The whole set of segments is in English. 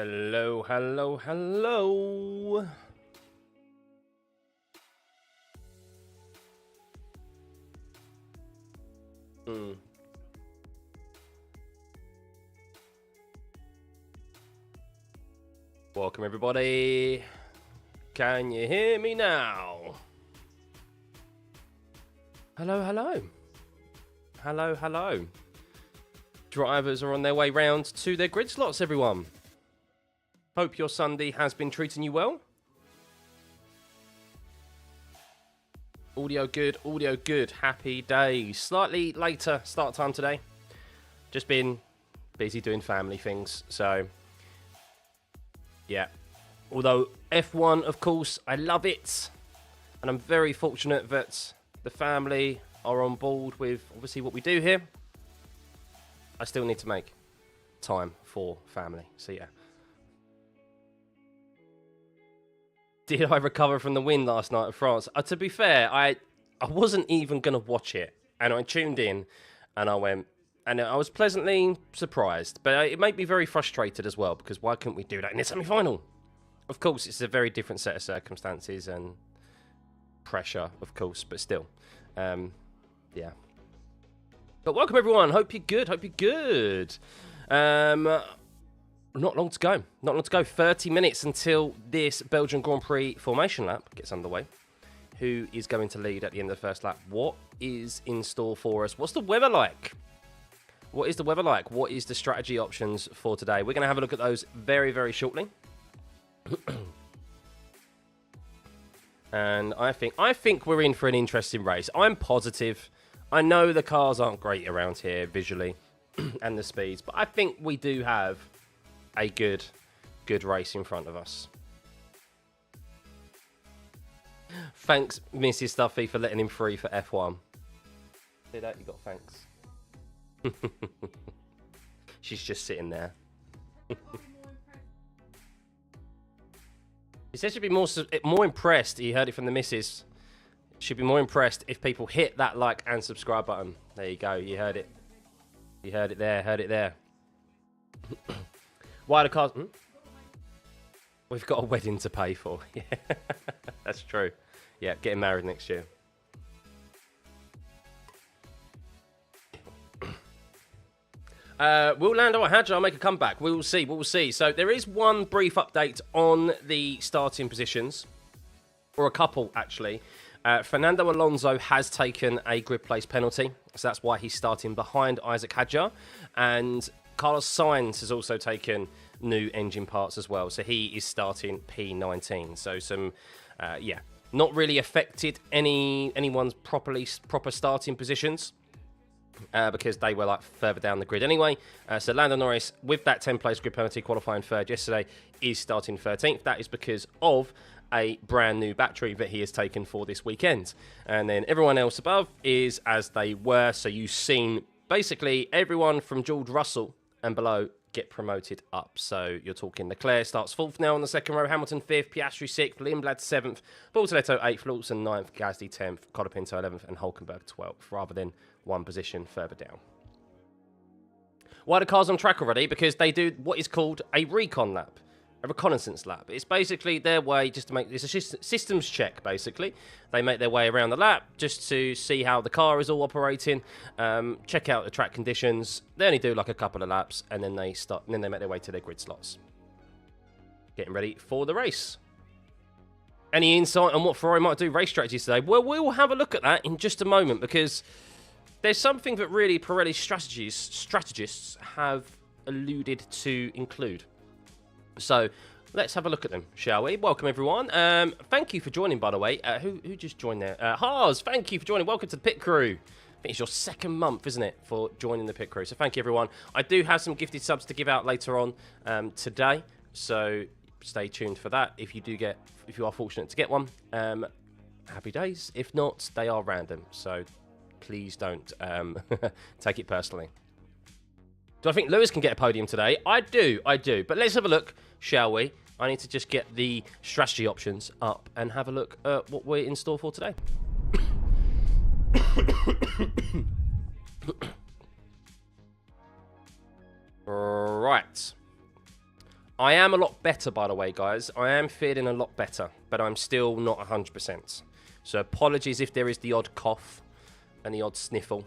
Hello, hello, hello. Welcome, everybody. Can you hear me now? Hello, hello. Hello, hello. Drivers are on their way round to their grid slots, everyone. Hope your Sunday has been treating you well. Audio good, audio good. Happy days. Slightly later start time today. Just been busy doing family things, so yeah. Although F1, of course, I love it. And I'm very fortunate that the family are on board with obviously what we do here. I still need to make time for family, so yeah. Did I recover from the win last night at France? To be fair, I wasn't even going to watch it. And I tuned in and I went, and I was pleasantly surprised. But it made me very frustrated as well, because why couldn't we do that in the semi-final? Of course, it's a very different set of circumstances and pressure, of course, but still. Yeah. But welcome, everyone. Hope you're good. Hope you're good. Not long to go. Not long to go. 30 minutes until this Belgian Grand Prix formation lap gets underway. Who is going to lead at the end of the first lap? What is in store for us? What's the weather like? What is the weather like? What is the strategy options for today? We're going to have a look at those very, very shortly. And I think we're in for an interesting race. I'm positive. I know the cars aren't great around here visually and the speeds, but I think we do have a good race in front of us. Thanks, Mrs. Stuffeyy, for letting him free for F1. See that? You got thanks. She's just sitting there. He said she'd be more impressed. He heard it from the missus. She'd be more impressed if people hit that like and subscribe button. There you go. You heard it. You heard it there. Heard it there. Why the cars? We've got a wedding to pay for. Yeah, that's true. Yeah, getting married next year. Will Lando or Hadjar make a comeback? We will see. We will see. So there is one brief update on the starting positions, or a couple actually. Fernando Alonso has taken a grid place penalty, so that's why he's starting behind Isaac Hadjar, and Carlos Sainz has also taken new engine parts as well, so he is starting P19. So some, yeah, not really affected anyone's proper starting positions because they were like further down the grid anyway. So Lando Norris, with that 10-place grid penalty, qualifying third yesterday, is starting 13th. That is because of a brand new battery that he has taken for this weekend. And then everyone else above is as they were. So you've seen basically everyone from George Russell and below get promoted up. So you're talking Leclerc starts 4th now on the second row, Hamilton 5th, Piastri 6th, Lindblad 7th, Bortoletto 8th, Lawson 9th, Gasly 10th, Colapinto 11th, and Hulkenberg 12th, rather than one position further down. Why are the cars on track already? Because they do what is called a recon lap. A reconnaissance lap. It's basically their way just to make this a systems check, basically. They make their way around the lap just to see how the car is all operating, check out the track conditions. They only do like a couple of laps and then they start, and then they make their way to their grid slots. Getting ready for the race. Any insight on what Ferrari might do race strategies today? Well, we'll have a look at that in just a moment, because there's something that really Pirelli's strategists have alluded to include. So let's have a look at them, shall we? Welcome, everyone. Thank you for joining, by the way. Who just joined there? Haas, thank you for joining. Welcome to the pit crew. I think it's your second month, isn't it, for joining the pit crew. So thank you, everyone. I do have some gifted subs to give out later on today. So stay tuned for that. If you are fortunate to get one, happy days. If not, they are random. So please don't take it personally. Do I think Lewis can get a podium today? I do. But let's have a look, shall we? I need to just get the strategy options up and have a look at what we're in store for today. Right. I am a lot better, by the way, guys. I am feeling a lot better, but I'm still not 100%. So apologies if there is the odd cough and the odd sniffle,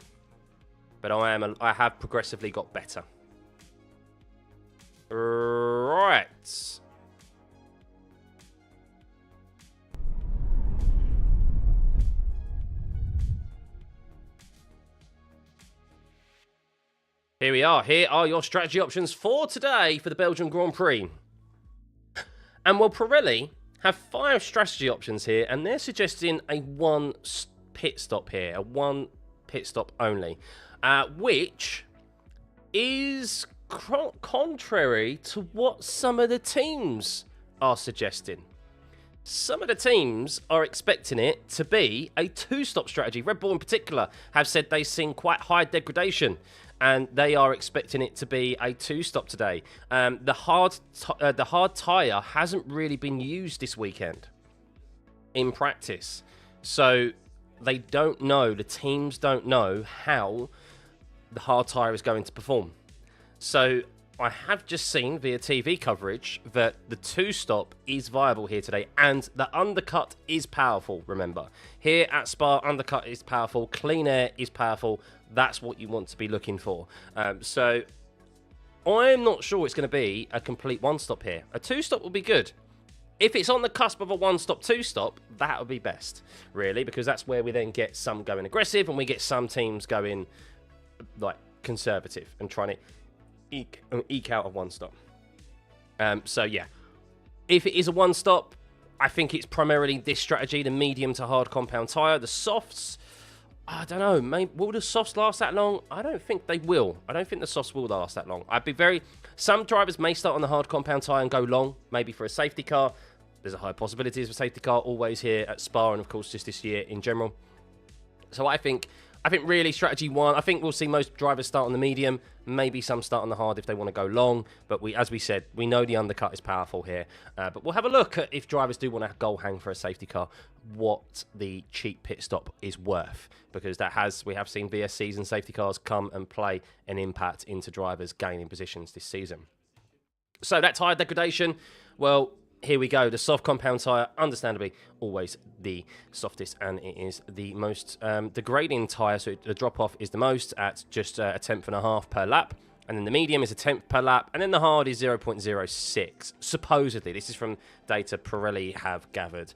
but I have progressively got better. Right. Here we are. Here are your strategy options for today for the Belgian Grand Prix. And well, Pirelli have 5 strategy options here, and they're suggesting a 1 pit stop here, a 1 pit stop only, which is contrary to what some of the teams are suggesting. Some of the teams are expecting it to be a 2-stop strategy. Red Bull in particular have said they've seen quite high degradation, and they are expecting it to be a 2-stop today. The hard tyre hasn't really been used this weekend in practice. So they don't know, the teams don't know how the hard tyre is going to perform. So I have just seen via TV coverage that the 2-stop is viable here today, and the undercut is powerful, remember. Here at Spa, undercut is powerful, clean air is powerful. That's what you want to be looking for. So I'm not sure it's going to be a complete 1-stop here. A 2-stop will be good. If it's on the cusp of a 1-stop, 2-stop, that would be best, really, because that's where we then get some going aggressive and we get some teams going like conservative and trying to eke out a 1-stop. So yeah, if it is a 1-stop, I think it's primarily this strategy, the medium to hard compound tyre. The softs, I don't know, maybe, will the softs last that long? I don't think they will. I don't think the softs will last that long. Some drivers may start on the hard compound tyre and go long, maybe for a safety car. There's a high possibility of a safety car always here at Spa, and of course just this year in general. So I think really strategy 1, I think we'll see most drivers start on the medium, maybe some start on the hard if they want to go long, but as we said, we know the undercut is powerful here. But we'll have a look at if drivers do want to goal hang for a safety car, what the cheap pit stop is worth, because we have seen VSCs and safety cars come and play an impact into drivers gaining positions this season. So that tyre degradation, well, here we go. The soft compound tyre, understandably, always the softest, and it is the most degrading tyre. So the drop-off is the most at just 1.5 per lap. And then the medium is 1/10 per lap. And then the hard is 0.06. Supposedly, this is from data Pirelli have gathered.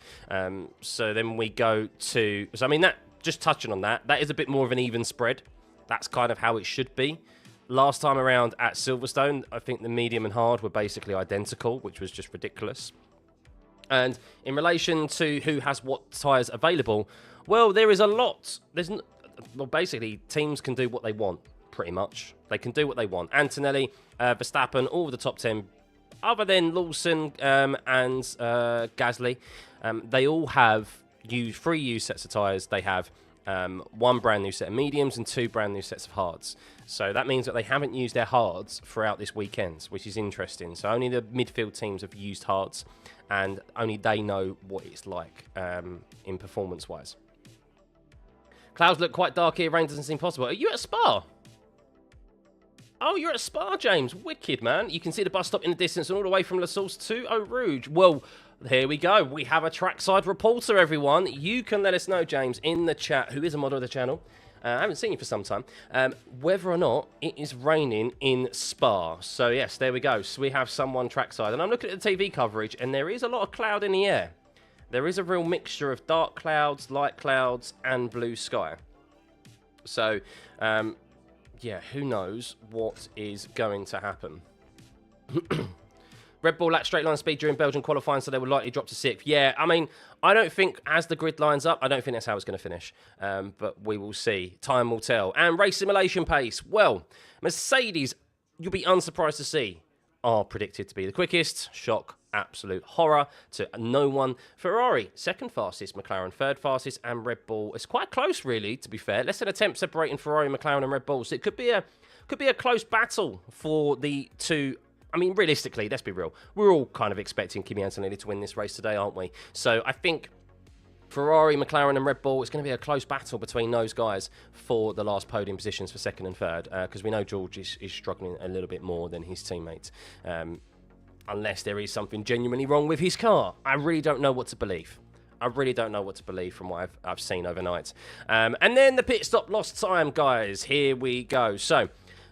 So then we go to... So, I mean, just touching on that is a bit more of an even spread. That's kind of how it should be. Last time around at Silverstone, I think the medium and hard were basically identical, which was just ridiculous. And in relation to who has what tyres available, well, there is a lot. Basically, teams can do what they want, pretty much. They can do what they want. Antonelli, Verstappen, all of the top 10, other than Lawson and Gasly, they all have 3 used sets of tyres. They have 1 brand new set of mediums and 2 brand new sets of hards. So that means that they haven't used their hards throughout this weekend, which is interesting. So only the midfield teams have used hards, and only they know what it's like in performance-wise. Clouds look quite dark here. Rain doesn't seem possible. Are you at Spa? Oh, you're at Spa, James. Wicked, man. You can see the bus stop in the distance and all the way from La Source to Eau Rouge. Well, here we go. We have a trackside reporter, everyone. You can let us know, James, in the chat, who is a model of the channel. I haven't seen you for some time. Whether or not it is raining in Spa. So, yes, there we go. So we have someone trackside. And I'm looking at the TV coverage, and there is a lot of cloud in the air. There is a real mixture of dark clouds, light clouds, and blue sky. So, yeah, who knows what is going to happen. Red Bull lacked straight line speed during Belgian qualifying, so they will likely drop to 6th. Yeah, I mean, I don't think, as the grid lines up, I don't think that's how it's going to finish. But we will see. Time will tell. And race simulation pace. Well, Mercedes, you'll be unsurprised to see, are predicted to be the quickest. Shock, absolute horror to no one. Ferrari, 2nd fastest. McLaren, 3rd fastest. And Red Bull, it's quite close, really, to be fair. Less than a tenth separating Ferrari, McLaren, and Red Bull. So it could be a close battle for the two. I mean, realistically, let's be real. We're all kind of expecting Kimi Antonelli to win this race today, aren't we? So I think Ferrari, McLaren and Red Bull, it's going to be a close battle between those guys for the last podium positions for 2nd and 3rd, because we know George is struggling a little bit more than his teammates. unless there is something genuinely wrong with his car. I really don't know what to believe. I really don't know what to believe from what I've seen overnight. And then the pit stop lost time, guys. Here we go. So,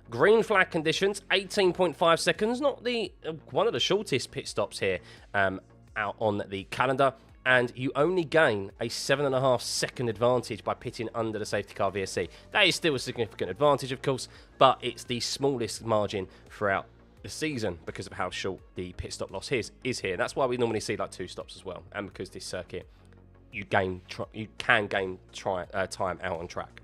green flag conditions, 18.5 seconds. Not the one of the shortest pit stops here out on the calendar. And you only gain a 7.5 second advantage by pitting under the safety car VSC. That is still a significant advantage, of course, but it's the smallest margin throughout the season because of how short the pit stop loss is here. That's why we normally see like 2 stops as well, and because this circuit, you can gain time out on track.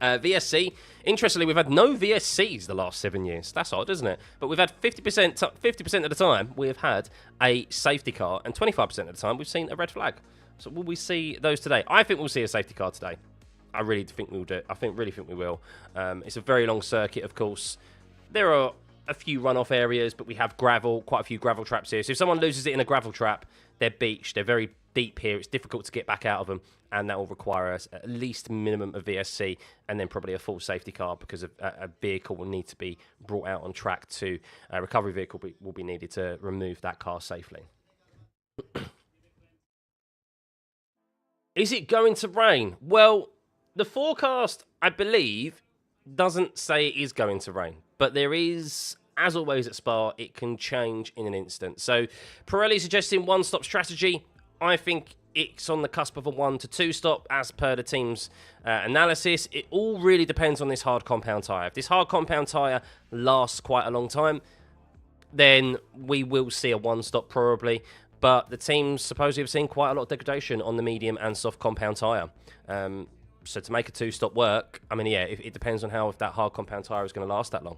VSC, interestingly, we've had no VSCs the last 7 years. That's odd, isn't it? But we've had 50% of the time we've had a safety car, and 25% of the time we've seen a red flag. So will we see those today? I think we'll see a safety car today. I really think we'll do. Really think we will. It's a very long circuit, of course. There are a few runoff areas, but we have gravel, quite a few gravel traps here. So if someone loses it in a gravel trap, they're beached. They're very deep here. It's difficult to get back out of them, and that will require us at least minimum of VSC and then probably a full safety car because a vehicle will need to be brought out on track to a recovery vehicle will be needed to remove that car safely. Is it going to rain? Well, the forecast, I believe, doesn't say it is going to rain, but there is, as always at Spa, it can change in an instant. So Pirelli suggesting 1-stop strategy. I think it's on the cusp of a 1 to 2 stop as per the team's analysis. It all really depends on this hard compound tyre. If this hard compound tyre lasts quite a long time, then we will see a 1-stop probably. But the teams supposedly have seen quite a lot of degradation on the medium and soft compound tyre. So to make a 2-stop work, I mean, yeah, it depends on how if that hard compound tyre is going to last that long.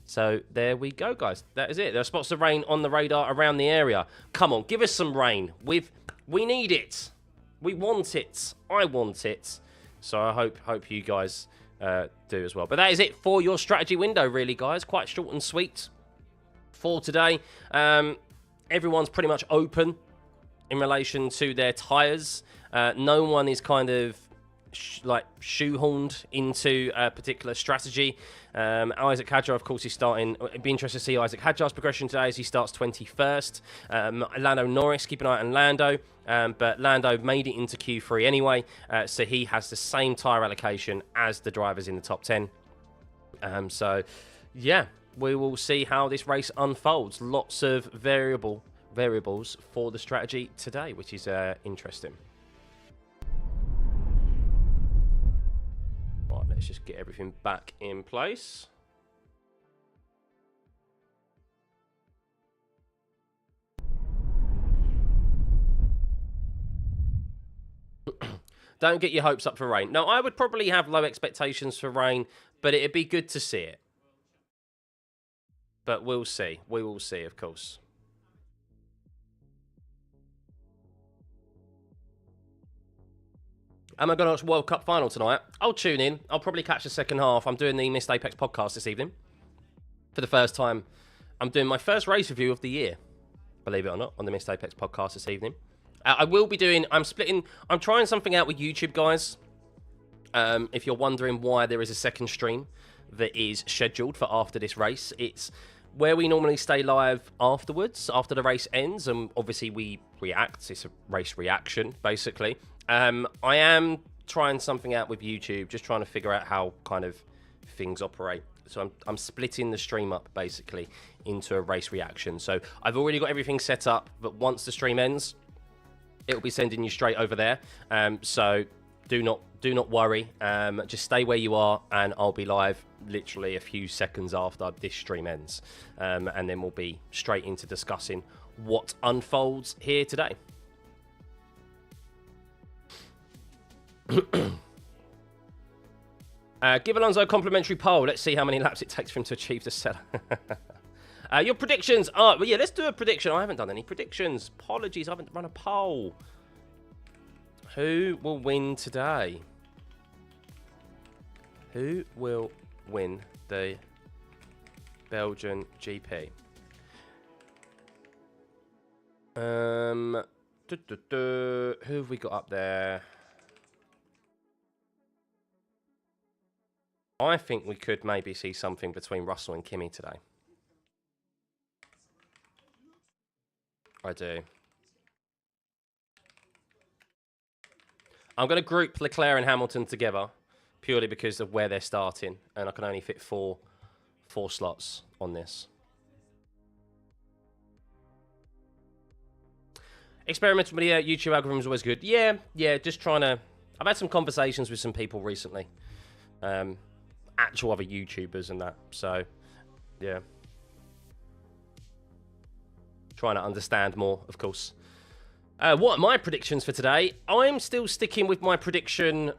So there we go, guys. That is it. There are spots of rain on the radar around the area. Come on, give us some rain. We need it. We want it. I want it. So I hope you guys do as well. But that is it for your strategy window, really, guys. Quite short and sweet for today. Everyone's pretty much open in relation to their tyres. No one is kind of shoehorned into a particular strategy. Isaac Hadjar, of course, is starting. It'd be interesting to see Isaac Hadjar's progression today as he starts 21st. Lando Norris, keep an eye on Lando. But Lando made it into Q3 anyway, so he has the same tyre allocation as the drivers in the top 10. So, yeah, we will see how this race unfolds. Lots of variables for the strategy today, which is interesting. Right, let's just get everything back in place. Don't get your hopes up for rain. No, I would probably have low expectations for rain, but it'd be good to see it. But we'll see. We will see, of course. Am I going to watch World Cup final tonight? I'll tune in. I'll probably catch the second half. I'm doing the Missed Apex podcast this evening. For the first time, I'm doing my first race review of the year. Believe it or not, on the Missed Apex podcast this evening. I will be doing, I'm trying something out with YouTube, guys. If you're wondering why there is a second stream that is scheduled for after this race, it's where we normally stay live afterwards, after the race ends, and obviously we react. It's a race reaction, basically. I am trying something out with YouTube, just trying to figure out how kind of things operate. So I'm splitting the stream up, basically, into a race reaction. So I've already got everything set up, but once the stream ends, it'll be sending you straight over there. So do not worry. Just stay where you are, and I'll be live literally a few seconds after this stream ends. And then we'll be straight into discussing what unfolds here today. Give Alonso a complimentary poll. Let's see how many laps it takes for him to achieve the setup. Your predictions are... Well, yeah, let's do a prediction. I haven't done any predictions. Apologies, I haven't run a poll. Who will win today? Who will win the Belgian GP? Who have we got up there? I think we could maybe see something between Russell and Kimi today. I do. I'm going to group Leclerc and Hamilton together purely because of where they're starting, and I can only fit four slots on this. Experimental with the YouTube algorithm is always good. Yeah, just trying to... I've had some conversations with some people recently. Actual other YouTubers and that. So, yeah. Trying to understand more, of course. What are my predictions for today? I'm still sticking with my prediction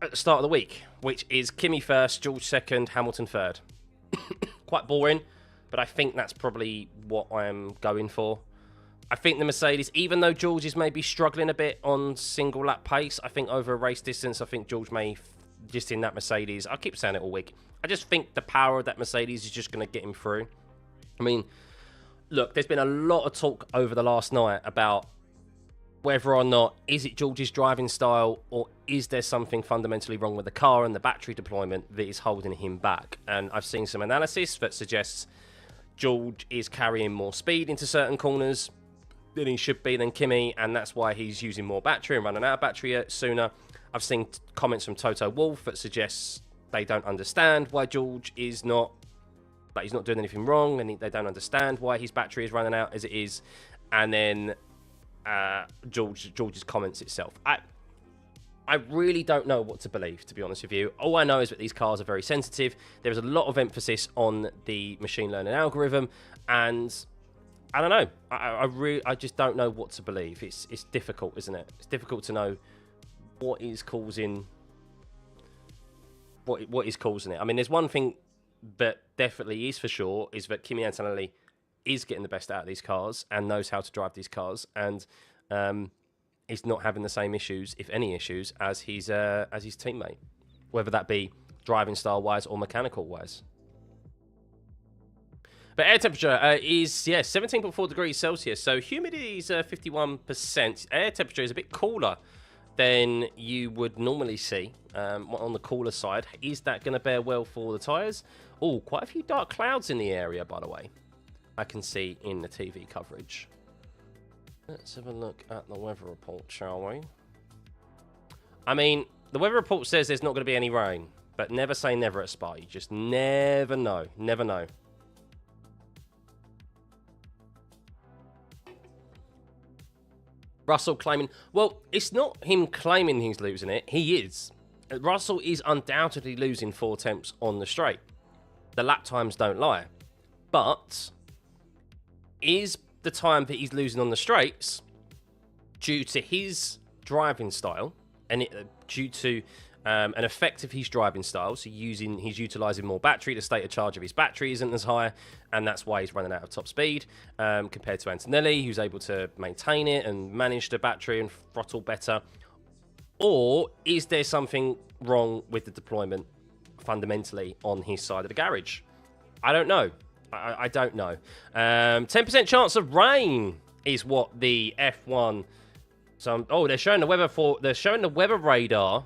at the start of the week, which is Kimi first, George second, Hamilton third. Quite boring, but I think that's probably what I'm going for. I think the Mercedes, even though George is maybe struggling a bit on single lap pace, I think over a race distance, I think George may, just in that Mercedes, I keep saying it all week, I just think the power of that Mercedes is just going to get him through. I mean, look, there's been a lot of talk over the last night about whether or not, is it George's driving style, or is there something fundamentally wrong with the car and the battery deployment that is holding him back? And I've seen some analysis that suggests George is carrying more speed into certain corners than he should be than Kimi, and that's why he's using more battery and running out of battery sooner. I've seen comments from Toto Wolff that suggests they don't understand why George is not, like, he's not doing anything wrong, and they don't understand why his battery is running out as it is. And then George's comments itself. I really don't know what to believe, to be honest with you. All I know is that these cars are very sensitive. There is a lot of emphasis on the machine learning algorithm, and I don't know. I just don't know what to believe. It's difficult, isn't it? It's difficult to know what is causing what is causing it. I mean, there's one thing that definitely is for sure, is that Kimi Antonelli is getting the best out of these cars and knows how to drive these cars, and is not having the same issues, if any issues, as his teammate, whether that be driving style wise or mechanical wise. But air temperature is 17.4 degrees Celsius, so humidity is 51%. Air temperature is a bit cooler than you would normally see on the cooler side. Is that going to bear well for the tyres? Oh, quite a few dark clouds in the area, by the way. I can see in the TV coverage. Let's have a look at the weather report, shall we? I mean, the weather report says there's not going to be any rain, but never say never at Spa. You just never know. Never know. Russell claiming... Well, it's not him claiming he's losing it. He is. Russell is undoubtedly losing 4 temps on the straight. The lap times don't lie. But... is the time that he's losing on the straights due to his driving style, and due to an effect of his driving style? So he's utilising more battery. The state of charge of his battery isn't as high, and that's why he's running out of top speed compared to Antonelli, who's able to maintain it and manage the battery and throttle better. Or is there something wrong with the deployment fundamentally on his side of the garage? I don't know. I don't know. 10% chance of rain is what the F1. They're showing the weather they're showing the weather radar.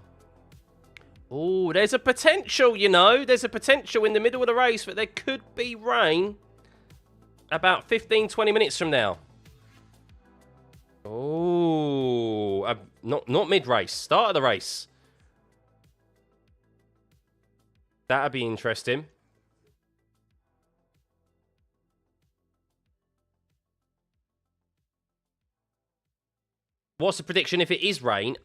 Oh, there's a potential, you know. There's a potential in the middle of the race that there could be rain about 15-20 minutes from now. Oh, not mid-race, start of the race. That'd be interesting. What's the prediction if it is rain?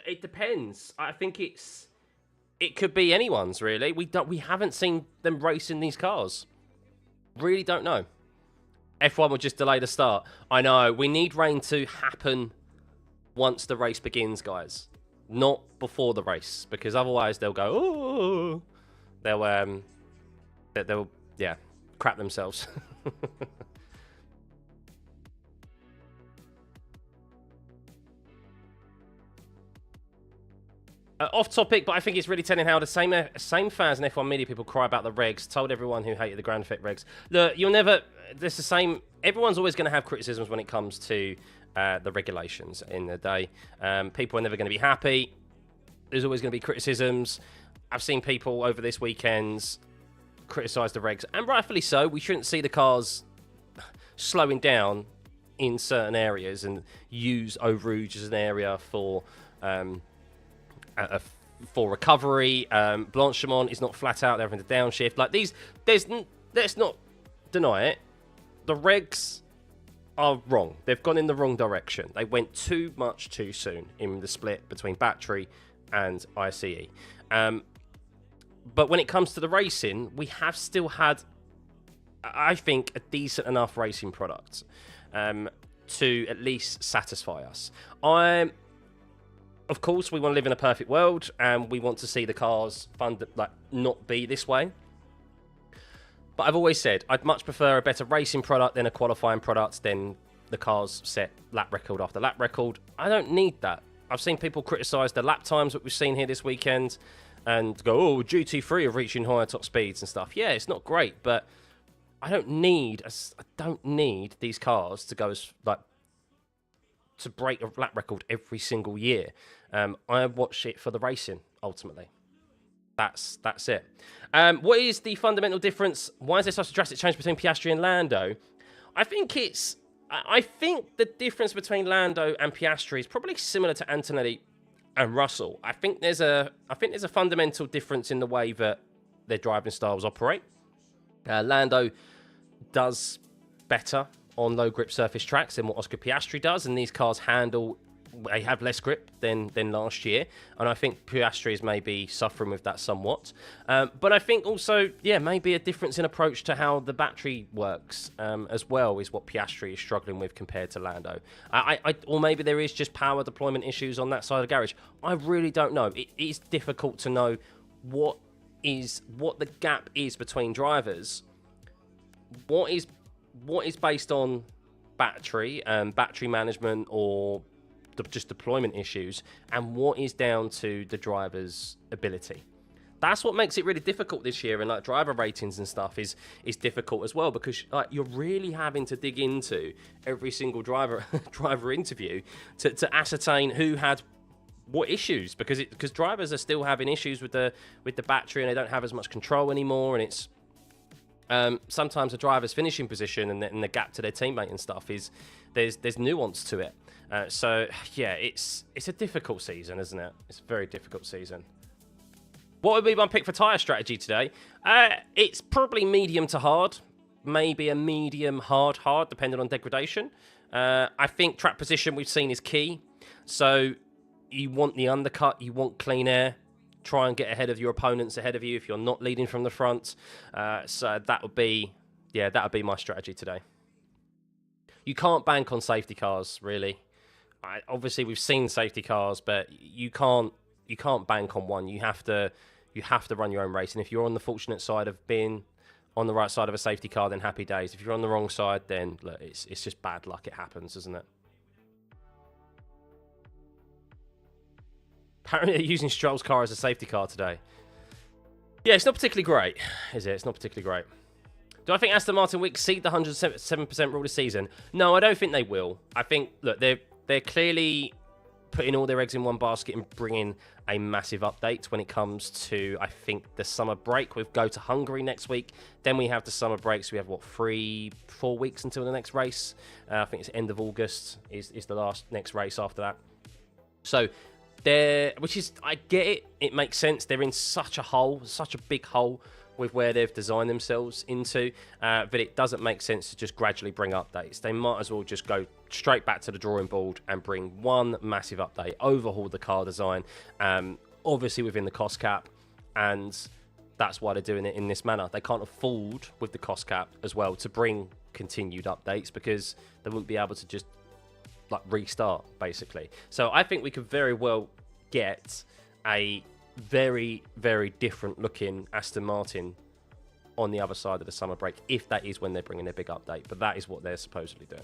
It depends. I think it could be anyone's, really. We haven't seen them racing these cars. Really don't know. F1 will just delay the start. I know. We need rain to happen once the race begins, guys. Not before the race, because otherwise they'll go, oh, they'll crap themselves. Off topic, but I think it's really telling how the same fans and F1 media people cry about the regs, told everyone who hated the ground effect regs. Look, there's the same, everyone's always going to have criticisms when it comes to the regulations in the day. People are never going to be happy. There's always going to be criticisms. I've seen people over this weekend criticise the regs, and rightfully so. We shouldn't see the cars slowing down in certain areas and use Eau Rouge as an area for for recovery. Blanchimont is not flat out. They're having to downshift. Like these, let's not deny it. The regs are wrong. They've gone in the wrong direction. They went too much too soon in the split between battery and ICE. But when it comes to the racing, we have still had, I think, a decent enough racing product to at least satisfy us. Of course, we want to live in a perfect world, and we want to see the cars not be this way. But I've always said I'd much prefer a better racing product than a qualifying product, than the cars set lap record after lap record. I don't need that. I've seen people criticise the lap times that we've seen here this weekend and go, oh, GT3 are reaching higher top speeds and stuff. Yeah, it's not great, but I don't need these cars to go to break a lap record every single year. I watch it for the racing, ultimately. That's it. What is the fundamental difference? Why is there such a drastic change between Piastri and Lando? I think the difference between Lando and Piastri is probably similar to Antonelli and Russell. I think there's a fundamental difference in the way that their driving styles operate. Lando does better on low grip surface tracks than what Oscar Piastri does, and these cars they have less grip than last year, and I think Piastri is maybe suffering with that somewhat. But I think also, maybe a difference in approach to how the battery works as well is what Piastri is struggling with compared to Lando. Or maybe there is just power deployment issues on that side of the garage. I really don't know. It is difficult to know what the gap is between drivers. What is based on battery management or just deployment issues, and what is down to the driver's ability. That's what makes it really difficult this year, and like driver ratings and stuff is difficult as well, because like you're really having to dig into every single driver interview to ascertain who had what issues, because drivers are still having issues with the battery, and they don't have as much control anymore, and it's sometimes a driver's finishing position and the gap to their teammate and stuff is there's nuance to it. So yeah, it's a difficult season, isn't it? It's a very difficult season. What would be my pick for tyre strategy today? It's probably medium to hard, maybe a medium hard, depending on degradation. I think track position we've seen is key. So you want the undercut, you want clean air. Try and get ahead of your opponents, ahead of you if you're not leading from the front. So that would be my strategy today. You can't bank on safety cars, really. Obviously, we've seen safety cars, but you can't bank on one. You have to run your own race. And if you're on the fortunate side of being on the right side of a safety car, then happy days. If you're on the wrong side, then look, it's just bad luck. It happens, isn't it? Apparently, they're using Stroll's car as a safety car today. Yeah, it's not particularly great, is it? It's not particularly great. Do I think Aston Martin will exceed the 107% rule this season? No, I don't think they will. I think, look, they're clearly putting all their eggs in one basket and bringing a massive update when it comes to, I think, the summer break. We'll go to Hungary next week. Then we have the summer break. So we have, 3-4 weeks until the next race. I think it's end of August is the last next race after that. So I get it. It makes sense. They're in such a big hole with where they've designed themselves into, but it doesn't make sense to just gradually bring updates. They might as well just go straight back to the drawing board and bring one massive update, overhaul the car design, obviously within the cost cap, and that's why they're doing it in this manner. They can't afford, with the cost cap as well, to bring continued updates because they wouldn't be able to just restart, basically. So I think we could very well get a very, very different looking Aston Martin on the other side of the summer break, if that is when they're bringing their big update. But that is what they're supposedly doing.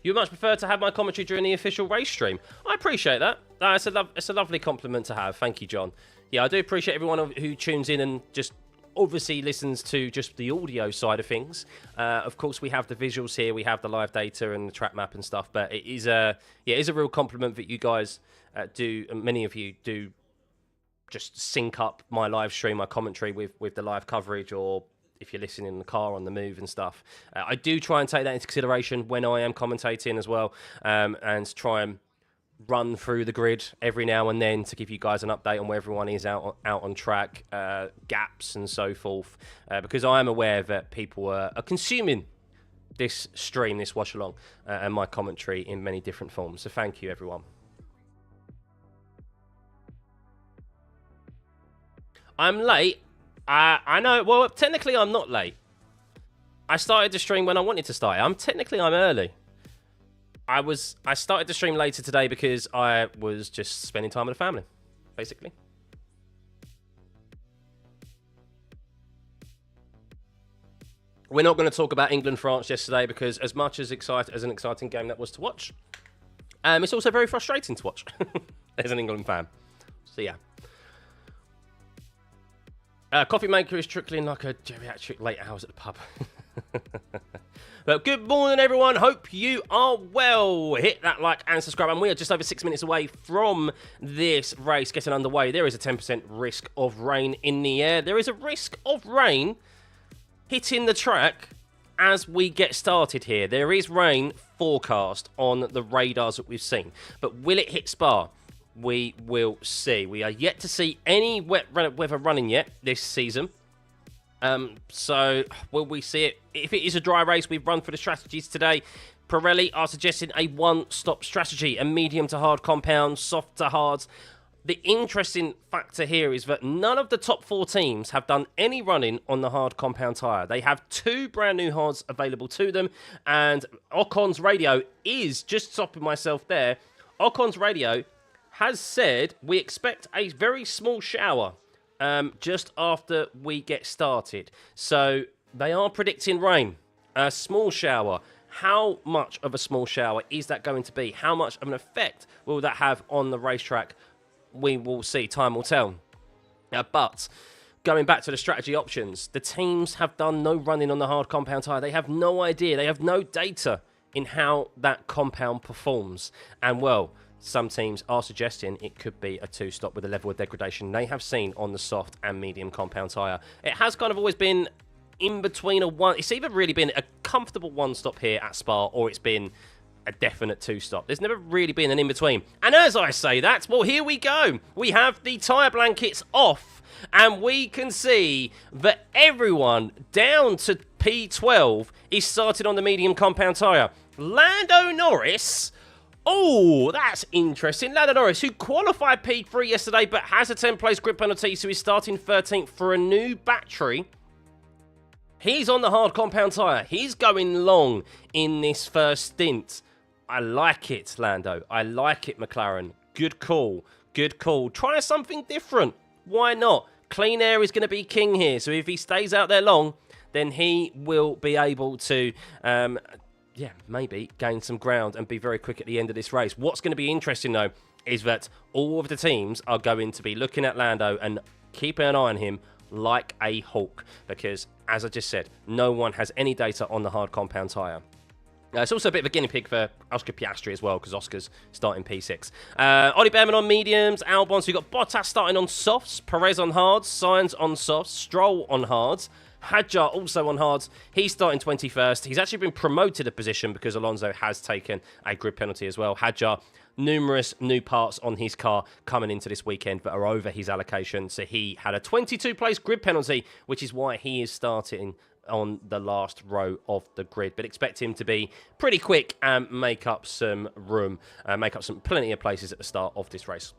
You would much prefer to have my commentary during the official race stream. I appreciate that. It's a lovely compliment to have. Thank you, John. Yeah, I do appreciate everyone who tunes in and just obviously listens to just the audio side of things. Of course, we have the visuals here, we have the live data and the track map and stuff. But it is a real compliment that you guys do. Many of you do just sync up my live stream, my commentary with the live coverage, or if you're listening in the car, on the move and stuff. I do try and take that into consideration when I am commentating as well, and try and run through the grid every now and then to give you guys an update on where everyone is out on track, gaps and so forth, because I am aware that people are consuming this stream, this watch along, and my commentary in many different forms. So thank you, everyone. I'm late. I know. Well, technically, I'm not late. I started the stream when I wanted to start. I'm early. I started the stream later today because I was just spending time with the family, basically. We're not going to talk about England-France yesterday because as much as an exciting game that was to watch, it's also very frustrating to watch as an England fan. So yeah. Coffee maker is trickling like a geriatric late hours at the pub. But good morning, everyone. Hope you are well. Hit that like and subscribe. And we are just over 6 minutes away from this race getting underway. There is a 10% risk of rain in the air. There is a risk of rain hitting the track as we get started here. There is rain forecast on the radars that we've seen. But will it hit Spa? We will see. We are yet to see any wet weather running yet this season. So will we see it? If it is a dry race, we've run through the strategies today. Pirelli are suggesting a one-stop strategy, a medium to hard compound, soft to hards. The interesting factor here is that none of the top 4 teams have done any running on the hard compound tyre. They have 2 brand new hards available to them, and Ocon's radio is, just stopping myself there, Ocon's radio has said we expect a very small shower just after we get started. So they are predicting rain, a small shower. How much of a small shower is that going to be? How much of an effect will that have on the racetrack? We will see. Time will tell. But going back to the strategy options, the teams have done no running on the hard compound tyre. They have no idea. They have no data in how that compound performs. And well, some teams are suggesting it could be a 2-stop with the level of degradation they have seen on the soft and medium compound tyre. It has kind of always been in between a one. It's either really been a comfortable 1-stop here at Spa, or it's been a definite 2-stop. There's never really been an in-between. And as I say that, well, here we go. We have the tyre blankets off, and we can see that everyone down to P12 is started on the medium compound tyre. Lando Norris. Oh, that's interesting. Lando Norris, who qualified P3 yesterday, but has a 10-place grid penalty, so he's starting 13th for a new battery. He's on the hard compound tyre. He's going long in this first stint. I like it, Lando. I like it, McLaren. Good call. Good call. Try something different. Why not? Clean air is going to be king here, so if he stays out there long, then he will be able to maybe gain some ground and be very quick at the end of this race. What's going to be interesting, though, is that all of the teams are going to be looking at Lando and keeping an eye on him like a hawk because, as I just said, no one has any data on the hard compound tyre. It's also a bit of a guinea pig for Oscar Piastri as well because Oscar's starting P6. Ollie Behrman on mediums, Albon. So you've got Bottas starting on softs, Perez on hards, Sainz on softs, Stroll on hards. Hadjar also on hards. He's starting 21st. He's actually been promoted a position because Alonso has taken a grid penalty as well. Hadjar, numerous new parts on his car coming into this weekend that are over his allocation. So he had a 22-place grid penalty, which is why he is starting on the last row of the grid. But expect him to be pretty quick and make up some room, make up some plenty of places at the start of this race.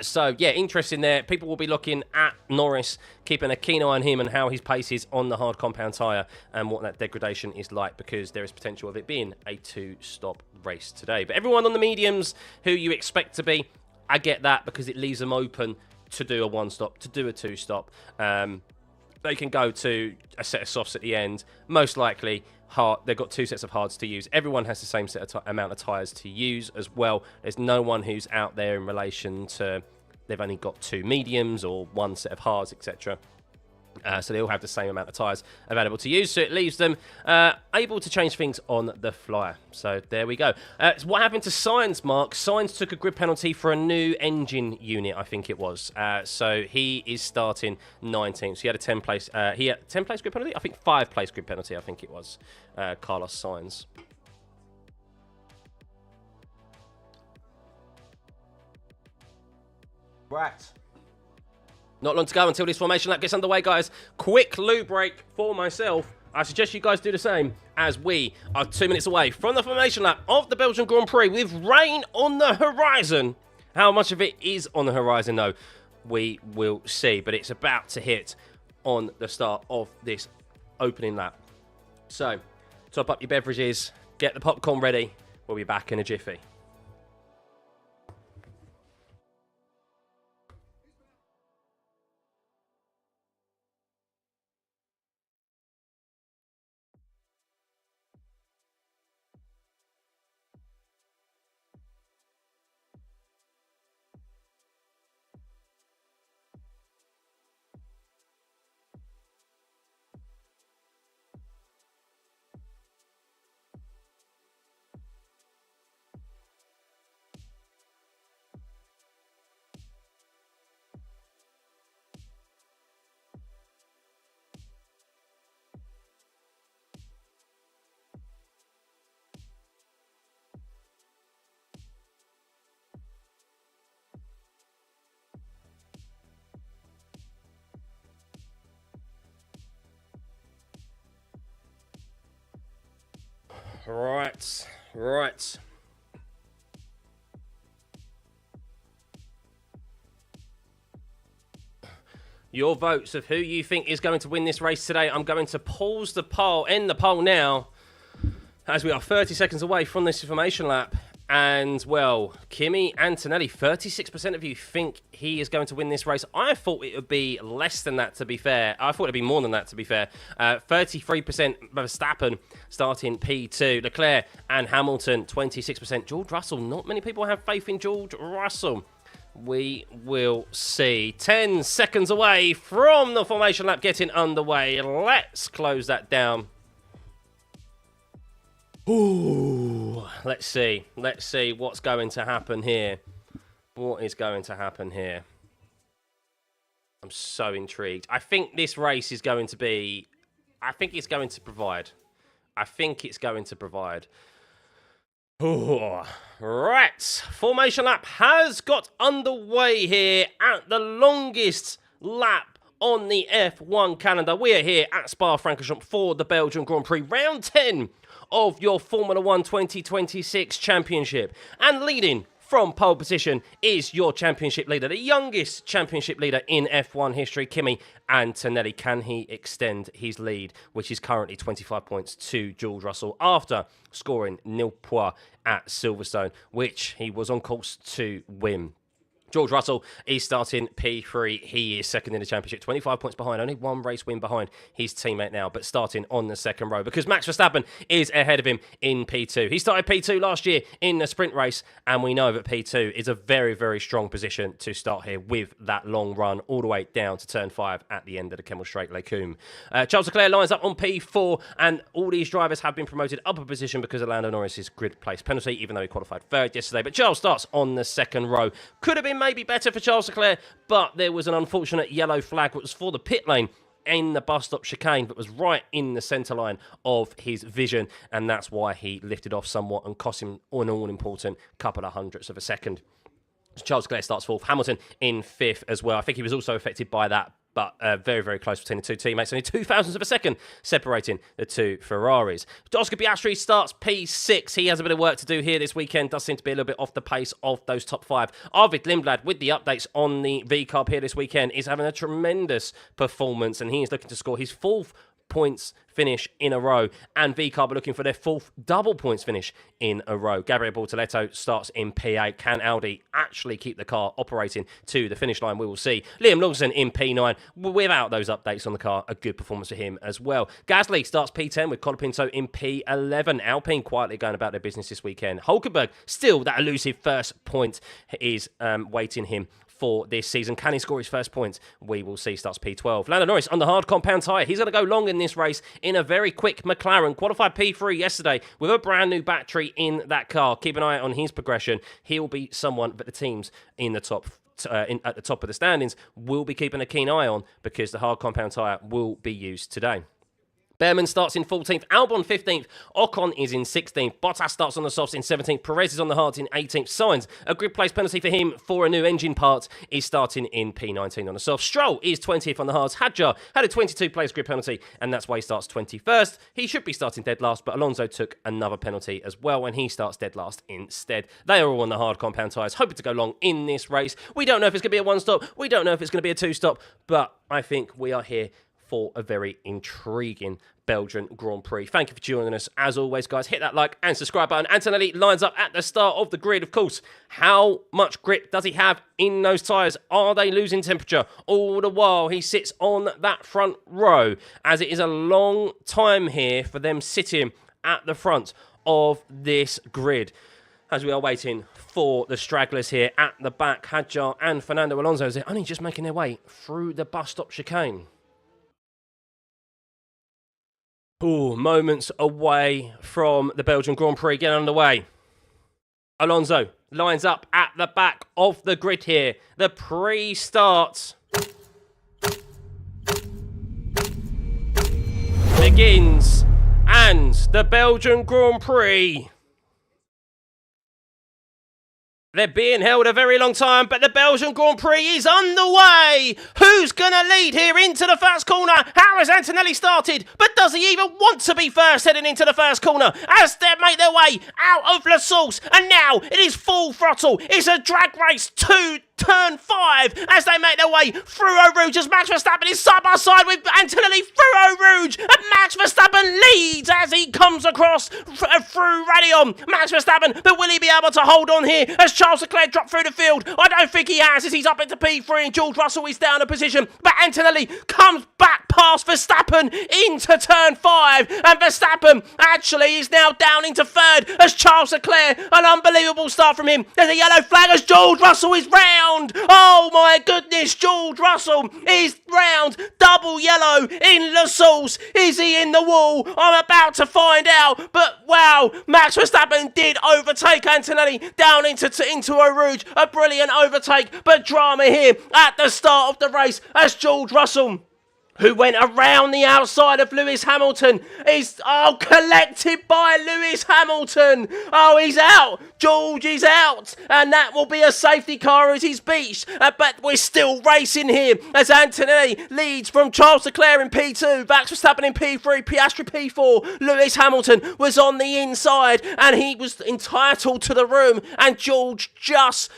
So, yeah, interesting there. People will be looking at Norris, keeping a keen eye on him and how his pace is on the hard compound tyre and what that degradation is like because there is potential of it being a 2-stop race today. But everyone on the mediums who you expect to be, I get that because it leaves them open to do a 1-stop, to do a 2-stop. They can go to a set of softs at the end. Most likely, they've got 2 sets of hards to use. Everyone has the same amount of tyres to use as well. There's no one who's out there in relation to they've only got 2 mediums or 1 set of hards, etc. So they all have the same amount of tyres available to use, so it leaves them able to change things on the fly. So there we go. So what happened to Sainz, Mark? Sainz took a grid penalty for a new engine unit, I think it was. So he is starting 19th. So he had a 10-place. He had 10-place grid penalty. I think 5-place grid penalty. I think it was Carlos Sainz. Right. Not long to go until this formation lap gets underway, guys. Quick loo break for myself. I suggest you guys do the same, as we are 2 minutes away from the formation lap of the Belgian Grand Prix with rain on the horizon. How much of it is on the horizon, though, we will see. But it's about to hit on the start of this opening lap. So, top up your beverages, get the popcorn ready. We'll be back in a jiffy. Right. Your votes of who you think is going to win this race today. I'm going to pause the poll, end the poll now, as we are 30 seconds away from this information lap. And, well, Kimi Antonelli, 36% of you think he is going to win this race. I thought it would be less than that, to be fair. I thought it would be more than that, to be fair. 33% Verstappen starting P2. Leclerc and Hamilton, 26%. George Russell, not many people have faith in George Russell. We will see. 10 seconds away from the formation lap getting underway. Let's close that down. Ooh, let's see what's going to happen here. What is going to happen here? I'm so intrigued. I think this race is going to be... I think it's going to provide. Ooh. Right, formation lap has got underway here at the longest lap on the F1 calendar. We are here at Spa-Francorchamps for the Belgian Grand Prix, round 10 of your Formula 1 2026 championship. And leading from pole position is your championship leader, the youngest championship leader in F1 history, Kimi Antonelli. Can he extend his lead, which is currently 25 points to George Russell after scoring nil points at Silverstone, which he was on course to win? George Russell is starting P3. He is second in the championship, 25 points behind, only one race win behind his teammate now, but starting on the second row because Max Verstappen is ahead of him in P2. He started P2 last year in the sprint race, and we know that P2 is a very, very strong position to start here with that long run all the way down to turn 5 at the end of the Kemmel Straight Les Combes. Charles Leclerc lines up on P4, and all these drivers have been promoted up a position because of Lando Norris's grid place penalty, even though he qualified third yesterday. But Charles starts on the second row. Could have been maybe better for Charles Leclerc, but there was an unfortunate yellow flag, which was for the pit lane in the bus stop chicane, but was right in the centre line of his vision, and that's why he lifted off somewhat and cost him an all-important couple of hundredths of a second. Charles Leclerc starts fourth, Hamilton in fifth as well. I think he was also affected by that, but very, very close between the two teammates. Only 0.02 of a second separating the two Ferraris. Oscar Piastri starts P6. He has a bit of work to do here this weekend. Does seem to be a little bit off the pace of those top five. Arvid Lindblad, with the updates on the V-Carb here this weekend, is having a tremendous performance, and he is looking to score his fourth points finish in a row, and V-Carb are looking for their fourth double points finish in a row. Gabriel Bortoletto starts in P8. Can Audi actually keep the car operating to the finish line? We will see. Liam Lawson in P9. Without those updates on the car, a good performance for him as well. Gasly starts P10 with Colapinto in P11. Alpine quietly going about their business this weekend. Hulkenberg, still that elusive first point is waiting him for this season. Can he score his first points? We will see. Starts P12. Lando Norris on the hard compound tyre. He's going to go long in this race in a very quick McLaren. Qualified P3 yesterday with a brand new battery in that car. Keep an eye on his progression. He'll be someone that the teams in the top at the top of the standings will be keeping a keen eye on, because the hard compound tyre will be used today. Behrman starts in 14th, Albon 15th, Ocon is in 16th, Bottas starts on the softs in 17th, Perez is on the hards in 18th, Sainz, a grid place penalty for him for a new engine part, is starting in P19 on the softs. Stroll is 20th on the hards, Hadjar had a 22 place grid penalty, and that's why he starts 21st. He should be starting dead last, but Alonso took another penalty as well, and he starts dead last instead. They are all on the hard compound tyres, hoping to go long in this race. We don't know if it's going to be a one-stop, we don't know if it's going to be a two-stop, but I think we are here for a very intriguing Belgian Grand Prix. Thank you for joining us. As always, guys, hit that like and subscribe button. Antonelli lines up at the start of the grid, of course. How much grip does he have in those tyres? Are they losing temperature? All the while, he sits on that front row, as it is a long time here for them sitting at the front of this grid, as we are waiting for the stragglers here at the back. Hadjar and Fernando Alonso, they're only just making their way through the bus stop chicane. Ooh, moments away from the Belgian Grand Prix getting underway. Alonso lines up at the back of the grid here. The pre-start begins, and the Belgian Grand Prix, they're being held a very long time, but the Belgian Grand Prix is underway. Who's going to lead here into the first corner? How has Antonelli started? But does he even want to be first heading into the first corner? As they make their way out of La Source, and now it is full throttle. It's a drag race to turn 5 as they make their way through Eau Rouge, as Max Verstappen is side by side with Antonelli through Eau Rouge, and Max Verstappen leads as he comes across through Radion. Max Verstappen, but will he be able to hold on here as Charles Leclerc dropped through the field? I don't think he has, as he's up into P3 and George Russell is down a position, but Antonelli comes back past Verstappen into turn 5, and Verstappen actually is now down into 3rd as Charles Leclerc, an unbelievable start from him. There's a yellow flag as George Russell is round. Oh my goodness, George Russell is round. Double yellow in La Source. Is he in the wall? I'm about to find out. But wow, Max Verstappen did overtake Antonelli down into Eau Rouge. A brilliant overtake, but drama here at the start of the race as George Russell, who went around the outside of Lewis Hamilton, is collected by Lewis Hamilton. Oh, he's out. George is out. And that will be a safety car as he's beached. But we're still racing here as Antonelli leads from Charles Leclerc in P2, Max Verstappen in P3, Piastri P4. Lewis Hamilton was on the inside and he was entitled to the room. And George just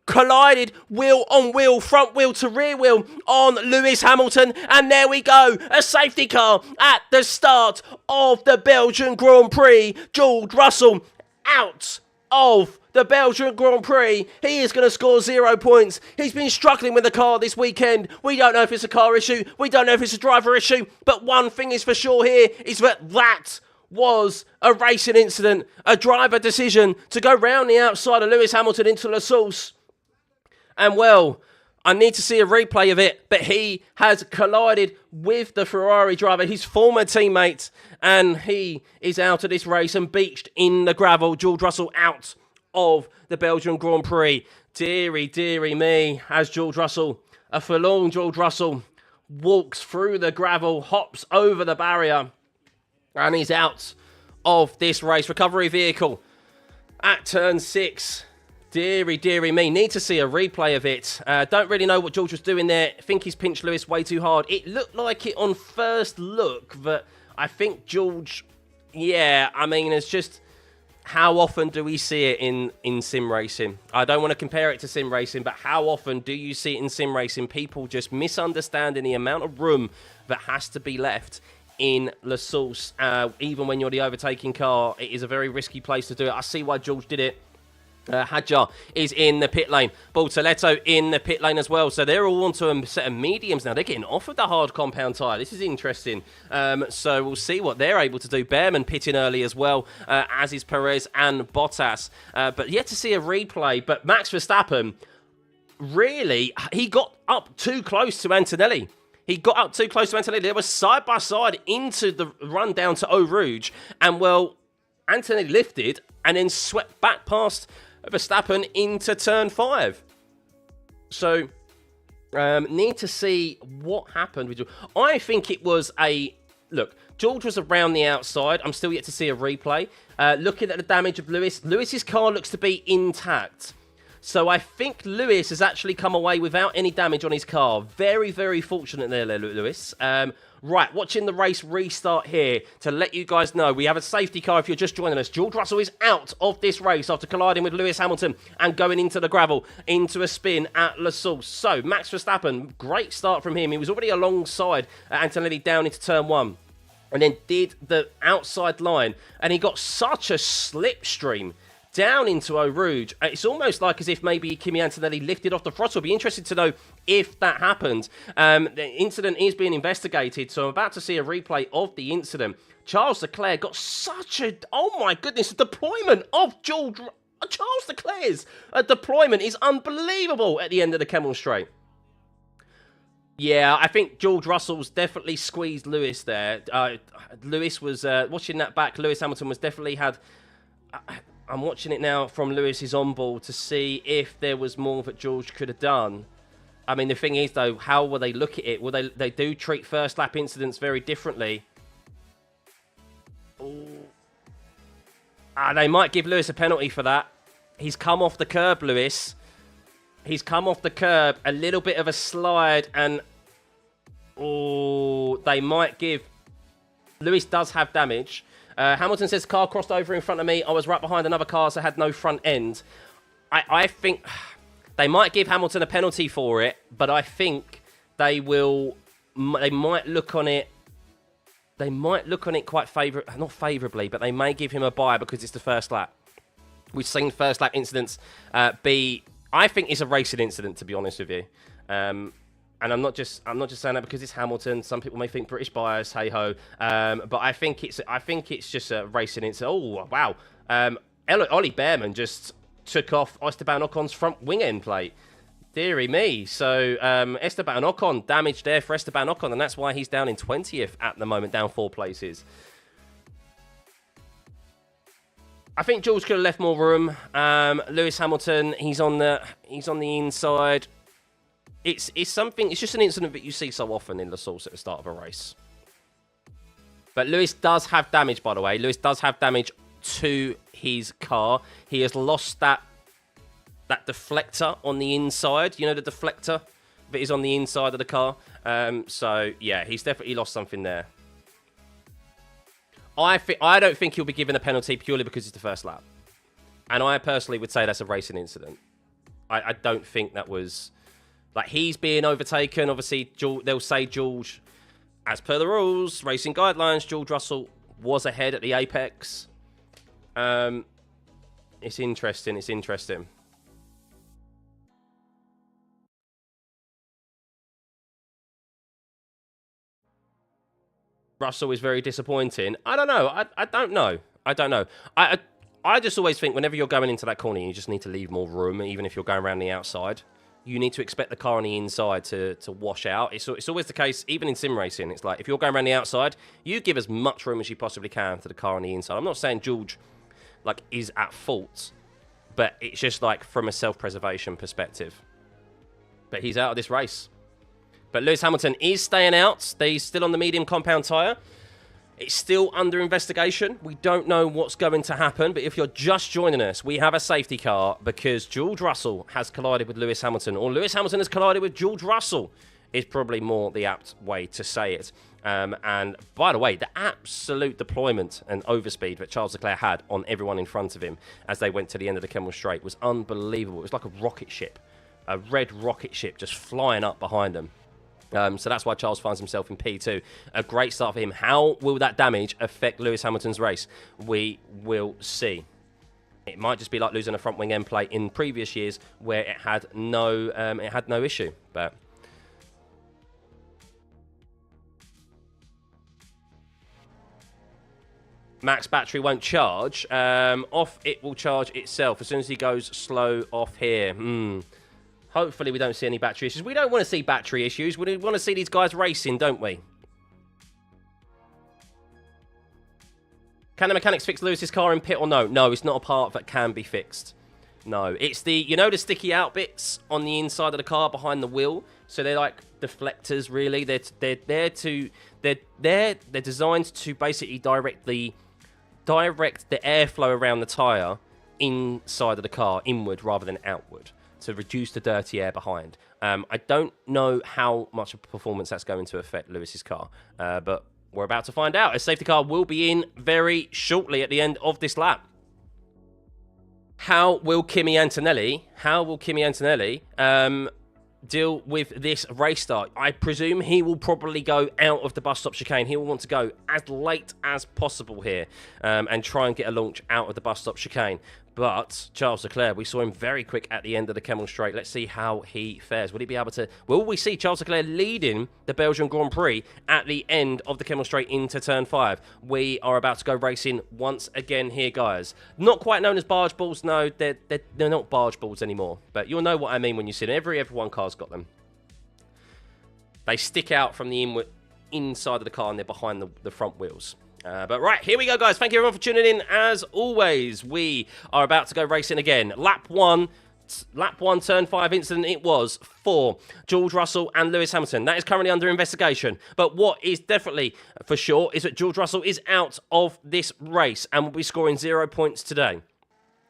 collided wheel on wheel, front wheel to rear wheel on Lewis Hamilton, and there we go, a safety car at the start of the Belgian Grand Prix. George Russell out of the Belgian Grand Prix. He is going to score 0 points. He's been struggling with the car this weekend. We don't know if it's a car issue, we don't know if it's a driver issue, but one thing is for sure here is that was a racing incident, a driver decision to go round the outside of Lewis Hamilton into La Source. And well, I need to see a replay of it, but he has collided with the Ferrari driver, his former teammate, and he is out of this race and beached in the gravel. George Russell out of the Belgian Grand Prix. Deary, deary me, as George Russell, a forlorn George Russell, walks through the gravel, hops over the barrier, and he's out of this race. Recovery vehicle at turn 6. Deary, deary me. Need to see a replay of it. Don't really know what George was doing there. I think he's pinched Lewis way too hard. It looked like it on first look, but I think George, yeah, I mean, it's just, how often do we see it in sim racing? I don't want to compare it to sim racing, but how often do you see it in sim racing? People just misunderstanding the amount of room that has to be left in La Source. Even when you're the overtaking car, it is a very risky place to do it. I see why George did it. Hadjar is in the pit lane. Bortoletto in the pit lane as well. So they're all onto a set of mediums now. They're getting off of the hard compound tyre. This is interesting. So we'll see what they're able to do. Behrman pitting early as well, as is Perez and Bottas. But yet to see a replay. But Max Verstappen, really, he got up too close to Antonelli. He got up too close to Antonelli. They were side by side into the run down to Eau Rouge. And, well, Antonelli lifted and then swept back past Verstappen into turn 5. So, need to see what happened with George. I think it was a... Look, George was around the outside. I'm still yet to see a replay. Looking at the damage of Lewis. Lewis's car looks to be intact. So I think Lewis has actually come away without any damage on his car. Very, very fortunate there, Lewis. Right, watching the race restart here to let you guys know. We have a safety car if you're just joining us. George Russell is out of this race after colliding with Lewis Hamilton and going into the gravel, into a spin at La Source. So, Max Verstappen, great start from him. He was already alongside Antonelli down into turn 1. And then did the outside line. And he got such a slipstream down into Eau Rouge. It's almost like as if maybe Kimi Antonelli lifted off the throttle. I'll be interested to know if that happened. The incident is being investigated, so I'm about to see a replay of the incident. Charles Leclerc got such a... Oh my goodness, the deployment of Charles Leclerc's deployment is unbelievable at the end of the Kemmel Straight. Yeah, I think George Russell's definitely squeezed Lewis there. Lewis was... watching that back, Lewis Hamilton was definitely had... I'm watching it now from Lewis's onboard to see if there was more that George could have done. I mean, the thing is, though, how will they look at it? Well, they do treat first lap incidents very differently. They might give Lewis a penalty for that. He's come off the curb, Lewis. He's come off the curb. A little bit of a slide, and they might give... Lewis does have damage. Hamilton says, car crossed over in front of me. I was right behind another car, so I had no front end. I think they might give Hamilton a penalty for it, but I think they might look on it. They might look on it quite not favourably, but they may give him a bye because it's the first lap. We've seen first lap incidents I think it's a racing incident, to be honest with you. And I'm not just saying that because it's Hamilton. Some people may think British bias, hey ho. But I think it's just a racing incident. Oh wow! Ollie Behrman just took off Esteban Ocon's front wing end plate. Deary me. So Esteban Ocon damaged there for Esteban Ocon, and that's why he's down in 20th at the moment, down 4 places. I think George could have left more room. Lewis Hamilton, he's on the inside. It's something. It's just an incident that you see so often in La Source at the start of a race. But Lewis does have damage, by the way. Lewis does have damage to his car. He has lost that deflector on the inside. You know, the deflector that is on the inside of the car. So yeah, he's definitely lost something there. I don't think he'll be given a penalty purely because it's the first lap. And I personally would say that's a racing incident. I don't think that was... Like, he's being overtaken. Obviously, they'll say George, as per the rules, racing guidelines, George Russell was ahead at the apex. It's interesting. It's interesting. Russell is very disappointing. I don't know. I don't know. I don't know. I just always think whenever you're going into that corner, you just need to leave more room, even if you're going around the outside. You need to expect the car on the inside to wash out. It's always the case, even in sim racing. It's like, if you're going around the outside, you give as much room as you possibly can to the car on the inside. I'm not saying George, like, is at fault, but it's just, like, from a self-preservation perspective. But he's out of this race. But Lewis Hamilton is staying out. He's still on the medium compound tyre. It's still under investigation. We don't know what's going to happen. But if you're just joining us, we have a safety car because George Russell has collided with Lewis Hamilton. Or Lewis Hamilton has collided with George Russell is probably more the apt way to say it. And by the way, the absolute deployment and overspeed that Charles Leclerc had on everyone in front of him as they went to the end of the Kemmel Straight was unbelievable. It was like a rocket ship. A red rocket ship just flying up behind them. So that's why Charles finds himself in P2. A great start for him. How will that damage affect Lewis Hamilton's race? We will see. It might just be like losing a front wing end plate in previous years where it had no issue. But Max battery won't charge. Off, it will charge itself as soon as he goes slow off here. Hopefully we don't see any battery issues. We don't want to see battery issues. We want to see these guys racing, don't we? Can the mechanics fix Lewis's car in pit or no? No, it's not a part that can be fixed. No, it's the, you know, the sticky out bits on the inside of the car behind the wheel. So they're like deflectors, really. They're designed to basically direct the airflow around the tire inside of the car, inward rather than outward, to reduce the dirty air behind. I don't know how much of performance that's going to affect Lewis's car, but we're about to find out. A safety car will be in very shortly at the end of this lap. How will Kimi Antonelli deal with this race start? I presume he will probably go out of the bus stop chicane. He will want to go as late as possible here and try and get a launch out of the bus stop chicane. But Charles Leclerc, we saw him very quick at the end of the Kemmel Straight. Let's see how he fares. Will he be able to... Will we see Charles Leclerc leading the Belgian Grand Prix at the end of the Kemmel Straight into Turn 5? We are about to go racing once again here, guys. Not quite known as barge balls. No, they're not barge balls anymore. But you'll know what I mean when you see them. Every F1 car's got them. They stick out from the inside of the car and they're behind the front wheels. But right, here we go, guys. Thank you everyone for tuning in. As always, we are about to go racing again. Lap 1, Turn 5 incident it was for George Russell and Lewis Hamilton. That is currently under investigation. But what is definitely for sure is that George Russell is out of this race and will be scoring 0 points today.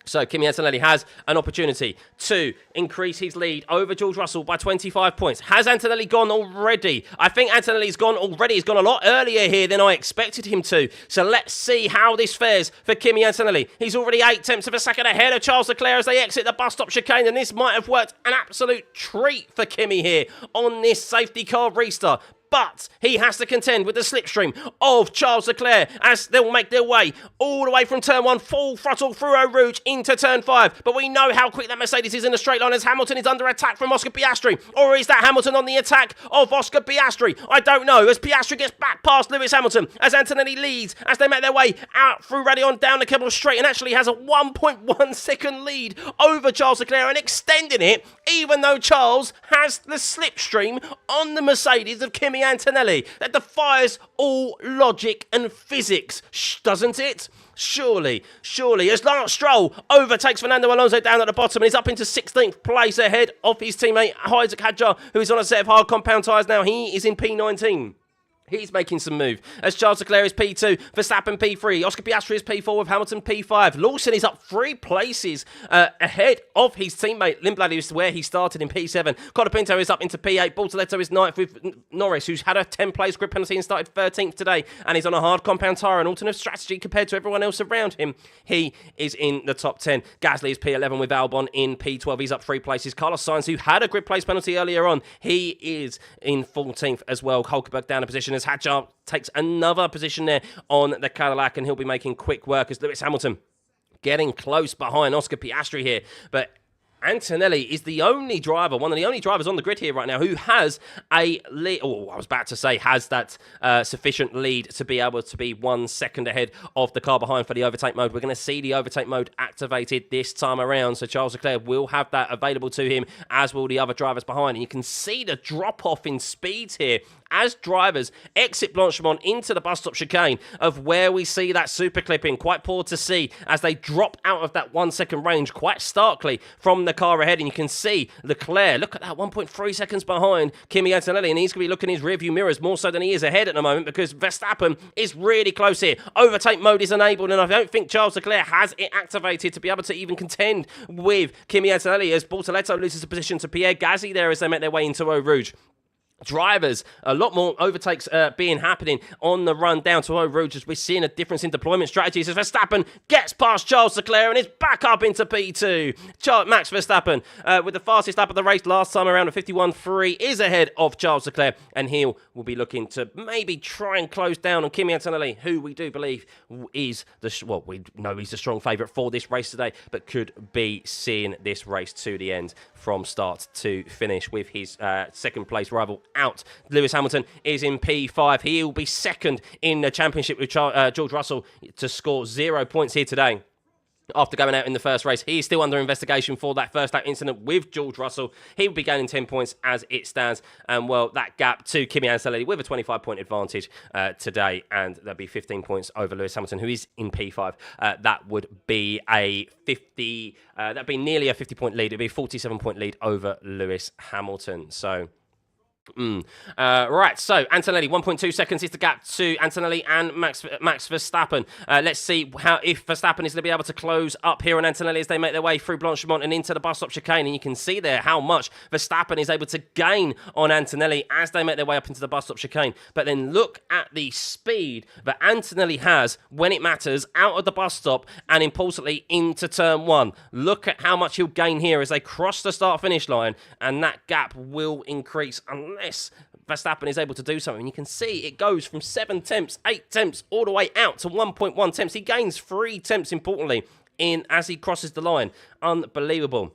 So Kimi Antonelli has an opportunity to increase his lead over George Russell by 25 points. Has Antonelli gone already? I think Antonelli's gone already. He's gone a lot earlier here than I expected him to. So let's see how this fares for Kimi Antonelli. He's already 8/10 of a second ahead of Charles Leclerc as they exit the bus stop chicane. And this might have worked an absolute treat for Kimi here on this safety car restart. But he has to contend with the slipstream of Charles Leclerc as they'll make their way all the way from Turn 1, full throttle through Eau Rouge into Turn 5. But we know how quick that Mercedes is in a straight line as Hamilton is under attack from Oscar Piastri. Or is that Hamilton on the attack of Oscar Piastri? I don't know. As Piastri gets back past Lewis Hamilton, as Antonelli leads, as they make their way out through Raidillon down the Kemmel Straight and actually has a 1.1 second lead over Charles Leclerc and extending it, even though Charles has the slipstream on the Mercedes of Kimi Antonelli. That defies all logic and physics, doesn't it? Surely, as Lance Stroll overtakes Fernando Alonso down at the bottom and is up into 16th place ahead of his teammate Isaac Hadjar, who is on a set of hard compound tyres now. He is in P19. He's making some move. As Charles Leclerc is P2, Verstappen P3, Oscar Piastri is P4 with Hamilton P5. Lawson is up 3 places ahead of his teammate Lindblad, who's where he started in P7. Colapinto is up into P8. Bortoletto is 9th with Norris, who's had a 10-place grid penalty and started 13th today. And he's on a hard compound tyre, an alternative strategy compared to everyone else around him. He is in the top 10. Gasly is P11 with Albon in P12. He's up 3 places. Carlos Sainz, who had a grid place penalty earlier on, he is in 14th as well. Hulkenberg down a position as Hadjar takes another position there on the Cadillac, and he'll be making quick work as Lewis Hamilton getting close behind Oscar Piastri here. But Antonelli is the only driver, one of the only drivers on the grid here right now who has a lead. Oh, I was about to say has that sufficient lead to be able to be 1 second ahead of the car behind for the overtake mode. We're going to see the overtake mode activated this time around. So Charles Leclerc will have that available to him, as will the other drivers behind. And you can see the drop off in speeds here as drivers exit Blanchimont into the bus stop chicane of where we see that super clipping. Quite poor to see as they drop out of that 1 second range quite starkly from the car ahead. And you can see Leclerc, look at that, 1.3 seconds behind Kimi Antonelli, and he's going to be looking in his rearview mirrors more so than he is ahead at the moment because Verstappen is really close here. Overtake mode is enabled, and I don't think Charles Leclerc has it activated to be able to even contend with Kimi Antonelli as Bortoletto loses a position to Pierre Gasly there as they make their way into Eau Rouge. Drivers, a lot more overtakes happening on the run down to Eau Rouge as we're seeing a difference in deployment strategies as Verstappen gets past Charles Leclerc and is back up into P2. Max Verstappen with the fastest lap of the race last time around at 51.3 is ahead of Charles Leclerc, and he will be looking to maybe try and close down on Kimi Antonelli, who we do believe is we know he's the strong favourite for this race today, but could be seeing this race to the end from start to finish with his second place rival out. Lewis Hamilton is in P5. He will be second in the championship with George Russell to score 0 points here today. after going out in the first race. He is still under investigation for that first lap incident with George Russell. He will be gaining 10 points as it stands. And, well, that gap to Kimi Antonelli with a 25-point advantage today. And there'll be 15 points over Lewis Hamilton, who is in P5. That would be a 50... that'd be nearly a 50-point lead. It'd be a 47-point lead over Lewis Hamilton. So... right, so Antonelli, 1.2 seconds is the gap to Antonelli and Max Verstappen. Let's see if Verstappen is going to be able to close up here on Antonelli as they make their way through Blanchimont and into the bus stop chicane. And you can see there how much Verstappen is able to gain on Antonelli as they make their way up into the bus stop chicane. But then look at the speed that Antonelli has when it matters out of the bus stop and importantly into turn one. Look at how much he'll gain here as they cross the start-finish line, and that gap will increase unless Verstappen is able to do something. You can see it goes from 7 tenths, 8 tenths, all the way out to 1.1 tenths. He gains 3 tenths, importantly, as he crosses the line. Unbelievable.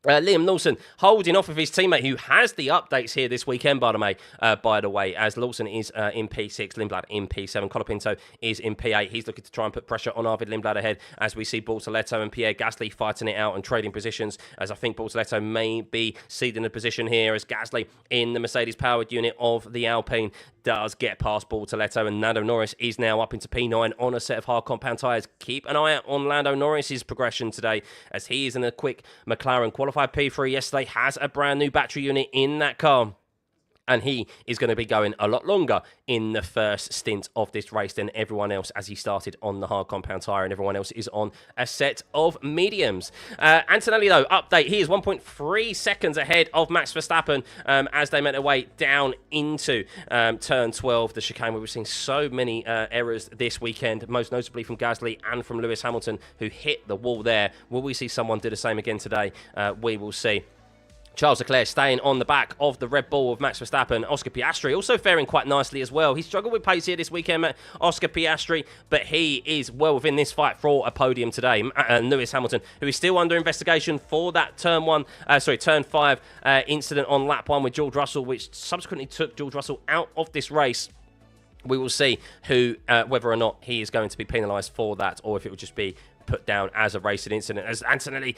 Liam Lawson holding off of his teammate who has the updates here this weekend, by the way, as Lawson is in P6, Lindblad in P7, Colapinto is in P8. He's looking to try and put pressure on Arvid Lindblad ahead as we see Bortoletto and Pierre Gasly fighting it out and trading positions, as I think Bortoletto may be ceding a position here as Gasly in the Mercedes-powered unit of the Alpine does get past Bortoletto, and Lando Norris is now up into P9 on a set of hard compound tyres. Keep an eye out on Lando Norris's progression today as he is in a quick McLaren qualified P3 yesterday, has a brand new battery unit in that car. And he is going to be going a lot longer in the first stint of this race than everyone else as he started on the hard compound tyre and everyone else is on a set of mediums. Antonelli, though, update. He is 1.3 seconds ahead of Max Verstappen as they make their way down into turn 12, the chicane where we've seen so many errors this weekend, most notably from Gasly and from Lewis Hamilton, who hit the wall there. Will we see someone do the same again today? We will see. Charles Leclerc staying on the back of the Red Bull of Max Verstappen. Oscar Piastri also faring quite nicely as well. He struggled with pace here this weekend, Oscar Piastri, but he is well within this fight for a podium today. And Lewis Hamilton, who is still under investigation for that turn 5 incident on lap 1 with George Russell, which subsequently took George Russell out of this race. We will see whether or not he is going to be penalised for that, or if it will just be put down as a racing incident. As Antonelli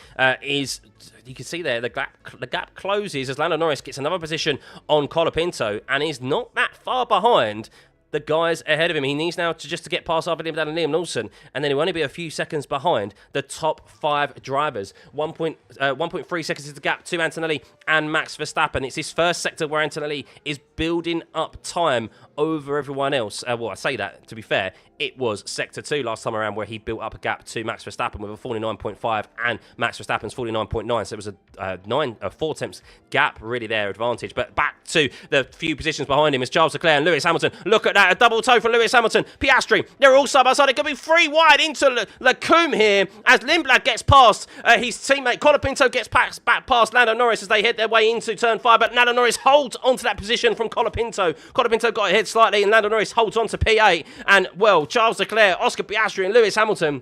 you can see there, the gap closes as Lando Norris gets another position on Colapinto and is not that far behind the guys ahead of him. He needs now to get past Arvid Lindblad and Liam Lawson, and then he'll only be a few seconds behind the top 5 drivers. 1.3 seconds is the gap to Antonelli and Max Verstappen. It's his first sector where Antonelli is building up time over everyone else. Well, I say that, to be fair, it was Sector 2 last time around where he built up a gap to Max Verstappen with a 49.5 and Max Verstappen's 49.9. So it was a 4 tenths gap, really their advantage. But back to the few positions behind him is Charles Leclerc and Lewis Hamilton. Look at that, a double toe for Lewis Hamilton. Piastri, they're all side by side. It could be 3 wide into Lecombe here as Lindblad gets past his teammate. Colapinto gets back past Lando Norris as they head their way into turn 5. But Lando Norris holds onto that position from Colapinto. Colapinto got ahead slightly and Lando Norris holds on to P8. And, well, Charles Leclerc, Oscar Piastri and Lewis Hamilton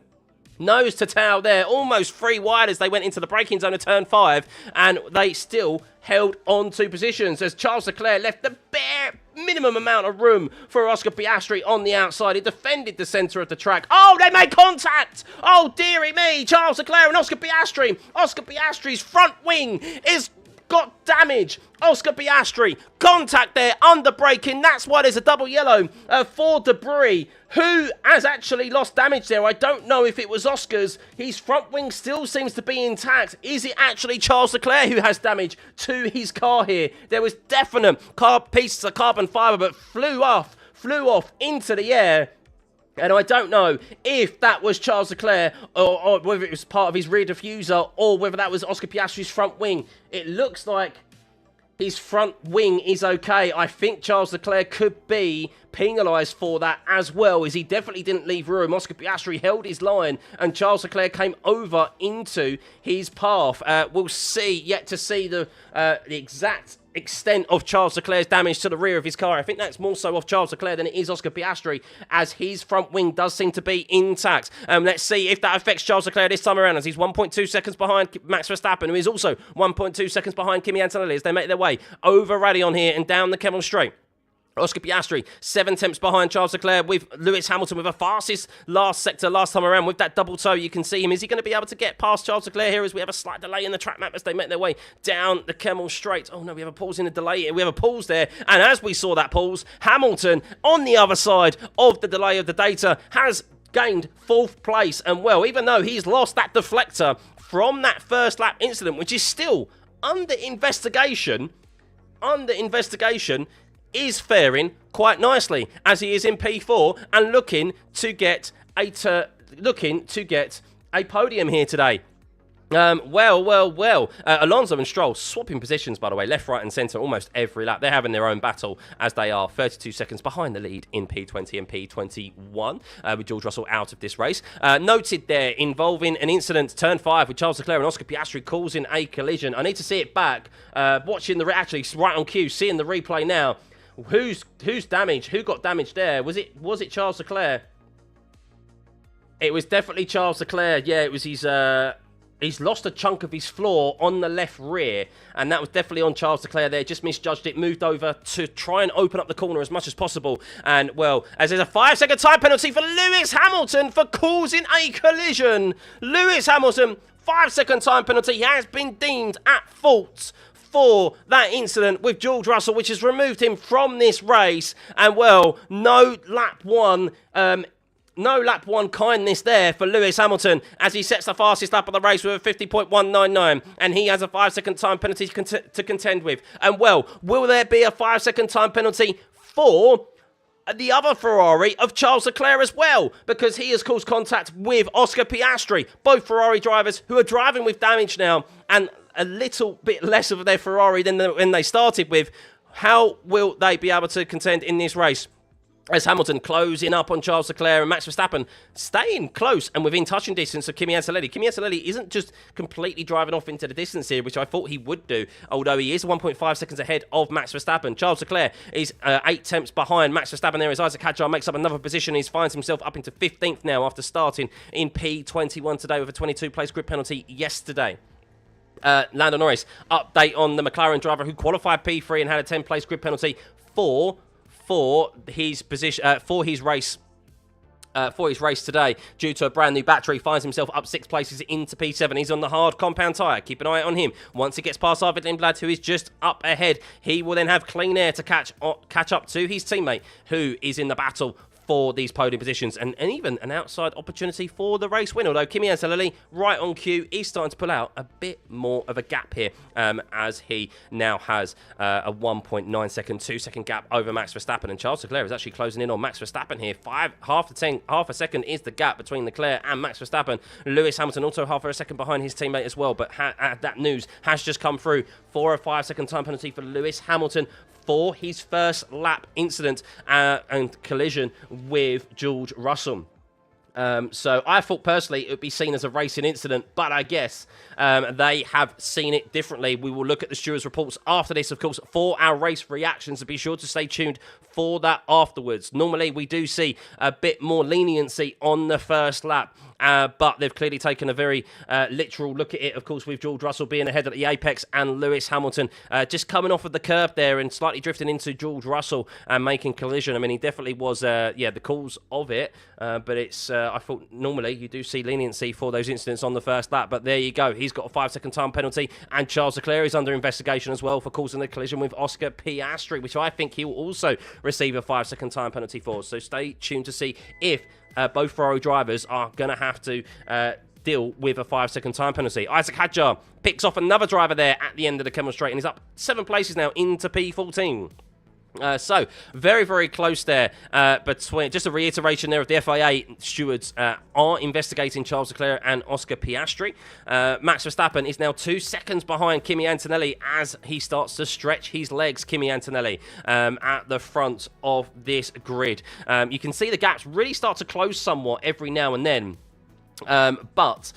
nose to tail there, almost 3 wide as they went into the braking zone of turn 5, and they still held on to positions as Charles Leclerc left the bare minimum amount of room for Oscar Piastri on the outside. He defended the centre of the track. Oh, they made contact! Oh, dearie me, Charles Leclerc and Oscar Piastri. Oscar Piastri's front wing is got damage. Oscar Piastri, contact there, under braking. That's why there's a double yellow for debris. Who has actually lost damage there? I don't know if it was Oscar's. His front wing still seems to be intact. Is it actually Charles Leclerc who has damage to his car here? There was definite pieces of carbon fibre that flew off into the air. And I don't know if that was Charles Leclerc or whether it was part of his rear diffuser or whether that was Oscar Piastri's front wing. It looks like his front wing is okay. I think Charles Leclerc could be penalised for that as well, as he definitely didn't leave room. Oscar Piastri held his line and Charles Leclerc came over into his path. We'll see, yet to see the exact extent of Charles Leclerc's damage to the rear of his car. I think that's more so off Charles Leclerc than it is Oscar Piastri, as his front wing does seem to be intact. Let's see if that affects Charles Leclerc this time around, as he's 1.2 seconds behind Max Verstappen, who is also 1.2 seconds behind Kimi Antonelli as they make their way over Raidillon here and down the Kemmel Straight. Oscar Piastri, 7 tenths behind Charles Leclerc, with Lewis Hamilton with a fastest last sector last time around with that double toe. You can see him. Is he going to be able to get past Charles Leclerc here as we have a slight delay in the track map as they make their way down the Kemmel Straight? Oh no, we have a pause in the delay. We have a pause there. And as we saw that pause, Hamilton on the other side of the delay of the data has gained 4th place. And well, even though he's lost that deflector from that first lap incident, which is still under investigation, is faring quite nicely as he is in P4 and looking to get a podium here today. Alonso and Stroll swapping positions, by the way, left, right and centre almost every lap. They're having their own battle as they are 32 seconds behind the lead in P20 and P21 with George Russell out of this race. Noted there involving an incident, turn 5, with Charles Leclerc and Oscar Piastri causing a collision. I need to see it back. Watching the, actually right on cue, seeing the replay now. Who's damaged? Who got damaged there? Was it Charles Leclerc? It was definitely Charles Leclerc. Yeah, it was his... He's lost a chunk of his floor on the left rear, and that was definitely on Charles Leclerc there. Just misjudged it, moved over to try and open up the corner as much as possible. And, well, as there's a 5-second time penalty for Lewis Hamilton for causing a collision. Lewis Hamilton, 5-second time penalty. He has been deemed at fault for that incident with George Russell, which has removed him from this race. And, well, no lap one kindness there for Lewis Hamilton as he sets the fastest lap of the race with a 50.199, and he has a 5-second time penalty to contend with. And, well, will there be a 5-second time penalty for the other Ferrari of Charles Leclerc as well, because he has caused contact with Oscar Piastri, both Ferrari drivers who are driving with damage now and a little bit less of their Ferrari than when they started with. How will they be able to contend in this race? As Hamilton closing up on Charles Leclerc and Max Verstappen staying close and within touching distance of Kimi Antonelli. Kimi Antonelli isn't just completely driving off into the distance here, which I thought he would do, although he is 1.5 seconds ahead of Max Verstappen. Charles Leclerc is 8 tenths behind Max Verstappen there as Isaac Hadjar makes up another position. He finds himself up into 15th now after starting in P21 today with a 22-place grid penalty yesterday. Lando Norris, update on the McLaren driver who qualified P3 and had a 10-place grid penalty for his position for his race today due to a brand new battery. Finds himself up 6 places into P7. He's on the hard compound tyre. Keep an eye on him. Once he gets past Arvid Lindblad, who is just up ahead, he will then have clean air to catch up to his teammate who is in the battle for these podium positions, and even an outside opportunity for the race win. Although Kimi Antonelli, right on cue, is starting to pull out a bit more of a gap here as he now has a 1.9 second, 2-second gap over Max Verstappen. And Charles Leclerc is actually closing in on Max Verstappen here. Half a second is the gap between Leclerc and Max Verstappen. Lewis Hamilton also half a second behind his teammate as well, but that news has just come through for a 5-second time penalty for Lewis Hamilton for his first lap incident and collision with George Russell. So I thought personally it would be seen as a racing incident, but I guess they have seen it differently. We will look at the stewards' reports after this, of course, for our race reactions, so be sure to stay tuned for that afterwards. Normally we do see a bit more leniency on the first lap, but they've clearly taken a very literal look at it, of course, with George Russell being ahead at the apex and Lewis Hamilton just coming off of the curb there and slightly drifting into George Russell and making collision. I mean, he definitely was, the cause of it, but it's, I thought normally you do see leniency for those incidents on the first lap, but there you go. He's got a 5-second time penalty, and Charles Leclerc is under investigation as well for causing the collision with Oscar Piastri, which I think he will also receive a 5-second time penalty for. So stay tuned to see if both Ferrari drivers are going to have to deal with a 5-second time penalty. Isaac Hadjar picks off another driver there at the end of the Kemmel Straight and he's up 7 places now into P14. So, very, very close there. Between, just a reiteration there of the FIA stewards are investigating Charles Leclerc and Oscar Piastri. Max Verstappen is now 2 seconds behind Kimi Antonelli as he starts to stretch his legs, Kimi Antonelli, at the front of this grid. You can see the gaps really start to close somewhat every now and then. But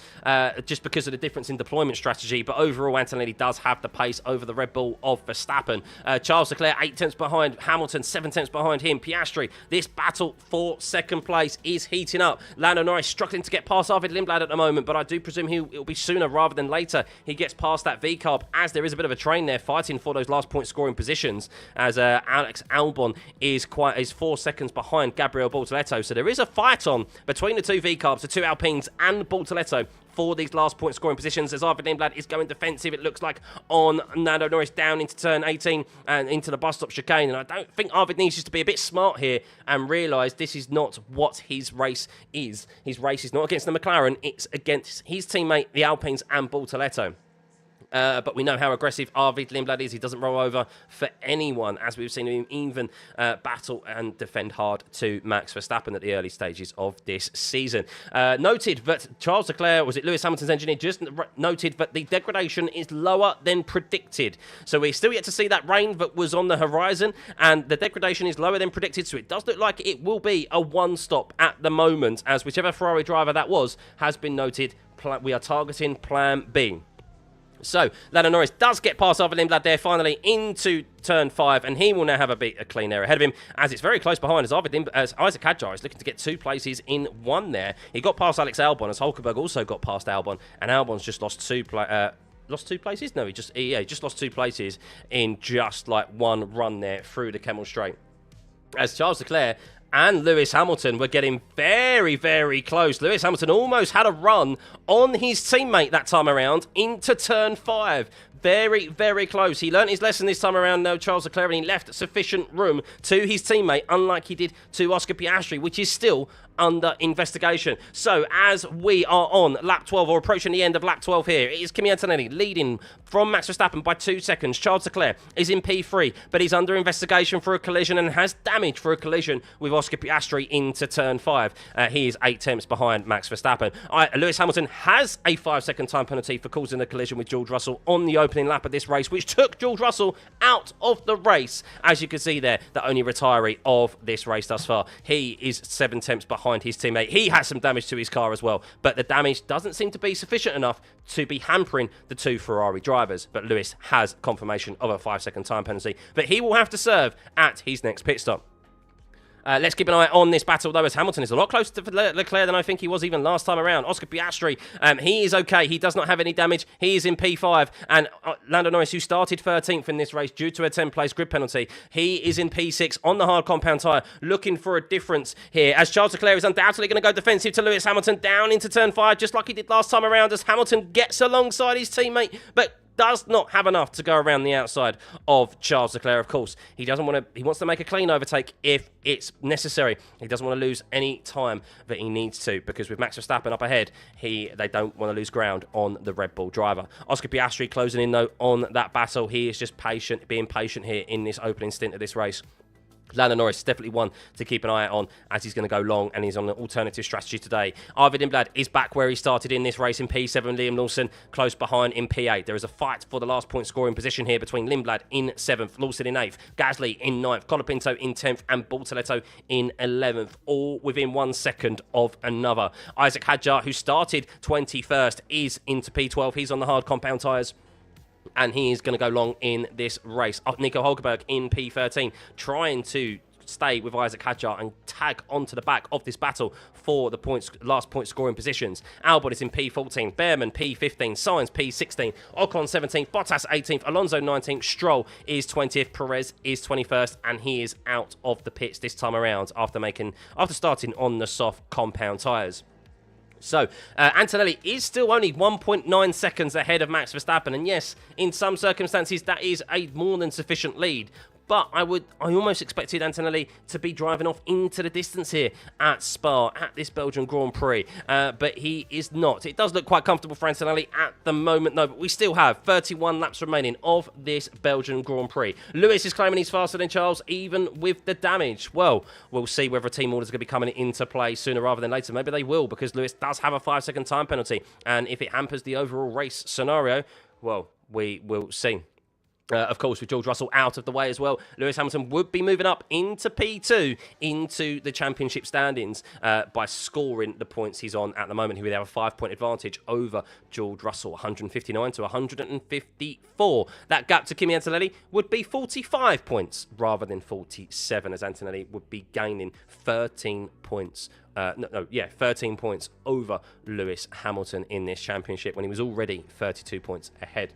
just because of the difference in deployment strategy, but overall Antonelli does have the pace over the Red Bull of Verstappen. Charles Leclerc 8 tenths behind Hamilton, 7 tenths behind him. Piastri, this battle for second place is heating up. Lando Norris struggling to get past Arvid Lindblad at the moment, but I do presume it'll be sooner rather than later he gets past that V-carb, as there is a bit of a train there fighting for those last point scoring positions, as Alex Albon is 4 seconds behind Gabriel Bortoleto. So there is a fight on between the two V-carbs, the two Alpines and Bortoleto for these last point scoring positions, as Arvid Lindblad is going defensive, it looks like, on Lando Norris down into turn 18 and into the bus stop chicane. And I don't think Arvid needs just to be a bit smart here and realise this is not what his race is. His race is not against the McLaren, it's against his teammate, the Alpines and Bortoleto. But we know how aggressive Arvid Lindblad is. He doesn't roll over for anyone, as we've seen him even battle and defend hard to Max Verstappen at the early stages of this season. Noted that Charles Leclerc, was it Lewis Hamilton's engineer, just noted that the degradation is lower than predicted. So we're still yet to see that rain that was on the horizon, and the degradation is lower than predicted. So it does look like it will be a one-stop at the moment, as whichever Ferrari driver that was has been noted. We are targeting Plan B. So, Lando Norris does get past Arvid Lindblad there finally into turn 5, and he will now have a clean air ahead of him, as it's very close behind, as Isaac Hadjar is looking to get 2 places in 1 there. He got past Alex Albon, as Hulkenberg also got past Albon, and Albon's just lost 2 places? No, he just lost 2 places in just like one run there through the Kemmel Straight. As Charles Leclerc and Lewis Hamilton were getting very, very close. Lewis Hamilton almost had a run on his teammate that time around into turn 5. Very, very close. He learnt his lesson this time around, though, Charles Leclerc, and he left sufficient room to his teammate, unlike he did to Oscar Piastri, which is still under investigation. So, as we are on lap 12, or approaching the end of lap 12 here, it is Kimi Antonelli leading from Max Verstappen by 2 seconds. Charles Leclerc is in P3, but he's under investigation for a collision and has damage for a collision with Oscar Piastri into turn 5. He is 8 tenths behind Max Verstappen. Lewis Hamilton has a 5-second time penalty for causing a collision with George Russell on the opening lap of this race, which took George Russell out of the race. As you can see there, the only retiree of this race thus far. He is 7 tenths behind his teammate. He has some damage to his car as well, but the damage doesn't seem to be sufficient enough to be hampering the 2 Ferrari drivers. But Lewis has confirmation of a 5-second time penalty that he will have to serve at his next pit stop. Let's keep an eye on this battle, though, as Hamilton is a lot closer to Leclerc than I think he was even last time around. Oscar Piastri, he is okay. He does not have any damage. He is in P5. And Lando Norris, who started 13th in this race due to a 10-place grid penalty, he is in P6 on the hard compound tyre, looking for a difference here, as Charles Leclerc is undoubtedly going to go defensive to Lewis Hamilton down into turn 5, just like he did last time around, as Hamilton gets alongside his teammate, but does not have enough to go around the outside of Charles Leclerc. Of course, he wants to make a clean overtake if it's necessary. He doesn't want to lose any time that he needs to, because with Max Verstappen up ahead, they don't want to lose ground on the Red Bull driver. Oscar Piastri closing in, though, on that battle. He is just being patient here in this opening stint of this race. Lando Norris is definitely one to keep an eye on, as he's going to go long, and he's on an alternative strategy today. Arvid Lindblad is back where he started in this race in P7. Liam Lawson close behind in P8. There is a fight for the last point scoring position here between Lindblad in 7th, Lawson in 8th, Gasly in 9th, Colapinto in 10th, and Bortoleto in 11th, all within 1 second of another. Isaac Hadjar, who started 21st, is into P12. He's on the hard compound tyres, and he is going to go long in this race. Nico Hulkenberg in P13, trying to stay with Isaac Hadjar and tag onto the back of this battle for the last point scoring positions. Albon is in P14, Behrman P15, Sainz P16, Ocon 17th, Bottas 18th, Alonso 19th, Stroll is 20th, Perez is 21st, and he is out of the pits this time around after starting on the soft compound tyres. So, Antonelli is still only 1.9 seconds ahead of Max Verstappen. And yes, in some circumstances, that is a more than sufficient lead. But I almost expected Antonelli to be driving off into the distance here at Spa, at this Belgian Grand Prix. But he is not. It does look quite comfortable for Antonelli at the moment, though. But we still have 31 laps remaining of this Belgian Grand Prix. Lewis is claiming he's faster than Charles, even with the damage. Well, we'll see whether team orders are going to be coming into play sooner rather than later. Maybe they will, because Lewis does have a 5-second time penalty. And if it hampers the overall race scenario, well, we will see. Of course, with George Russell out of the way as well, Lewis Hamilton would be moving up into P2, into the championship standings by scoring the points he's on at the moment. He would have a 5-point advantage over George Russell, 159 to 154. That gap to Kimi Antonelli would be 45 points rather than 47, as Antonelli would be gaining 13 points. 13 points over Lewis Hamilton in this championship when he was already 32 points ahead.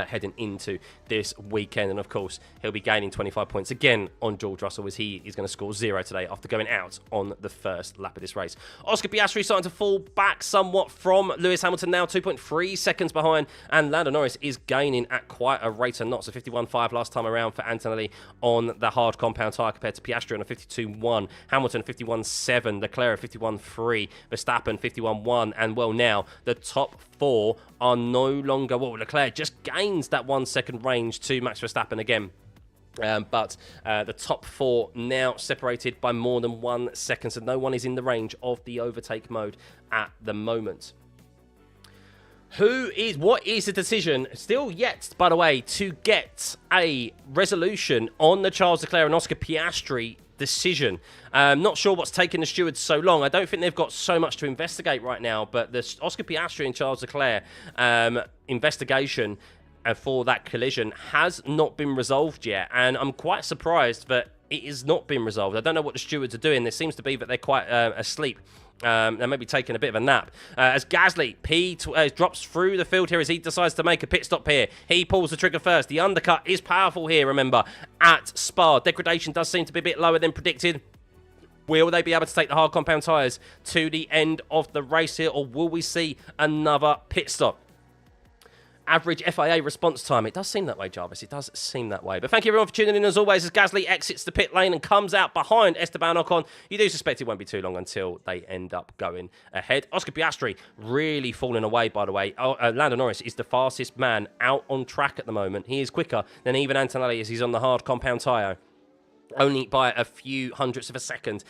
Heading into this weekend. And of course, he'll be gaining 25 points again on George Russell, as he is going to score 0 today after going out on the first lap of this race. Oscar Piastri starting to fall back somewhat from Lewis Hamilton now, 2.3 seconds behind, and Lando Norris is gaining at quite a rate of knots. So 51.5 last time around for Antonelli on the hard compound tyre compared to Piastri on a 52.1, Hamilton 51.7, Leclerc 51.3, Verstappen 51.1, and well, now the top 4 are no longer, well, Leclerc just gains that 1 second range to Max Verstappen again. But the top 4 now separated by more than 1 second, so no one is in the range of the overtake mode at the moment. What is the decision, still yet, by the way, to get a resolution on the Charles Leclerc and Oscar Piastri decision? Not sure what's taken the stewards so long. I don't think they've got so much to investigate right now, but the Oscar Piastri and Charles Leclerc investigation for that collision has not been resolved yet, and I'm quite surprised that it has not been resolved. I don't know what the stewards are doing. There seems to be that they're quite asleep. They may be taking a bit of a nap. As Gasly drops through the field here as he decides to make a pit stop here. He pulls the trigger first. The undercut is powerful here, remember, at Spa. Degradation does seem to be a bit lower than predicted. Will they be able to take the hard compound tyres to the end of the race here, or will we see another pit stop? Average FIA response time. It does seem that way, Jarvis. It does seem that way. But thank you everyone for tuning in as always as Gasly exits the pit lane and comes out behind Esteban Ocon. You do suspect it won't be too long until they end up going ahead. Oscar Piastri really falling away, by the way. Lando Norris is the fastest man out on track at the moment. He is quicker than even Antonelli as he's on the hard compound tyre. Only by a few hundredths of a second.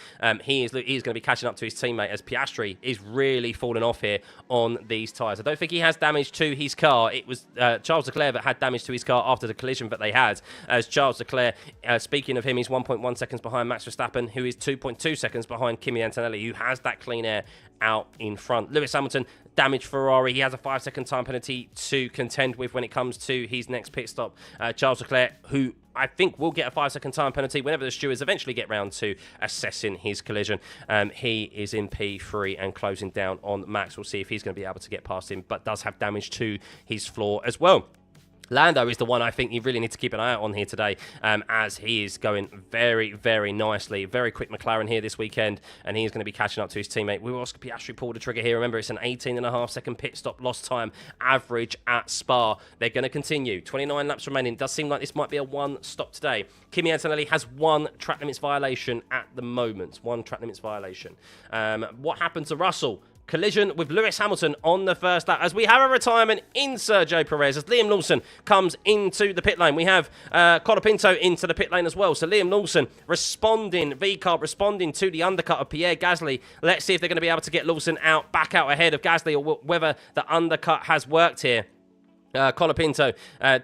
He is going to be catching up to his teammate as Piastri is really falling off here on these tyres. I don't think he has damage to his car. It was Charles Leclerc that had damage to his car after the collision that they had. As Charles Leclerc, speaking of him, he's 1.1 seconds behind Max Verstappen, who is 2.2 seconds behind Kimi Antonelli, who has that clean air out in front. Lewis Hamilton, damaged Ferrari. He has a 5-second time penalty to contend with when it comes to his next pit stop. Charles Leclerc, who I think will get a 5-second time penalty whenever the stewards eventually get round to assessing his collision. He is in P3 and closing down on Max. We'll see if he's going to be able to get past him, but does have damage to his floor as well. Lando is the one I think you really need to keep an eye out on here today, as he is going very, very nicely. Very quick McLaren here this weekend, and he is going to be catching up to his teammate. Will Oscar Piastri pull the trigger here? Remember, it's an 18.5-second pit stop lost time average at Spa. They're going to continue. 29 laps remaining. It does seem like this might be a one stop today. Kimi Antonelli has 1 track limits violation at the moment. 1 track limits violation. What happened to Russell? Collision with Lewis Hamilton on the first lap as we have a retirement in Sergio Perez as Liam Lawson comes into the pit lane. We have Colapinto into the pit lane as well. So Liam Lawson responding, VCARB responding to the undercut of Pierre Gasly. Let's see if they're going to be able to get Lawson back out ahead of Gasly, or whether the undercut has worked here. Colapinto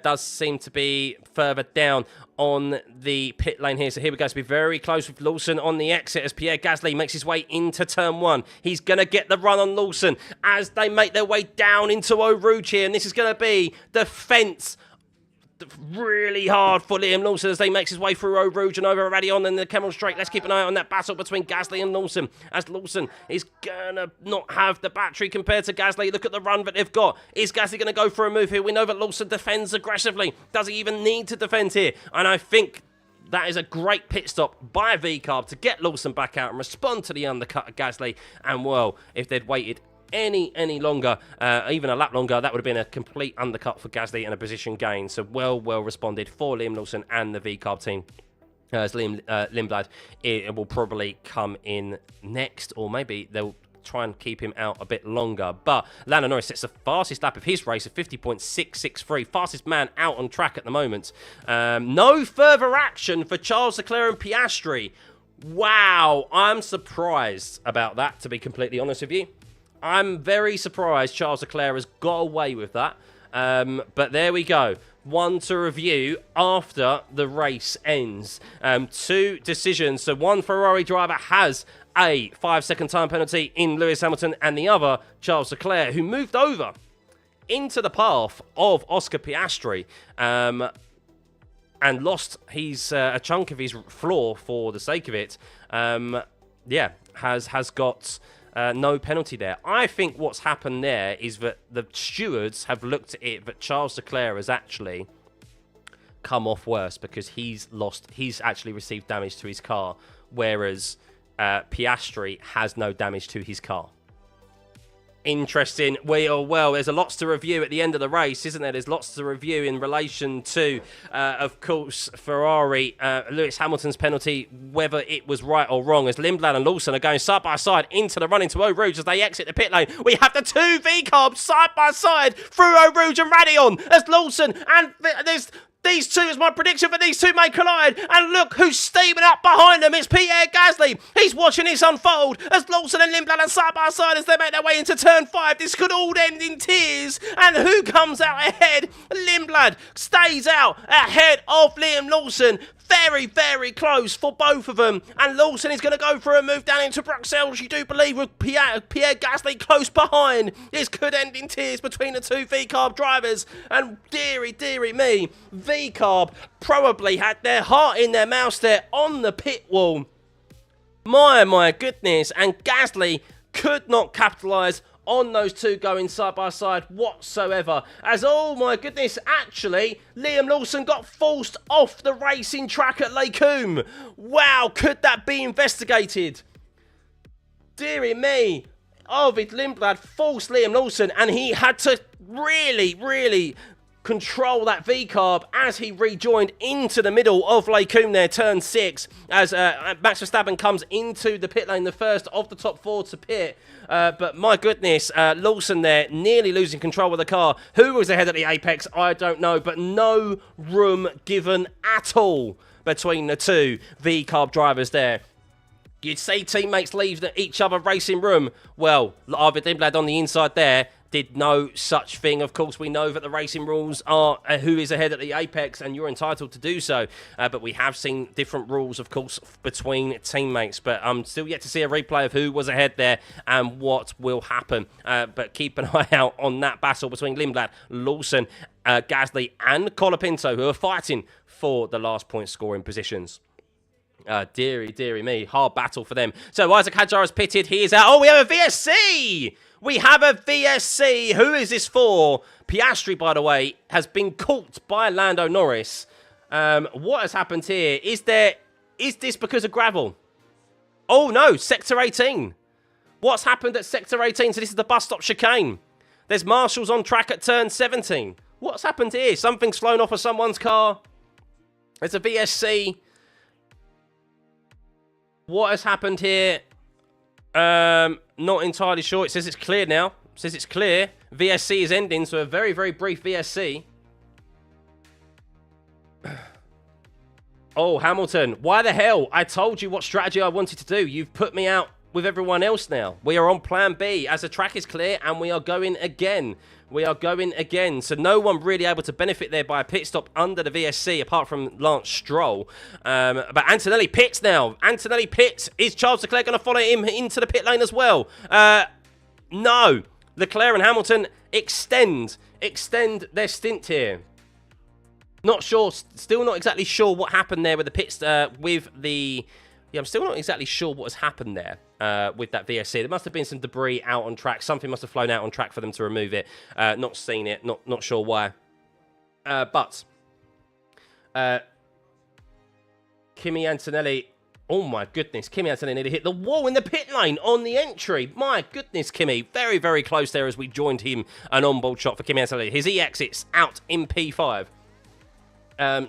does seem to be further down on the pit lane here. So here we go. To be very close with Lawson on the exit as Pierre Gasly makes his way into turn 1. He's going to get the run on Lawson as they make their way down into Eau Rouge here. And this is going to be the fence. Really hard for Liam Lawson as they makes his way through Eau Rouge and over Radion and the Kemmel Straight. Let's keep an eye on that battle between Gasly and Lawson, as Lawson is gonna not have the battery compared to Gasly. Look at the run that they've got. Is Gasly gonna go for a move here? We know that Lawson defends aggressively. Does he even need to defend here? And I think that is a great pit stop by VCARB to get Lawson back out and respond to the undercut of Gasly. And well, if they'd waited any longer, even a lap longer, that would have been a complete undercut for Gasly and a position gain. So well responded for Liam Lawson and the VCARB team. As Liam Lindblad, it will probably come in next, or maybe they'll try and keep him out a bit longer. But Lando Norris sets the fastest lap of his race at 50.663. Fastest man out on track at the moment. No further action for Charles Leclerc and Piastri. Wow, I'm surprised about that, to be completely honest with you. I'm very surprised Charles Leclerc has got away with that. But there we go. One to review after the race ends. 2 decisions. So one Ferrari driver has a 5-second time penalty in Lewis Hamilton, and the other, Charles Leclerc, who moved over into the path of Oscar Piastri and lost his a chunk of his floor for the sake of it. Has got no penalty there. I think what's happened there is that the stewards have looked at it that Charles Leclerc has actually come off worse because he's actually received damage to his car, whereas Piastri has no damage to his car. Interesting. Well, there's a lots to review at the end of the race, isn't there? There's lots to review in relation to, of course, Ferrari, Lewis Hamilton's penalty, whether it was right or wrong, as Lindblad and Lawson are going side by side into the run into Eau Rouge as they exit the pit lane. We have the 2 V-carbs side by side through Eau Rouge and Radion as Lawson, and there's these two is my prediction for these two may collide. And look who's steaming up behind them. It's Pierre Gasly. He's watching this unfold as Lawson and Lindblad are side by side as they make their way into turn 5. This could all end in tears. And who comes out ahead? Lindblad stays out ahead of Liam Lawson. Very, very close for both of them. And Lawson is going to go for a move down into Bruxelles, you do believe, with Pierre Gasly close behind. This could end in tears between the two V-Carb drivers. And dearie, dearie me, V-Carb probably had their heart in their mouth there on the pit wall. My goodness. And Gasly could not capitalise on those two going side by side whatsoever. As, oh my goodness, actually, Liam Lawson got forced off the racing track at Les Combes. Wow, could that be investigated? Dearie me. Arvid Lindblad forced Liam Lawson, and he had to really control that V-Carb as he rejoined into the middle of Les Combes there, turn 6, as Max Verstappen comes into the pit lane, the first of the top 4 to pit. But my goodness, Lawson there nearly losing control of the car. Who was ahead at the apex? I don't know, but no room given at all between the two V-Carb drivers there. You'd say teammates leave each other racing room. Well, Arvid Lindblad on the inside there did no such thing. Of course, we know that the racing rules are who is ahead at the apex, and you're entitled to do so. But we have seen different rules, of course, between teammates. But I'm still yet to see a replay of who was ahead there and what will happen. But keep an eye out on that battle between Lindblad, Lawson, Gasly, and Colapinto, who are fighting for the last point scoring positions. Dearie me, hard battle for them. So Isaac Hadjar is pitted. He is out. Oh, we have a VSC. We have a VSC. Who is this for? Piastri, by the way, has been caught by Lando Norris. What has happened here? Is this because of gravel? Oh, no. Sector 18. What's happened at Sector 18? So this is the bus stop chicane. There's marshals on track at turn 17. What's happened here? Something's flown off of someone's car. There's a VSC. What has happened here? Not entirely sure. It says it's clear now. It says it's clear. VSC is ending, so a very brief VSC. Oh, Hamilton. Why the hell? I told you what strategy I wanted to do. You've put me out with everyone else now. We are on plan B as the track is clear, and we are going again. So no one really able to benefit there by a pit stop under the VSC apart from Lance Stroll. But Antonelli pits now. Antonelli pits. Is Charles Leclerc going to follow him into the pit lane as well? No. Leclerc and Hamilton extend their stint here. Not sure. Still not exactly sure what happened there with the pits. I'm still not exactly sure what has happened there with that VSC. There must have been some debris out on track. Something must have flown out on track for them to remove it. Not seen it. Not sure why. But Kimi Antonelli. Oh my goodness. Kimi Antonelli nearly hit the wall in the pit lane on the entry. My goodness, Kimi. Very close there as we joined him. An on-board shot for Kimi Antonelli. His E-exits out in P5.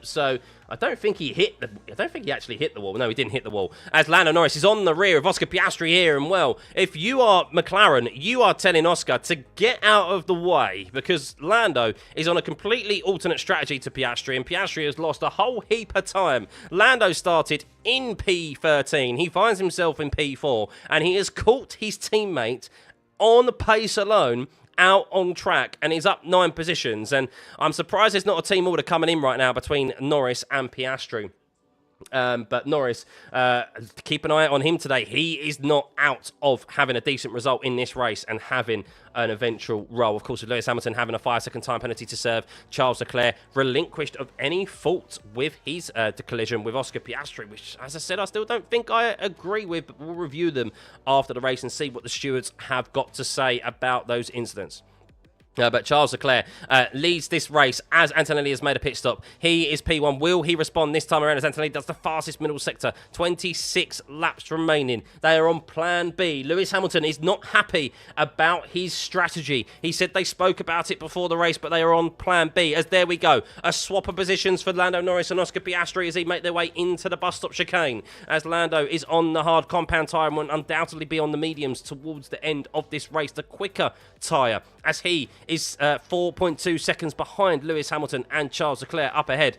So I don't think he actually hit the wall. No, he didn't hit the wall. As Lando Norris is on the rear of Oscar Piastri here, and well, if you are McLaren, you are telling Oscar to get out of the way because Lando is on a completely alternate strategy to Piastri, and Piastri has lost a whole heap of time. Lando started in P13. He finds himself in P4, and he has caught his teammate on pace alone, out on track, and he's up 9 positions. And I'm surprised there's not a team order coming in right now between Norris and Piastri. But Norris, keep an eye on him today. He is not out of having a decent result in this race and having an eventual role. Of course, with Lewis Hamilton having a 5-second time penalty to serve, Charles Leclerc relinquished of any fault with his collision with Oscar Piastri, which, as I said, I still don't think I agree with, but we'll review them after the race and see what the stewards have got to say about those incidents. But Charles Leclerc leads this race as Antonelli has made a pit stop. He is P1. Will he respond this time around as Antonelli does the fastest middle sector? 26 laps remaining. They are on plan B. Lewis Hamilton is not happy about his strategy. He said they spoke about it before the race, but they are on plan B. As there we go. A swap of positions for Lando Norris and Oscar Piastri as he make their way into the bus stop chicane. As Lando is on the hard compound tyre and will undoubtedly be on the mediums towards the end of this race. The quicker tyre, as he is 4.2 seconds behind Lewis Hamilton and Charles Leclerc up ahead.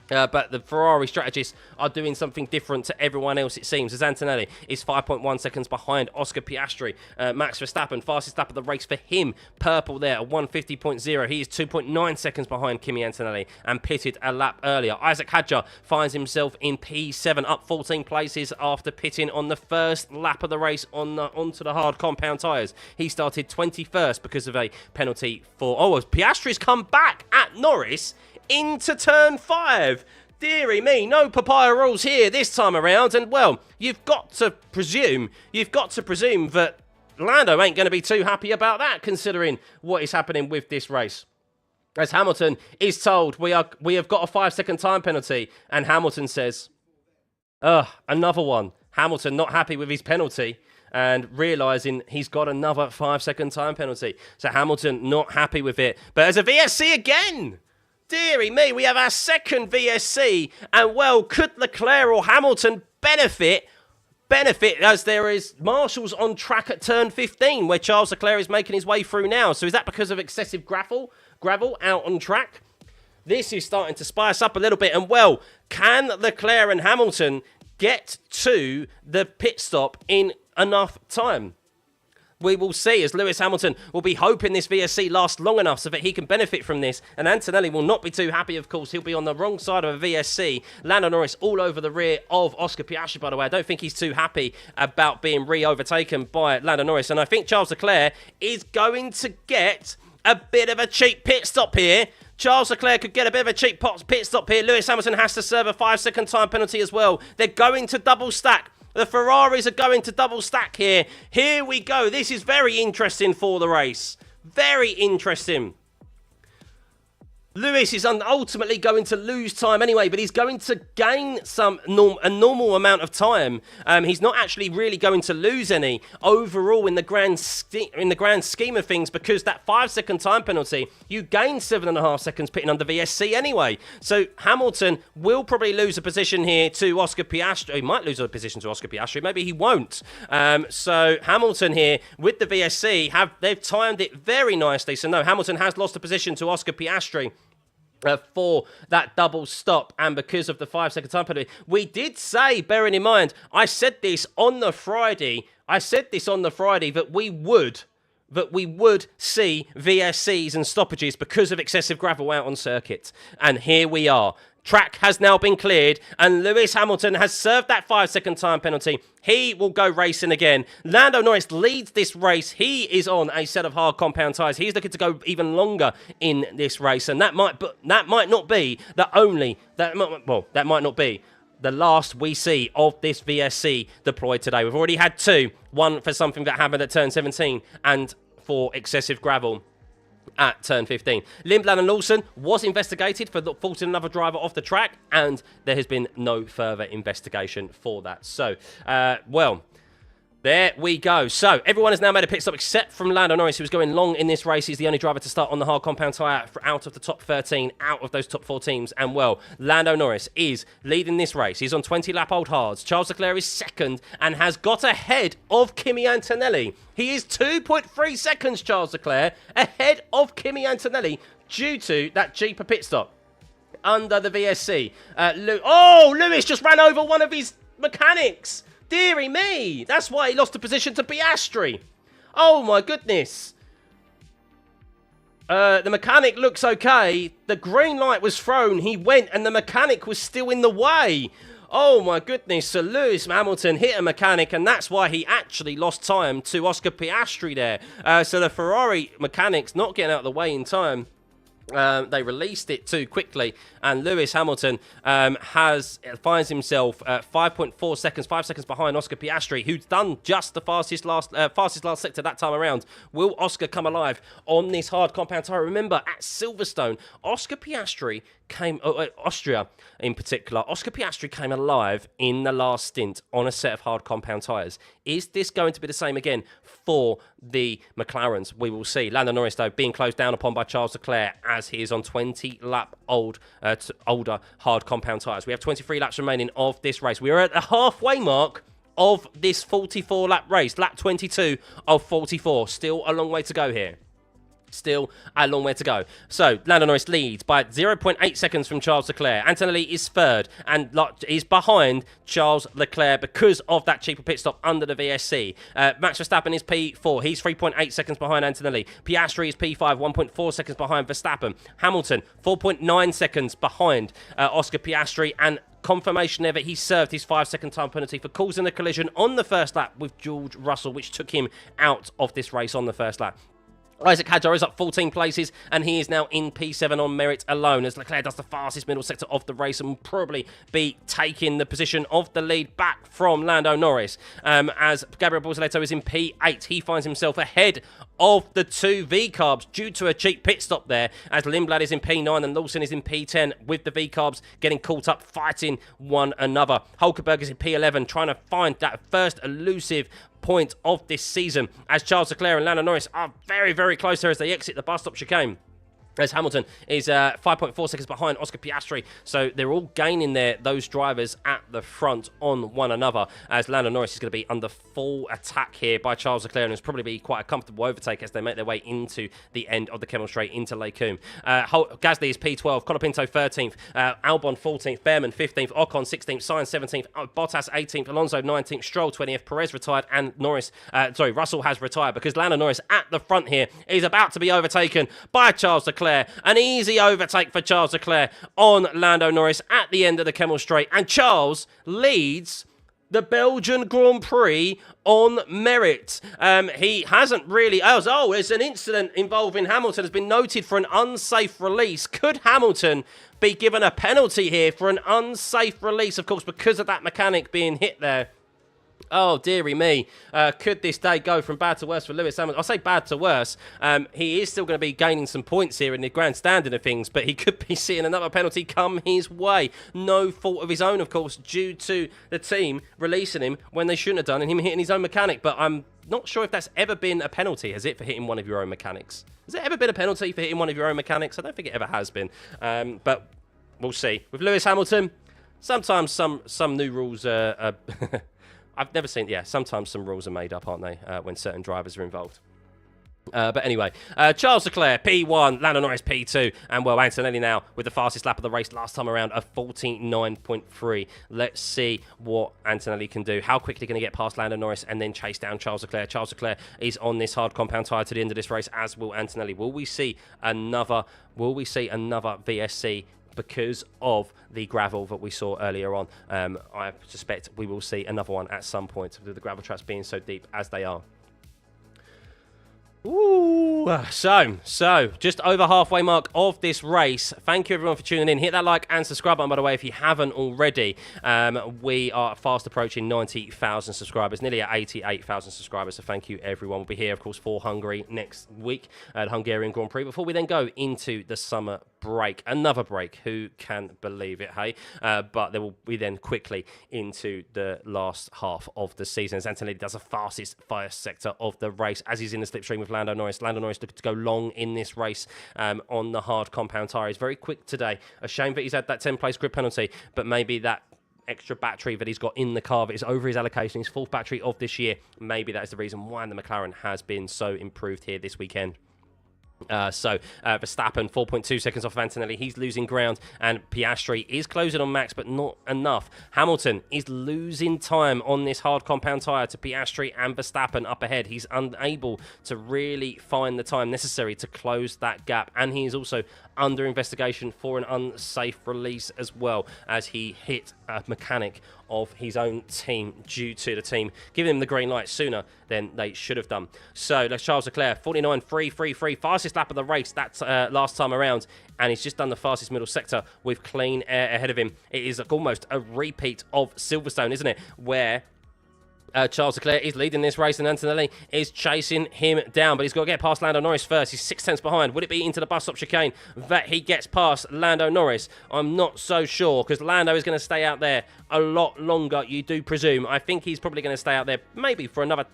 But the Ferrari strategists are doing something different to everyone else, it seems, as Antonelli is 5.1 seconds behind Oscar Piastri. Max Verstappen, fastest lap of the race for him, purple there, at 150.0. He is 2.9 seconds behind Kimi Antonelli and pitted a lap earlier. Isaac Hadjar finds himself in P7, up 14 places after pitting on the first lap of the race onto the hard compound tyres. He started 21st because of a penalty for... Oh, Piastri's come back at Norris into turn 5. Deary me, no papaya rules here this time around. And, well, you've got to presume that Lando ain't going to be too happy about that, considering what is happening with this race. As Hamilton is told, we have got a 5-second time penalty. And Hamilton says, another one. Hamilton not happy with his penalty and realising he's got another 5-second time penalty. So Hamilton not happy with it. But as a VSC again... Deary me, we have our second VSC, and well, could Leclerc or Hamilton benefit as there is marshals on track at turn 15, where Charles Leclerc is making his way through now. So is that because of excessive gravel out on track? This is starting to spice up a little bit, and well, can Leclerc and Hamilton get to the pit stop in enough time? We will see, as Lewis Hamilton will be hoping this VSC lasts long enough so that he can benefit from this. And Antonelli will not be too happy, of course. He'll be on the wrong side of a VSC. Lando Norris all over the rear of Oscar Piastri, by the way. I don't think he's too happy about being re-overtaken by Lando Norris. And I think Charles Leclerc is going to get a bit of a cheap pit stop here. Charles Leclerc could get a bit of a cheap pit stop here. Lewis Hamilton has to serve a 5-second time penalty as well. They're going to double stack. The Ferraris are going to double stack here. Here we go. This is very interesting for the race. Very interesting. Lewis is ultimately going to lose time anyway, but he's going to gain a normal amount of time. He's not actually really going to lose any overall in the grand scheme of things, because that 5-second time penalty, you gain 7.5 seconds pitting under VSC anyway. So Hamilton will probably lose a position here to Oscar Piastri. He might lose a position to Oscar Piastri. Maybe he won't. So Hamilton here with the VSC, they've timed it very nicely. So no, Hamilton has lost a position to Oscar Piastri for that double stop, and because of the 5-second time penalty. We did say, bearing in mind, I said this on the Friday that we would see VSCs and stoppages because of excessive gravel out on circuit. And here we are. Track has now been cleared, and Lewis Hamilton has served that 5-second time penalty. He will go racing again. Lando Norris leads this race. He is on a set of hard compound tyres. He's looking to go even longer in this race, and that might not be that might not be the last we see of this VSC deployed today. We've already had 2, one for something that happened at turn 17, and for excessive gravel at turn 15. Lindblad and Lawson was investigated for faulting another driver off the track, and there has been no further investigation for that. So, well, there we go. So, everyone has now made a pit stop except from Lando Norris, who was going long in this race. He's the only driver to start on the hard compound tyre out of the top 13, out of those top 4 teams. And, well, Lando Norris is leading this race. He's on 20-lap-old hards. Charles Leclerc is second and has got ahead of Kimi Antonelli. He is 2.3 seconds, Charles Leclerc, ahead of Kimi Antonelli due to that cheaper pit stop under the VSC. Lewis just ran over one of his mechanics. Deary me, that's why he lost the position to Piastri. Oh, my goodness. The mechanic looks okay. The green light was thrown. He went, and the mechanic was still in the way. Oh, my goodness. So Lewis Hamilton hit a mechanic, and that's why he actually lost time to Oscar Piastri there. So the Ferrari mechanics not getting out of the way in time. They released it too quickly, and Lewis Hamilton finds himself 5.4 seconds, 5 seconds behind Oscar Piastri, who's done just the fastest last sector that time around. Will Oscar come alive on this hard compound tyre? Remember, at Silverstone, Oscar Piastri Austria in particular, Oscar Piastri came alive in the last stint on a set of hard compound tyres. Is this going to be the same again for the McLarens? We will see. Lando Norris, though, being closed down upon by Charles Leclerc as he is on 20-lap older hard compound tyres. We have 23 laps remaining of this race. We are at the halfway mark of this 44-lap race. Lap 22 of 44. Still a long way to go here. Still a long way to go. So, Lando Norris leads by 0.8 seconds from Charles Leclerc. Antonelli is third and is behind Charles Leclerc because of that cheaper pit stop under the VSC. Max Verstappen is P4. He's 3.8 seconds behind Antonelli. Piastri is P5, 1.4 seconds behind Verstappen. Hamilton, 4.9 seconds behind Oscar Piastri, and confirmation there that he served his 5-second time penalty for causing a collision on the first lap with George Russell, which took him out of this race on the first lap. Isaac Hadjar is up 14 places, and he is now in P7 on merit alone, as Leclerc does the fastest middle sector of the race and will probably be taking the position of the lead back from Lando Norris. As Gabriel Bortoleto is in P8, he finds himself ahead of the two V-Carbs due to a cheap pit stop there, as Lindblad is in P9 and Lawson is in P10, with the V-Carbs getting caught up, fighting one another. Hulkenberg is in P11, trying to find that first elusive point of this season, as Charles Leclerc and Lando Norris are very, very close there as they exit the bus stop chicane. As Hamilton is 5.4 seconds behind Oscar Piastri. So they're all gaining those drivers at the front on one another, as Lando Norris is going to be under full attack here by Charles Leclerc, and it's probably be quite a comfortable overtake as they make their way into the end of the Kemmel Straight into Lake Coombe. Gasly is P12, Colapinto 13th, Albon 14th, Behrman 15th, Ocon 16th, Sainz 17th, Bottas 18th, Alonso 19th, Stroll 20th, Perez retired, and Russell has retired, because Lando Norris at the front here is about to be overtaken by Charles Leclerc. An easy overtake for Charles Leclerc on Lando Norris at the end of the Kemmel Straight, and Charles leads the Belgian Grand Prix on merit. He hasn't really... there's an incident involving Hamilton has been noted for an unsafe release. Could Hamilton be given a penalty here for an unsafe release, of course, because of that mechanic being hit there? Oh, dearie me. Could this day go from bad to worse for Lewis Hamilton? I'll say bad to worse. He is still going to be gaining some points here in the grand standing of things, but he could be seeing another penalty come his way. No fault of his own, of course, due to the team releasing him when they shouldn't have done and him hitting his own mechanic. But I'm not sure if that's ever been a penalty, has it, for hitting one of your own mechanics? Has it ever been a penalty for hitting one of your own mechanics? I don't think it ever has been. But we'll see. With Lewis Hamilton, sometimes some new rules are... I've never seen... Yeah, sometimes some rules are made up, aren't they, when certain drivers are involved. But anyway, Charles Leclerc, P1, Lando Norris, P2, and, well, Antonelli now with the fastest lap of the race last time around of 49.3. Let's see what Antonelli can do. How quickly can he get past Lando Norris and then chase down Charles Leclerc? Charles Leclerc is on this hard compound tyre to the end of this race, as will Antonelli. Will we see another VSC because of the gravel that we saw earlier on? I suspect we will see another one at some point, with the gravel tracks being so deep as they are. Ooh, so just over halfway mark of this race. Thank you everyone for tuning in. Hit that like and subscribe button, by the way, if you haven't already. We are fast approaching 90,000 subscribers, nearly at 88,000 subscribers, so thank you everyone. We'll be here, of course, for Hungary next week at Hungarian Grand Prix, before we then go into the summer break. Another break, who can believe it, hey? But there will be then quickly into the last half of the season, as Antonelli does the fastest first sector of the race, as he's in the slipstream with Lando Norris. Lando Norris looking to go long in this race on the hard compound tyre. He's very quick today. A shame that he's had that 10th place grid penalty, but maybe that extra battery that he's got in the car that is over his allocation, his fourth battery of this year, maybe that is the reason why the McLaren has been so improved here this weekend. Verstappen, 4.2 seconds off of Antonelli. He's losing ground, and Piastri is closing on Max, but not enough. Hamilton is losing time on this hard compound tyre to Piastri and Verstappen up ahead. He's unable to really find the time necessary to close that gap, and he is also under investigation for an unsafe release as well, as he hit a mechanic of his own team due to the team giving him the green light sooner than they should have done. So that's Charles Leclerc, 49.333, fastest lap of the race. That's last time around, and he's just done the fastest middle sector with clean air ahead of him. It is almost a repeat of Silverstone, isn't it, where Charles Leclerc is leading this race and Antonelli is chasing him down, but he's got to get past Lando Norris first. He's 6 tenths behind. Would it be into the bus stop chicane that he gets past Lando Norris? I'm not so sure, because Lando is going to stay out there a lot longer, you do presume. I think he's probably going to stay out there maybe for another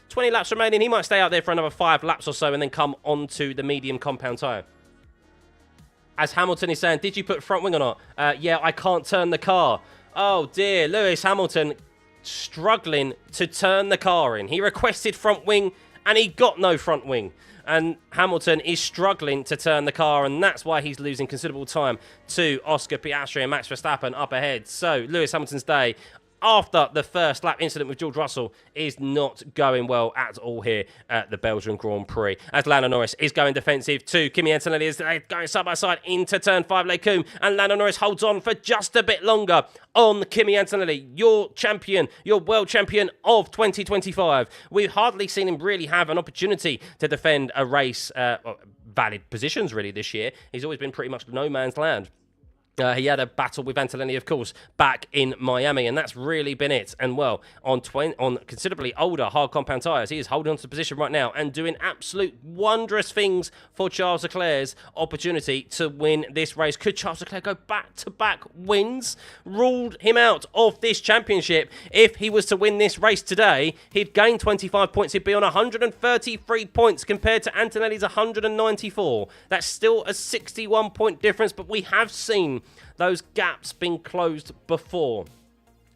20 laps remaining. He might stay out there for another 5 laps or so and then come onto the medium compound tyre. As Hamilton is saying, did you put front wing or not? Yeah, I can't turn the car. Oh dear, Lewis Hamilton struggling to turn the car in. He requested front wing and he got no front wing, and Hamilton is struggling to turn the car, and that's why he's losing considerable time to Oscar Piastri and Max Verstappen up ahead. So Lewis Hamilton's day after the first lap incident with George Russell is not going well at all here at the Belgian Grand Prix, as Lando Norris is going defensive too. Kimi Antonelli is going side by side into turn 5 Lecombe, and Lando Norris holds on for just a bit longer on Kimi Antonelli, your champion, your world champion of 2025. We've hardly seen him really have an opportunity to defend a race, valid positions really this year. He's always been pretty much no man's land. He had a battle with Antonelli, of course, back in Miami, and that's really been it. And, well, on considerably older hard compound tyres, he is holding on to the position right now and doing absolute wondrous things for Charles Leclerc's opportunity to win this race. Could Charles Leclerc go back-to-back wins? Ruled him out of this championship. If he was to win this race today, he'd gain 25 points. He'd be on 133 points compared to Antonelli's 194. That's still a 61-point difference, but we have seen those gaps been closed before.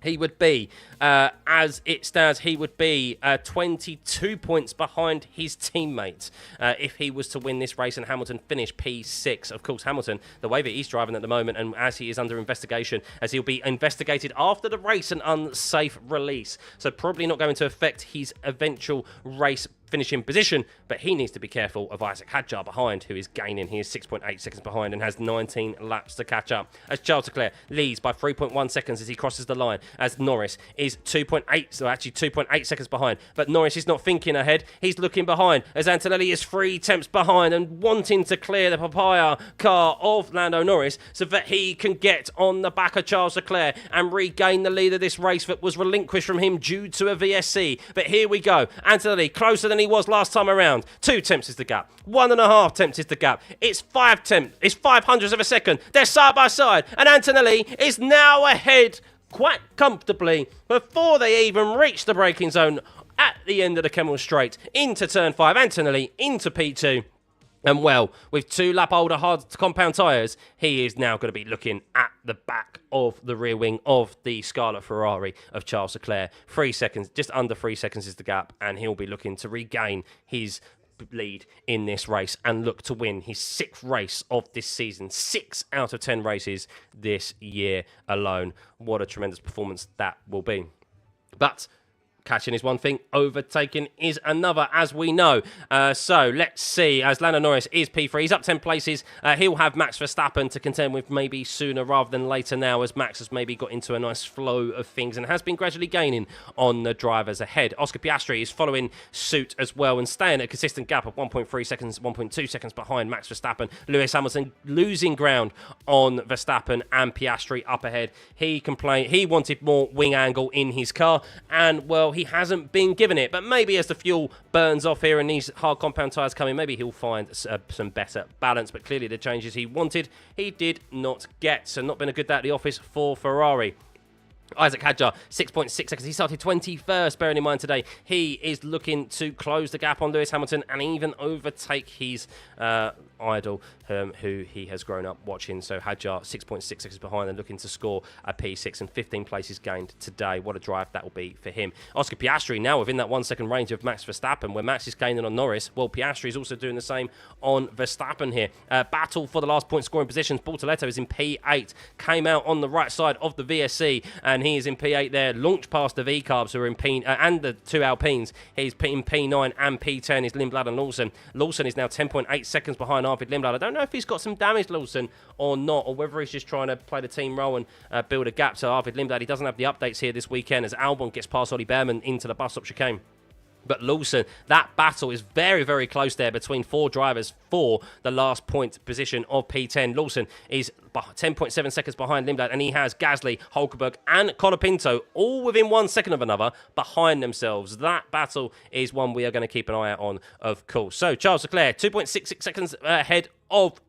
He would be, as it stands, he would be 22 points behind his teammate if he was to win this race and Hamilton finish P6. Of course, Hamilton, the way that he's driving at the moment, and as he is under investigation, as he'll be investigated after the race, an unsafe release. So probably not going to affect his eventual race finishing position, but he needs to be careful of Isaac Hadjar behind, who is gaining. He is 6.8 seconds behind and has 19 laps to catch up, as Charles Leclerc leads by 3.1 seconds as he crosses the line, as Norris is 2.8 seconds behind, but Norris is not thinking ahead, he's looking behind, as Antonelli is 3 tenths behind and wanting to clear the papaya car of Lando Norris so that he can get on the back of Charles Leclerc and regain the lead of this race that was relinquished from him due to a VSC. But here we go, Antonelli closer than he was last time around. 2 tenths is the gap. 1.5 tenths is the gap. It's 5 tenths. It's 500ths of a second. They're side by side, and Antonelli is now ahead quite comfortably before they even reach the braking zone at the end of the Kemmel Straight into turn 5. Antonelli into P2. And, well, with 2 lap older hard compound tyres, he is now going to be looking at the back of the rear wing of the Scarlet Ferrari of Charles Leclerc. 3 seconds, just under 3 seconds is the gap, and he'll be looking to regain his lead in this race and look to win his 6th race of this season. 6 out of 10 races this year alone. What a tremendous performance that will be. But catching is one thing, overtaking is another, as we know. So let's see, as Lando Norris is P3, he's up 10 places. He'll have Max Verstappen to contend with maybe sooner rather than later now, as Max has maybe got into a nice flow of things and has been gradually gaining on the drivers ahead. Oscar Piastri is following suit as well and staying at a consistent gap of 1.3 seconds, 1.2 seconds behind Max Verstappen. Lewis Hamilton losing ground on Verstappen and Piastri up ahead. He complained, he wanted more wing angle in his car, and, well, he hasn't been given it, but maybe as the fuel burns off here and these hard compound tyres come in, maybe he'll find some better balance, but clearly the changes he wanted, he did not get. So not been a good day at the office for Ferrari. Isaac Hadjar, 6.6 seconds. He started 21st, bearing in mind today. He is looking to close the gap on Lewis Hamilton and even overtake his idol, who he has grown up watching. So Hadjar 6.6 seconds behind and looking to score a P6 and 15 places gained today. What a drive that will be for him. Oscar Piastri now within that 1 second range of Max Verstappen, where Max is gaining on Norris. Well, Piastri is also doing the same on Verstappen here. Battle for the last point scoring positions. Bortoleto is in P8, came out on the right side of the VSC, and he is in P8 there, launched past the V-Carbs who are in P, and the two Alpines. He's in P9 and P10 is Lindblad and Lawson. Lawson is now 10.8 seconds behind Arvid Lindblad. I don't know if he's got some damage, Lawson, or not, or whether he's just trying to play the team role and build a gap to Arvid Lindblad. He doesn't have the updates here this weekend as Albon gets past Ollie Behrman into the bus stop chicane. But Lawson, that battle is very, very close there between four drivers for the last point position of P10. Lawson is 10.7 seconds behind Lindblad, and he has Gasly, Hulkenberg, and Colapinto all within 1 second of another behind themselves. That battle is one we are going to keep an eye out on, of course. So, Charles Leclerc, 2.66 seconds ahead of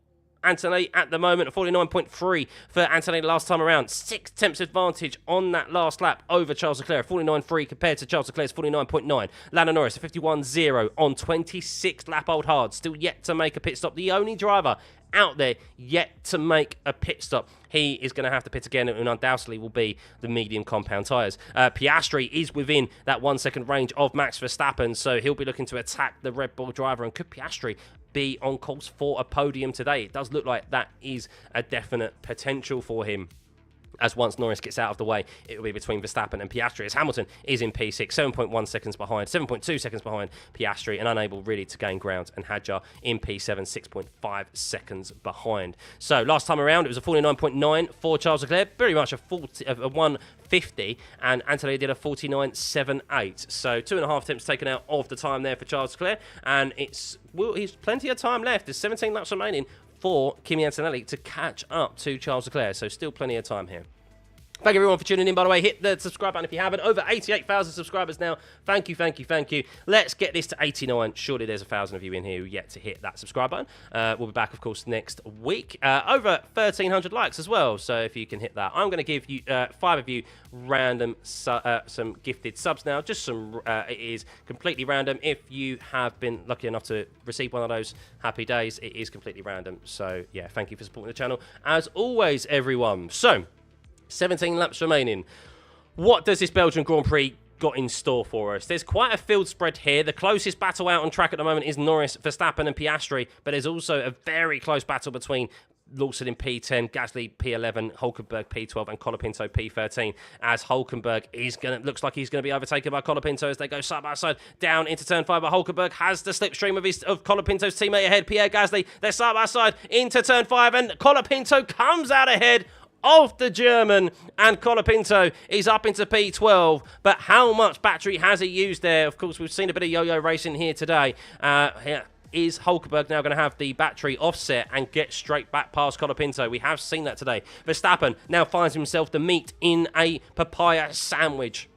Antonelli at the moment, 49.3 for Antonelli last time around. 6 tenths advantage on that last lap over Charles Leclerc, 49.3 compared to Charles Leclerc's 49.9. Lando Norris, a 51.0 on 26 lap-old hard, still yet to make a pit stop. The only driver out there yet to make a pit stop. He is going to have to pit again, and undoubtedly will be the medium compound tyres. Piastri is within that 1 second range of Max Verstappen, so he'll be looking to attack the Red Bull driver. And could Piastri be on course for a podium today? It does look like that is a definite potential for him, as once Norris gets out of the way, it will be between Verstappen and Piastri, as Hamilton is in P6, 7.1 seconds behind, 7.2 seconds behind Piastri, and unable really to gain ground, and Hadjar in P7, 6.5 seconds behind. So last time around, it was a 49.9 for Charles Leclerc, very much a 150, and Antonelli did a 49.78. So 2.5 attempts taken out of the time there for Charles Leclerc, and he's plenty of time left. There's 17 laps remaining for Kimi Antonelli to catch up to Charles Leclerc, so still plenty of time here. Thank you everyone for tuning in, by the way. Hit the subscribe button if you haven't. Over 88,000 subscribers now. Thank you, thank you, thank you. Let's get this to 89. Surely there's 1,000 of you in here who yet to hit that subscribe button. We'll be back, of course, next week. Over 1,300 likes as well, so if you can hit that. I'm going to give you 5 of you random some gifted subs now. Just some, it is completely random. If you have been lucky enough to receive one of those happy days, it is completely random. So, yeah, thank you for supporting the channel, as always, everyone. So, 17 laps remaining. What does this Belgian Grand Prix got in store for us? There's quite a field spread here. The closest battle out on track at the moment is Norris, Verstappen and Piastri, but there's also a very close battle between Lawson in P10, Gasly P11, Hulkenberg P12, and Colapinto P13. As Hulkenberg looks like he's going to be overtaken by Colapinto as they go side by side down into turn 5. But Hulkenberg has the slipstream of Colapinto's teammate ahead, Pierre Gasly. They're side by side into turn 5, and Colapinto comes out ahead of the German, and Colapinto is up into P12. But how much battery has he used there? Of course, we've seen a bit of yo-yo racing here today. Is Hulkenberg now going to have the battery offset and get straight back past Colapinto? We have seen that today. Verstappen now finds himself the meat in a papaya sandwich.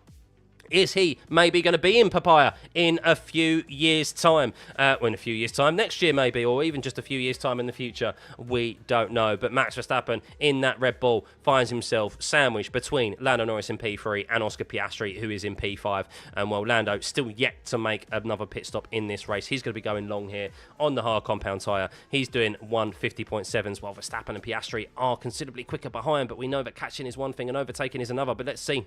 Is he maybe going to be in papaya in a few years' time? In a few years' time, next year maybe, or even just a few years' time in the future. We don't know. But Max Verstappen in that Red Bull finds himself sandwiched between Lando Norris in P3 and Oscar Piastri, who is in P5. And while Lando still yet to make another pit stop in this race, he's going to be going long here on the hard compound tyre. He's doing 150.7s, while Verstappen and Piastri are considerably quicker behind. But we know that catching is one thing and overtaking is another. But let's see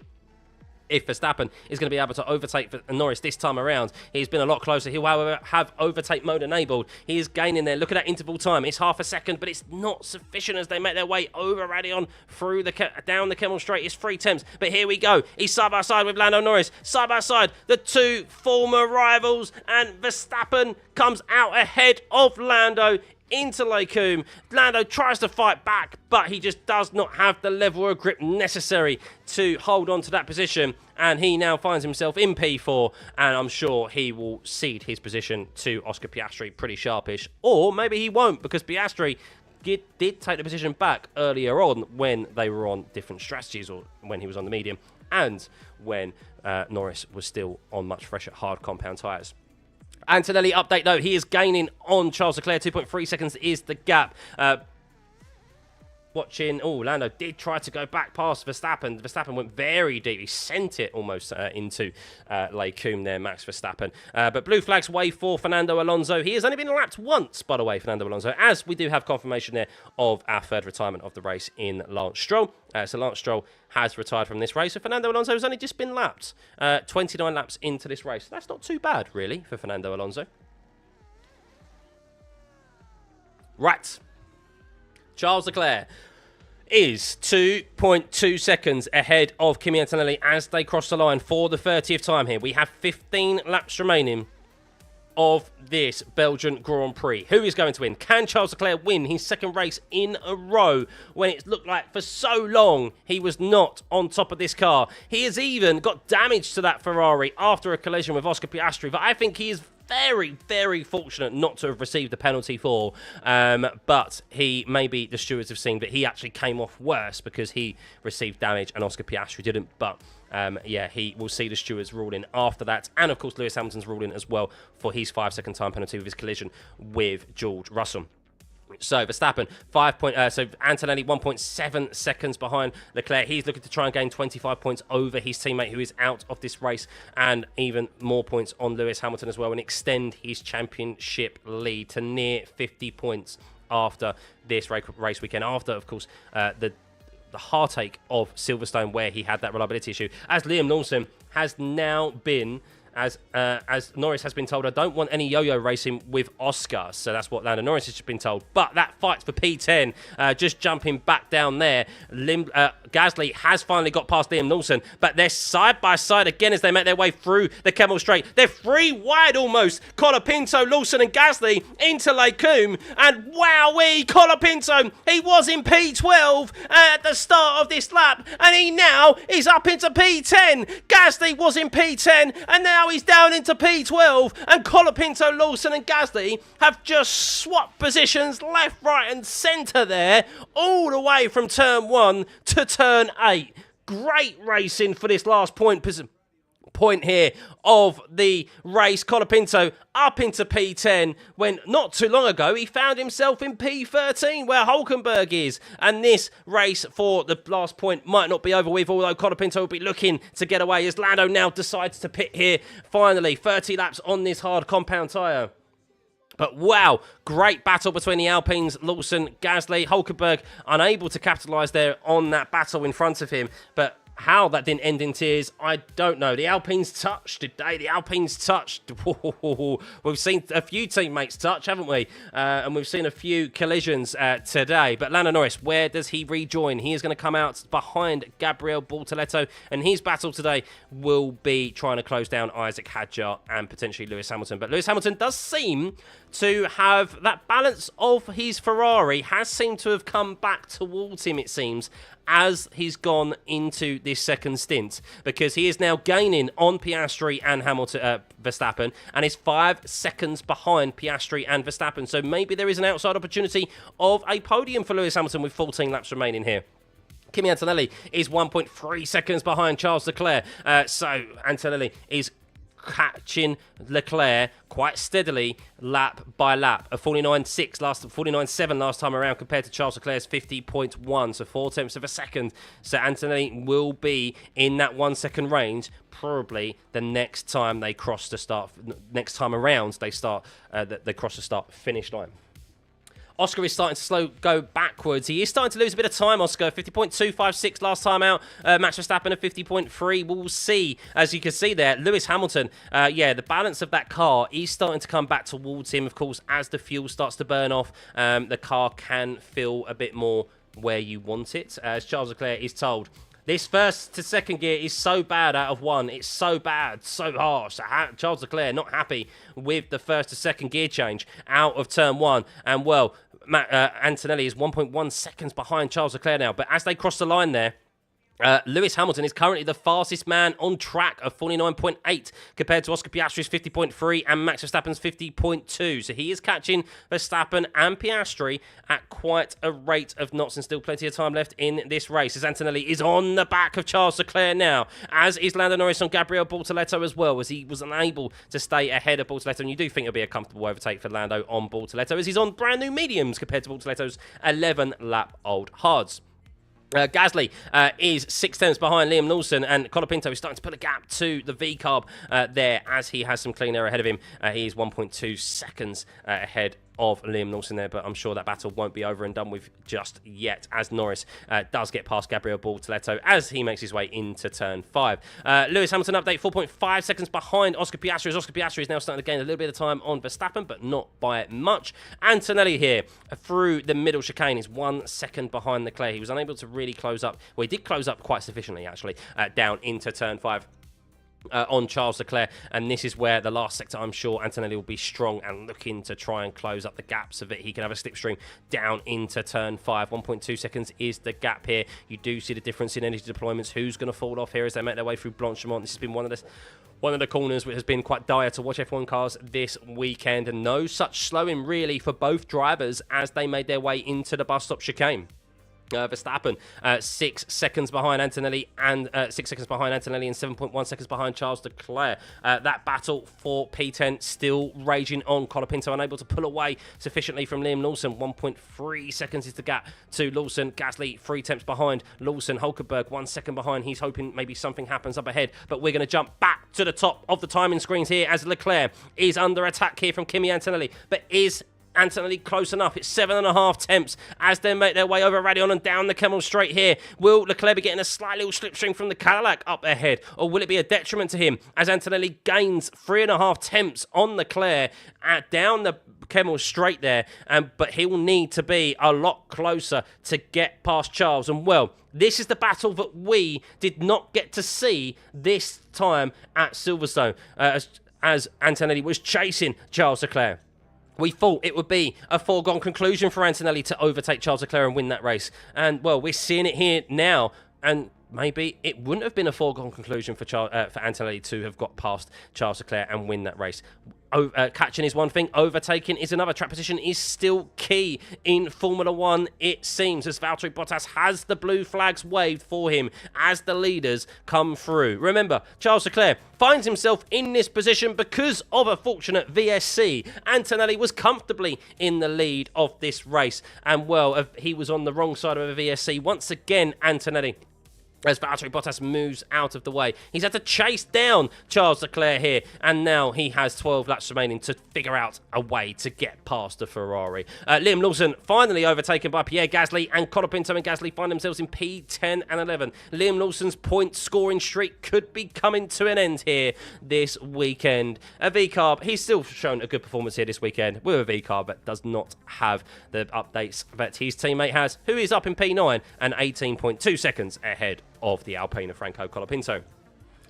if Verstappen is going to be able to overtake Norris this time around. He's been a lot closer. He'll, however, have overtake mode enabled. He is gaining there. Look at that interval time. It's half a second, but it's not sufficient as they make their way over Radion through down the Kemmel Straight. It's 3 tenths, but here we go. He's side by side with Lando Norris. Side by side, the two former rivals, and Verstappen comes out ahead of Lando into Lacombe. Lando tries to fight back, but he just does not have the level of grip necessary to hold on to that position, and he now finds himself in P4, and I'm sure he will cede his position to Oscar Piastri pretty sharpish, or maybe he won't, because Piastri did take the position back earlier on when they were on different strategies, or when he was on the medium, and when Norris was still on much fresher hard compound tyres. Antonelli update though, he is gaining on Charles Leclerc, 2.3 seconds is the gap. Watching, oh, Lando did try to go back past Verstappen. Verstappen went very deep. He sent it almost into Les Combes there, Max Verstappen. But blue flags way for Fernando Alonso. He has only been lapped once, by the way, Fernando Alonso, as we do have confirmation there of our third retirement of the race in Lance Stroll. So Lance Stroll has retired from this race. So Fernando Alonso has only just been lapped. 29 laps into this race. That's not too bad, really, for Fernando Alonso. Right. Charles Leclerc is 2.2 seconds ahead of Kimi Antonelli as they cross the line for the 30th time here. We have 15 laps remaining of this Belgian Grand Prix. Who is going to win? Can Charles Leclerc win his second race in a row when it looked like for so long he was not on top of this car? He has even got damage to that Ferrari after a collision with Oscar Piastri, but I think he is very, very fortunate not to have received the penalty for, but maybe the stewards have seen that he actually came off worse because he received damage and Oscar Piastri didn't, but yeah, he will see the stewards ruling after that, and of course Lewis Hamilton's ruling as well for his 5-second time penalty with his collision with George Russell. So Verstappen, so Antonelli 1.7 seconds behind Leclerc. He's looking to try and gain 25 points over his teammate who is out of this race, and even more points on Lewis Hamilton as well, and extend his championship lead to near 50 points after this race weekend. After, of course, the heartache of Silverstone where he had that reliability issue, as Liam Lawson has now been, as Norris has been told, I don't want any yo-yo racing with Oscar. So that's what Lando Norris has just been told. But that fight for P10, just jumping back down there. Gasly has finally got past Liam Lawson, but they're side by side again as they make their way through the Kemmel Straight. They're 3 wide almost. Colapinto, Lawson and Gasly into Les Combes. And wowee, Colapinto, he was in P12 at the start of this lap, and he now is up into P10. Gasly was in P10, and now he's down into P12, and Colapinto, Lawson and Gasly have just swapped positions left, right and centre there, all the way from turn 1 to turn 8. Great racing for this last point here of the race. Colapinto up into P10 when not too long ago he found himself in P13 where Hulkenberg is, and this race for the last point might not be over with, although Colapinto will be looking to get away as Lando now decides to pit here. Finally 30 laps on this hard compound tyre. But wow, great battle between the Alpines, Lawson, Gasly, Hulkenberg unable to capitalise there on that battle in front of him, but how that didn't end in tears, I don't know. The Alpines touched today. The Alpines touched. We've seen a few teammates touch, haven't we? And we've seen a few collisions today. But Lando Norris, where does he rejoin? He is going to come out behind Gabriel Bortoleto, and his battle today will be trying to close down Isaac Hadjar and potentially Lewis Hamilton. But Lewis Hamilton does seem to have that balance of his Ferrari has seemed to have come back towards him, it seems, as he's gone into this second stint, because he is now gaining on Piastri and Verstappen, and is 5 seconds behind Piastri and Verstappen. So maybe there is an outside opportunity of a podium for Lewis Hamilton with 14 laps remaining here. Kimi Antonelli is 1.3 seconds behind Charles Leclerc. So Antonelli is catching Leclerc quite steadily lap by lap. A 49.7 last time around compared to Charles Leclerc's 50.1, so 4 tenths of a second. So Antonelli will be in that 1 second range probably the next time they cross the start. Next time around they cross the start finish line. Oscar is starting to go backwards. He is starting to lose a bit of time, Oscar. 50.256 last time out. Max Verstappen at 50.3. We'll see. As you can see there, Lewis Hamilton, the balance of that car is starting to come back towards him. Of course, as the fuel starts to burn off, the car can feel a bit more where you want it. As Charles Leclerc is told, this first to second gear is so bad out of 1. It's so bad, so harsh. Charles Leclerc not happy with the first to second gear change out of turn 1. And, well, Antonelli is 1.1 seconds behind Charles Leclerc now. But as they cross the line there, Lewis Hamilton is currently the fastest man on track of 49.8 compared to Oscar Piastri's 50.3 and Max Verstappen's 50.2. So he is catching Verstappen and Piastri at quite a rate of knots, and still plenty of time left in this race as Antonelli is on the back of Charles Leclerc now, as is Lando Norris on Gabriel Bortoleto as well, as he was unable to stay ahead of Bortoleto. And you do think it'll be a comfortable overtake for Lando on Bortoleto, as he's on brand new mediums compared to Bortoleto's 11-lap-old hards. Gasly is 6 tenths behind Liam Lawson, and Colapinto is starting to put a gap to the V-carb there, as he has some clean air ahead of him. He is 1.2 seconds ahead of Liam Lawson there, but I'm sure that battle won't be over and done with just yet, as Norris does get past Gabriel Bortoleto as he makes his way into turn 5. Lewis Hamilton update, 4.5 seconds behind Oscar Piastri, as Oscar Piastri is now starting to gain a little bit of time on Verstappen, but not by much. Antonelli here through the middle chicane is 1 second behind Leclerc. He was unable to really close up. Well, he did close up quite sufficiently, actually, down into turn 5. On Charles Leclerc, and this is where the last sector, I'm sure Antonelli will be strong and looking to try and close up the gap so that he can have a slipstream down into turn 5. 1.2 seconds is the gap here. You do see the difference in energy deployments. Who's going to fall off here as they make their way through Blanchimont? This has been one of the corners which has been quite dire to watch F1 cars this weekend, and no such slowing really for both drivers as they made their way into the bus stop chicane. Verstappen 6 seconds behind Antonelli, and 6 seconds behind Antonelli, and 7.1 seconds behind Charles Leclerc. That battle for P10 still raging on. Colapinto unable to pull away sufficiently from Liam Lawson. 1.3 seconds is the gap to Lawson. Gasly 3 tenths behind Lawson. Hulkenberg 1 second behind. He's hoping maybe something happens up ahead, but we're going to jump back to the top of the timing screens here as Leclerc is under attack here from Kimi Antonelli, but is Antonelli close enough? It's 7.5 tenths as they make their way over Radion and down the Kemmel Straight here. Will Leclerc be getting a slight little slipstream from the Cadillac up ahead, or will it be a detriment to him as Antonelli gains 3.5 tenths on Leclerc down the Kemmel Straight there? But he will need to be a lot closer to get past Charles. And well, this is the battle that we did not get to see this time at Silverstone, as Antonelli was chasing Charles Leclerc. We thought it would be a foregone conclusion for Antonelli to overtake Charles Leclerc and win that race. And, well, we're seeing it here now. And maybe it wouldn't have been a foregone conclusion for Antonelli to have got past Charles Leclerc and win that race. Catching is one thing, overtaking is another. Track position is still key in Formula 1, it seems, as Valtteri Bottas has the blue flags waved for him as the leaders come through. Remember, Charles Leclerc finds himself in this position because of a fortunate VSC. Antonelli was comfortably in the lead of this race, and well, he was on the wrong side of a VSC. Once again, Antonelli, as Valtteri Bottas moves out of the way, he's had to chase down Charles Leclerc here, and now he has 12 laps remaining to figure out a way to get past the Ferrari. Liam Lawson finally overtaken by Pierre Gasly, and Colapinto and Gasly find themselves in P10 and 11. Liam Lawson's point scoring streak could be coming to an end here this weekend. A V-carb, he's still shown a good performance here this weekend with a V-carb, but does not have the updates that his teammate has, who is up in P9 and 18.2 seconds ahead of the Alpine of Franco Colapinto.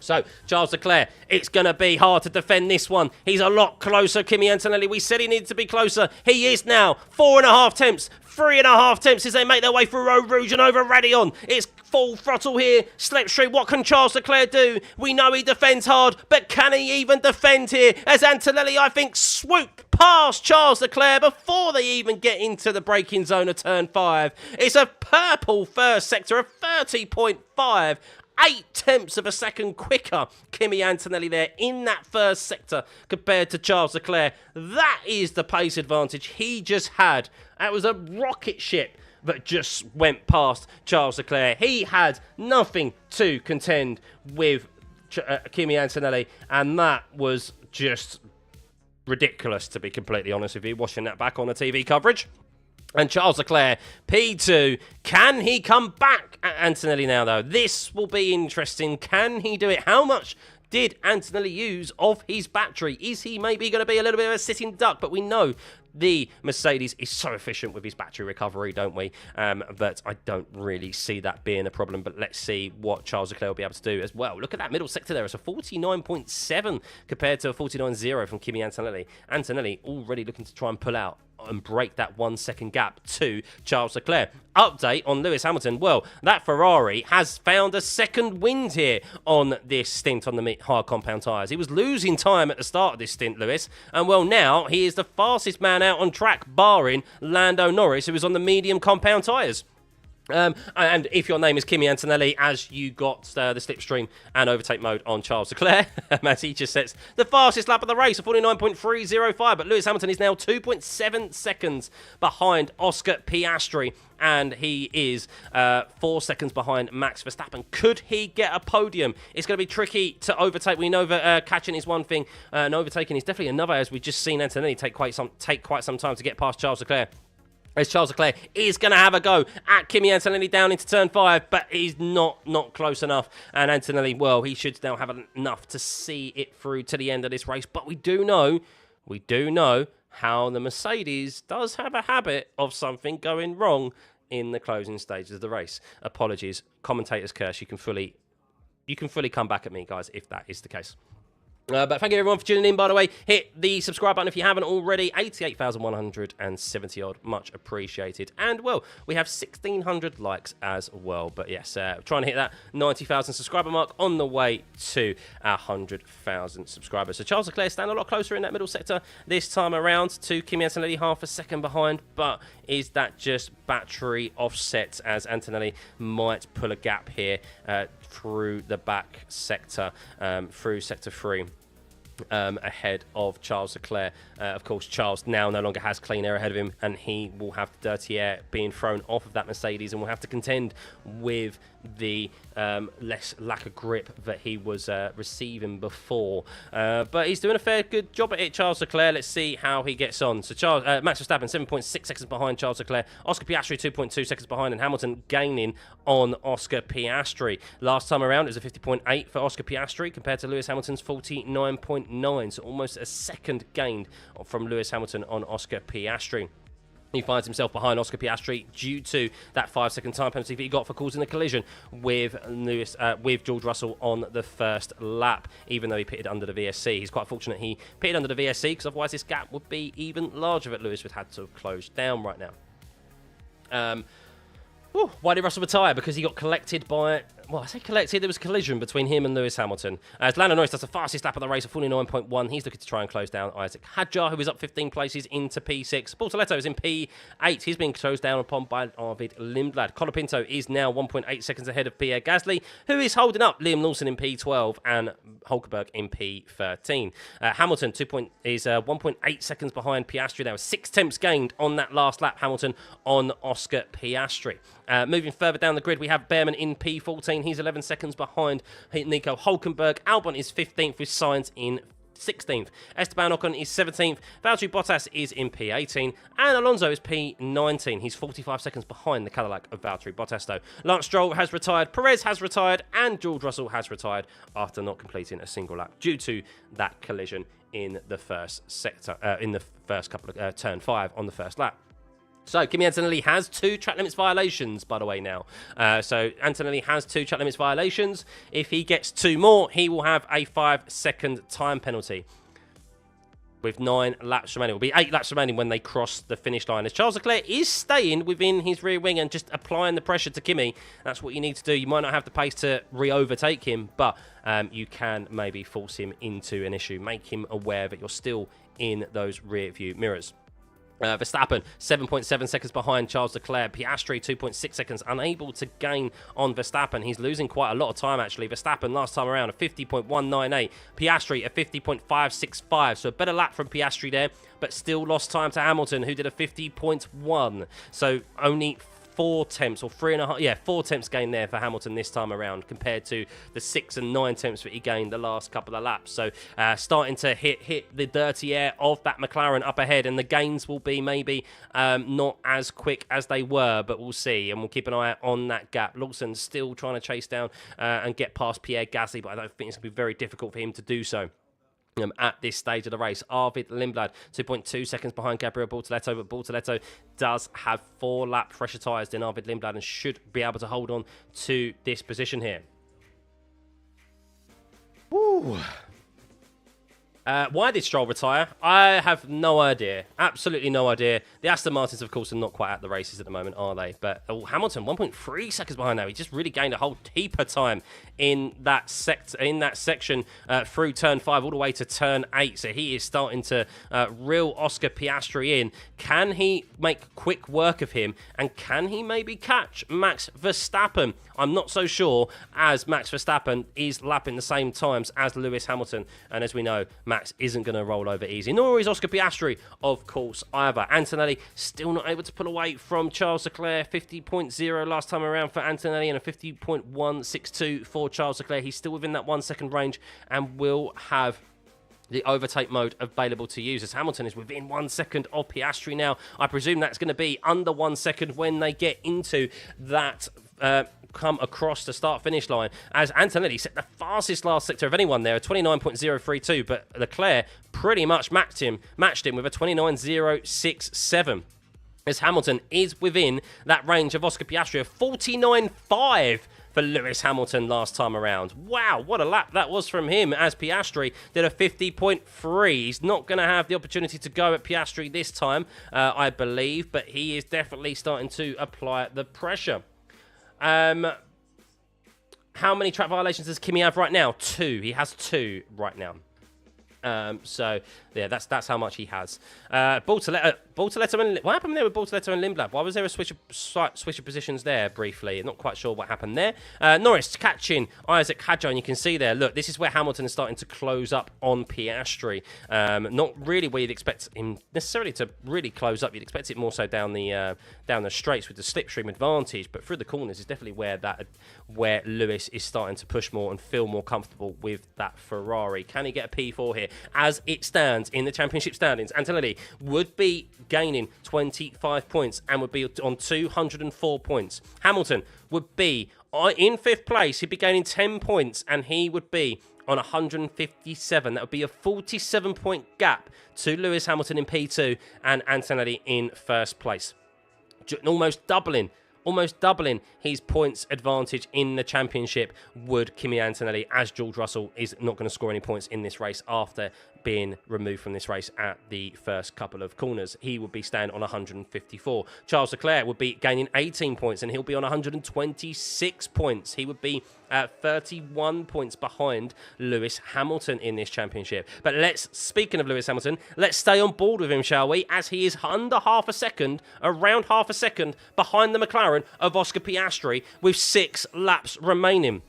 So, Charles Leclerc, it's going to be hard to defend this one. He's a lot closer, Kimi Antonelli. We said he needed to be closer. He is now 4.5 tenths, 3.5 tenths as they make their way through Eau Rouge and over Radion. It's full throttle here, slipstream. What can Charles Leclerc do? We know he defends hard, but can he even defend here? As Antonelli, I think, swoop past Charles Leclerc before they even get into the braking zone of turn 5. It's a purple first sector of 30.5. 8 tenths of a second quicker, Kimi Antonelli there in that first sector compared to Charles Leclerc. That is the pace advantage he just had. That was a rocket ship that just went past Charles Leclerc. He had nothing to contend with Kimi Antonelli, and that was just ridiculous, to be completely honest with you, watching that back on the TV coverage. And Charles Leclerc, P2, can he come back at Antonelli now, though? This will be interesting. Can he do it? How much did Antonelli use of his battery? Is he maybe going to be a little bit of a sitting duck? But we know The Mercedes is so efficient with his battery recovery, don't we? But I don't really see that being a problem. But let's see what Charles Leclerc will be able to do as well. Look at that middle sector there. It's a 49.7 compared to a 49.0 from Kimi Antonelli. Antonelli already looking to try and pull out and break that 1 second gap to Charles Leclerc. Update on Lewis Hamilton. Well, that Ferrari has found a second wind here on this stint on the hard compound tyres. He was losing time at the start of this stint, Lewis, and well, now he is the fastest man out on track, barring Lando Norris, who is on the medium compound tyres. And if your name is Kimi Antonelli, as you got the slipstream and overtake mode on Charles Leclerc, as he just sets the fastest lap of the race, a 49.305, but Lewis Hamilton is now 2.7 seconds behind Oscar Piastri, and he is 4 seconds behind Max Verstappen. Could he get a podium? It's going to be tricky to overtake. We know that catching is one thing, and overtaking is definitely another, as we've just seen Antonelli take quite some time to get past Charles Leclerc. As Charles Leclerc is going to have a go at Kimi Antonelli down into turn 5, but he's not close enough. And Antonelli, well, he should now have enough to see it through to the end of this race. But we do know how the Mercedes does have a habit of something going wrong in the closing stages of the race. Apologies, commentator's curse. You can fully come back at me, guys, if that is the case. But thank you everyone for tuning in, by the way. Hit the subscribe button if you haven't already. 88,170 odd. Much appreciated. And, well, we have 1,600 likes as well. But, yes, trying to hit that 90,000 subscriber mark on the way to our 100,000 subscribers. So Charles Leclerc standing a lot closer in that middle sector this time around to Kimi Antonelli, half a second behind. But is that just battery offset, as Antonelli might pull a gap here through the back sector, through sector 3? Ahead of Charles Leclerc. Of course, Charles now no longer has clean air ahead of him, and he will have the dirty air being thrown off of that Mercedes, and will have to contend with the less lack of grip that he was receiving before. But he's doing a fair good job at it, Charles Leclerc. Let's see how he gets on. So Max Verstappen 7.6 seconds behind Charles Leclerc. Oscar Piastri 2.2 seconds behind, and Hamilton gaining on Oscar Piastri. Last time around, it was a 50.8 for Oscar Piastri compared to Lewis Hamilton's 49.9. So almost a second gained from Lewis Hamilton on Oscar Piastri. He finds himself behind Oscar Piastri due to that 5 second time penalty that he got for causing a collision with George Russell on the first lap, even though he pitted under the VSC. He's quite fortunate he pitted under the VSC, because otherwise this gap would be even larger that Lewis would have had to have closed down right now. Why did Russell retire? Because he got collected by... Well, I say collected. There was a collision between him and Lewis Hamilton. As Lando Norris does the fastest lap of the race of 49.1. He's looking to try and close down Isaac Hadjar, who is up 15 places into P6. Bortoletto is in P8. He's being closed down upon by Arvid Lindblad. Colapinto is now 1.8 seconds ahead of Pierre Gasly, who is holding up Liam Lawson in P12 and Hulkenberg in P13. Hamilton is 1.8 seconds behind Piastri. There was 6 tenths gained on that last lap, Hamilton on Oscar Piastri. Moving further down the grid, we have Behrman in P14. He's 11 seconds behind Nico Hulkenberg. Albon is 15th with Sainz in 16th. Esteban Ocon is 17th. Valtteri Bottas is in P18. And Alonso is P19. He's 45 seconds behind the Cadillac of Valtteri Bottas, though. Lance Stroll has retired. Perez has retired. And George Russell has retired after not completing a single lap due to that collision in the first sector, in the first couple of turn 5 on the first lap. So, Kimi Antonelli has 2 track limits violations, by the way, now. So, Antonelli has 2 track limits violations. If he gets 2 more, he will have a 5-second time penalty. With 9 laps remaining. It will be 8 laps remaining when they cross the finish line. As Charles Leclerc is staying within his rear wing and just applying the pressure to Kimi. That's what you need to do. You might not have the pace to re-overtake him, but you can maybe force him into an issue. Make him aware that you're still in those rear view mirrors. Verstappen, 7.7 seconds behind Charles Leclerc. Piastri, 2.6 seconds, unable to gain on Verstappen. He's losing quite a lot of time, actually. Verstappen, last time around, a 50.198. Piastri, a 50.565. So a better lap from Piastri there, but still lost time to Hamilton, who did a 50.1. So only 4 tenths, or 3.5, 4 tenths gain there for Hamilton this time around, compared to the 6 and 9 tenths that he gained the last couple of laps. So starting to hit the dirty air of that McLaren up ahead, and the gains will be maybe not as quick as they were, but we'll see, and we'll keep an eye on that gap. Lawson's still trying to chase down and get past Pierre Gasly, but I don't think it's going to be very difficult for him to do so. at this stage of the race. Arvid Lindblad, 2.2 seconds behind Gabriel Bortoleto, but Bortoleto does have 4 lap fresher tyres than Arvid Lindblad and should be able to hold on to this position here. Woo! Why did Stroll retire? I have no idea. Absolutely no idea. The Aston Martins, of course, are not quite at the races at the moment, are they? But Hamilton, 1.3 seconds behind now. He just really gained a whole heap of time in that section through turn 5 all the way to turn 8. So he is starting to reel Oscar Piastri in. Can he make quick work of him? And can he maybe catch Max Verstappen? I'm not so sure, as Max Verstappen is lapping the same times as Lewis Hamilton. And as we know, Max isn't going to roll over easy, nor is Oscar Piastri, of course, either. Antonelli still not able to pull away from Charles Leclerc. 50.0 last time around for Antonelli and a 50.162 for Charles Leclerc. He's still within that 1 second range and will have the overtake mode available to use, as Hamilton is within 1 second of Piastri now. I presume that's going to be under 1 second when they get into that come across the start-finish line, as Antonelli set the fastest last sector of anyone there, a 29.032, but Leclerc pretty much matched him with a 29.067. As Hamilton is within that range of Oscar Piastri, of 49.5 for Lewis Hamilton last time around. Wow, what a lap that was from him, as Piastri did a 50.3. He's not going to have the opportunity to go at Piastri this time, I believe, but he is definitely starting to apply the pressure. How many track violations does Kimi have right now? 2. He has 2 right now. So yeah, that's how much he has. Bortoleto and what happened there with Bortoleto and Lindblad? Why was there a switch of positions there briefly? Not quite sure what happened there. Norris catching Isaac Hadjar, and you can see there. Look, this is where Hamilton is starting to close up on Piastri. Not really where you'd expect him necessarily to really close up. You'd expect it more so down the straights with the slipstream advantage, but through the corners is definitely where Lewis is starting to push more and feel more comfortable with that Ferrari. Can he get a P4 here? As it stands in the championship standings, Antonelli would be gaining 25 points and would be on 204 points. Hamilton would be in 5th place. He'd be gaining 10 points and he would be on 157. That would be a 47-point gap to Lewis Hamilton in P2 and Antonelli in 1st place. Almost doubling his points advantage in the championship would Kimi Antonelli, as George Russell is not going to score any points in this race after being removed from this race at the first couple of corners. He would be staying on 154. Charles Leclerc would be gaining 18 points and he'll be on 126 points. He would be 31 points behind Lewis Hamilton in this championship. But speaking of Lewis Hamilton, let's stay on board with him, shall we? As he is under around half a second behind the McLaren of Oscar Piastri with 6 laps remaining.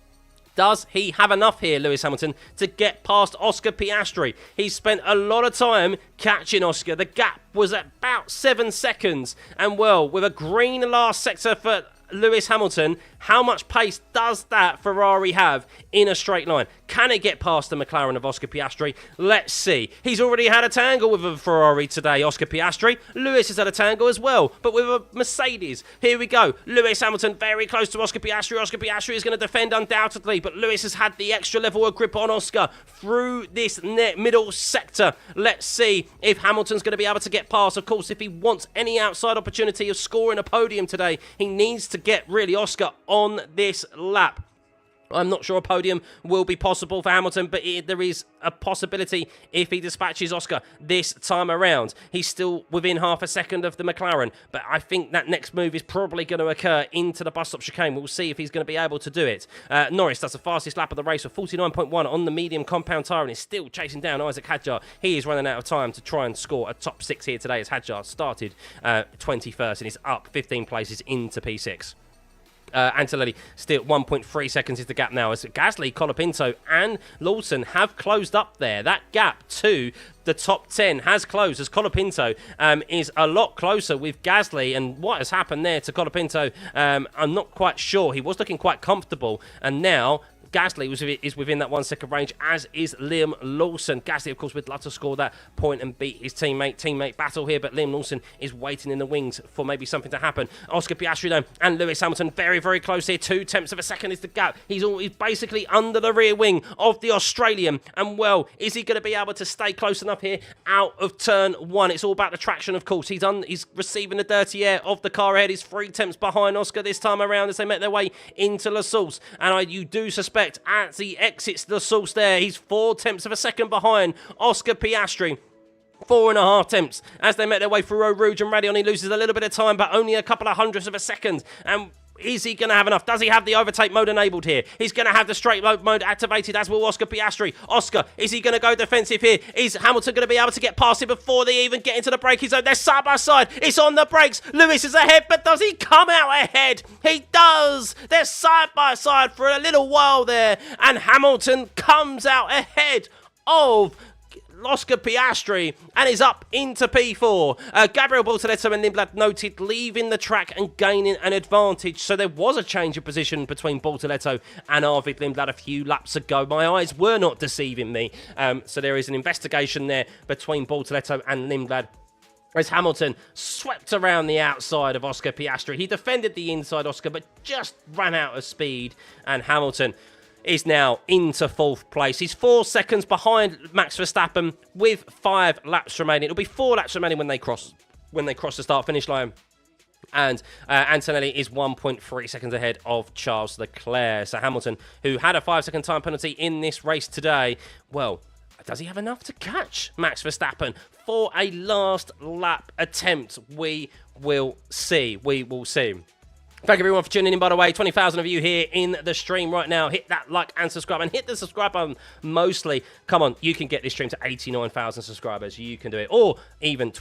Does he have enough here, Lewis Hamilton, to get past Oscar Piastri? He's spent a lot of time catching Oscar. The gap was at about 7 seconds. And well, with a green last sector for Lewis Hamilton, how much pace does that Ferrari have in a straight line? Can it get past the McLaren of Oscar Piastri? Let's see. He's already had a tangle with a Ferrari today, Oscar Piastri. Lewis has had a tangle as well, but with a Mercedes. Here we go. Lewis Hamilton very close to Oscar Piastri. Oscar Piastri is going to defend undoubtedly, but Lewis has had the extra level of grip on Oscar through this middle sector. Let's see if Hamilton's going to be able to get past. Of course, if he wants any outside opportunity of scoring a podium today, he needs to get really Oscar on this lap. I'm not sure a podium will be possible for Hamilton, but there is a possibility if he dispatches Oscar this time around. He's still within half a second of the McLaren, but I think that next move is probably going to occur into the bus stop chicane. We'll see if he's going to be able to do it. Norris does the fastest lap of the race with 49.1 on the medium compound tyre and is still chasing down Isaac Hadjar. He is running out of time to try and score a top 6 here today, as Hadjar started 21st and is up 15 places into P6. Antonelli still 1.3 seconds is the gap now, as Gasly, Colapinto and Lawson have closed up there. That gap to the top 10 has closed, as Colapinto is a lot closer with Gasly. And what has happened there to Colapinto, I'm not quite sure. He was looking quite comfortable, and now Gasly is within that 1 second range, as is Liam Lawson. Gasly, of course, would love to score that point and beat his teammate battle here, but Liam Lawson is waiting in the wings for maybe something to happen. Oscar Piastri, though, and Lewis Hamilton very, very close here. 0.2 of a second is the gap. He's basically under the rear wing of the Australian, and well, is he going to be able to stay close enough here out of turn 1? It's all about the traction, of course. He's receiving the dirty air of the car ahead. He's 0.3 behind Oscar this time around as they make their way into La Source, and you do suspect as he exits La Source there, he's 0.4 of a second behind Oscar Piastri. 4.5 as they make their way through Eau Rouge and Radion. He loses a little bit of time, but only a couple of hundredths of a second. And is he going to have enough? Does he have the overtake mode enabled here? He's going to have the straight mode activated, as will Oscar Piastri. Oscar, is he going to go defensive here? Is Hamilton going to be able to get past him before they even get into the braking zone? They're side by side. It's on the brakes. Lewis is ahead, but does he come out ahead? He does. They're side by side for a little while there, and Hamilton comes out ahead of Oscar Piastri and is up into P4. Gabriel Bortoleto and Lindblad noted leaving the track and gaining an advantage. So there was a change of position between Bortoleto and Arvid Lindblad a few laps ago. My eyes were not deceiving me. So there is an investigation there between Bortoleto and Lindblad, as Hamilton swept around the outside of Oscar Piastri. He defended the inside Oscar, but just ran out of speed, and Hamilton is now into 4th place. He's 4 seconds behind Max Verstappen with 5 laps remaining. It'll be 4 laps remaining when they cross the start-finish line. And Antonelli is 1.3 seconds ahead of Charles Leclerc. So Hamilton, who had a 5-second time penalty in this race today, well, does he have enough to catch Max Verstappen for a last lap attempt? We will see. We will see. Thank you everyone for tuning in, by the way. 20,000 of you here in the stream right now. Hit that like and subscribe, and hit the subscribe button mostly. Come on, you can get this stream to 89,000 subscribers. You can do it. Or even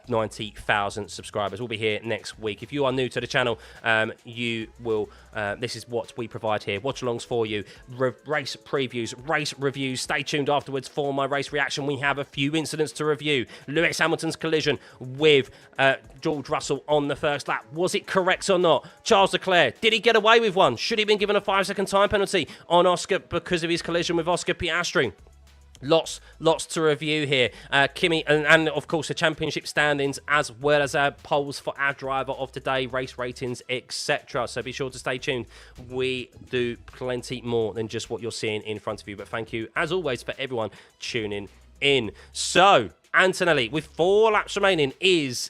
90,000 subscribers. We'll be here next week. If you are new to the channel, you will... this is what we provide here. Watch-alongs for you. Race previews, race reviews. Stay tuned afterwards for my race reaction. We have a few incidents to review. Lewis Hamilton's collision with George Russell on the first lap. Was it correct or not? Charles Leclerc, did he get away with one? Should he have been given a 5-second time penalty on Oscar because of his collision with Oscar Piastri? Lots to review here. Kimi, and of course the championship standings, as well as polls for our driver of the day, race ratings, etc. So be sure to stay tuned. We do plenty more than just what you're seeing in front of you. But thank you, as always, for everyone tuning in. So, Antonelli, with 4 laps remaining, is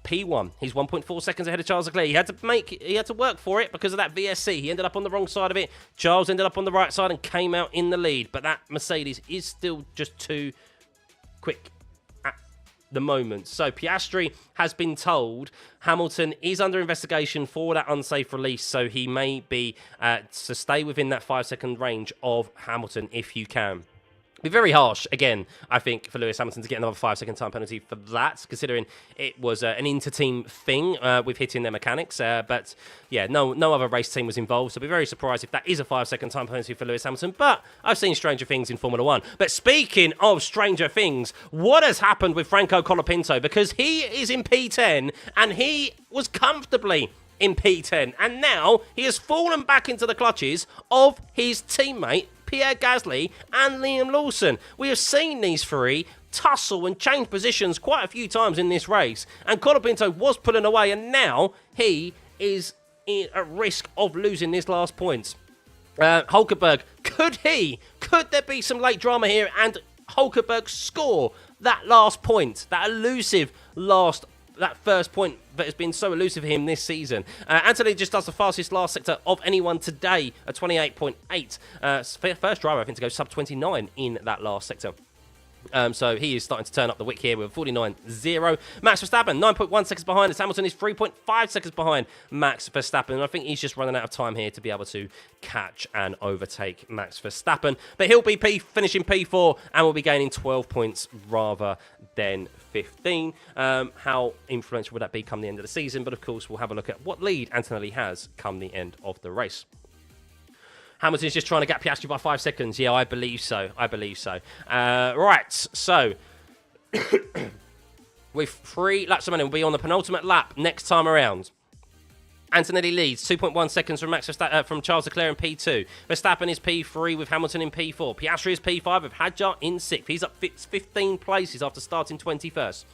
P1. He's 1.4 seconds ahead of Charles Leclerc. He had to work for it because of that VSC. He ended up on the wrong side of it. Charles ended up on the right side and came out in the lead. But that Mercedes is still just too quick at the moment. So Piastri has been told Hamilton is under investigation for that unsafe release. So he may be to stay within that 5-second range of Hamilton if you can. Be very harsh, again, I think, for Lewis Hamilton to get another 5-second time penalty for that, considering it was an inter-team thing with hitting their mechanics. But, yeah, no other race team was involved, so I'd be very surprised if that is a 5-second time penalty for Lewis Hamilton. But I've seen stranger things in Formula 1. But speaking of stranger things, what has happened with Franco Colapinto? Because he is in P10, and he was comfortably in P10, and now he has fallen back into the clutches of his teammate Pierre Gasly and Liam Lawson. We have seen these three tussle and change positions quite a few times in this race, and Colapinto was pulling away, and now he is at risk of losing this last point. Hulkenberg, could there be some late drama here and Hulkenberg score that last point, that elusive that first point that has been so elusive for him this season? Anthony just does the fastest last sector of anyone today, a 28.8. First driver, I think, to go sub-29 in that last sector. So he is starting to turn up the wick here with 49.0. Max Verstappen, 9.1 seconds behind, as Hamilton is 3.5 seconds behind Max Verstappen. And I think he's just running out of time here to be able to catch and overtake Max Verstappen. But he'll be finishing P4 and will be gaining 12 points rather than 15. How influential would that be come the end of the season? But of course, we'll have a look at what lead Antonelli has come the end of the race. Hamilton's just trying to gap Piastri by 5 seconds. Yeah, I believe so. Right, so with 3 laps remaining, we'll be on the penultimate lap next time around. Antonelli leads 2.1 seconds from from Charles Leclerc in P2. Verstappen is P3 with Hamilton in P4. Piastri is P5 with Hadjar in 6th. He's up 15 places after starting 21st.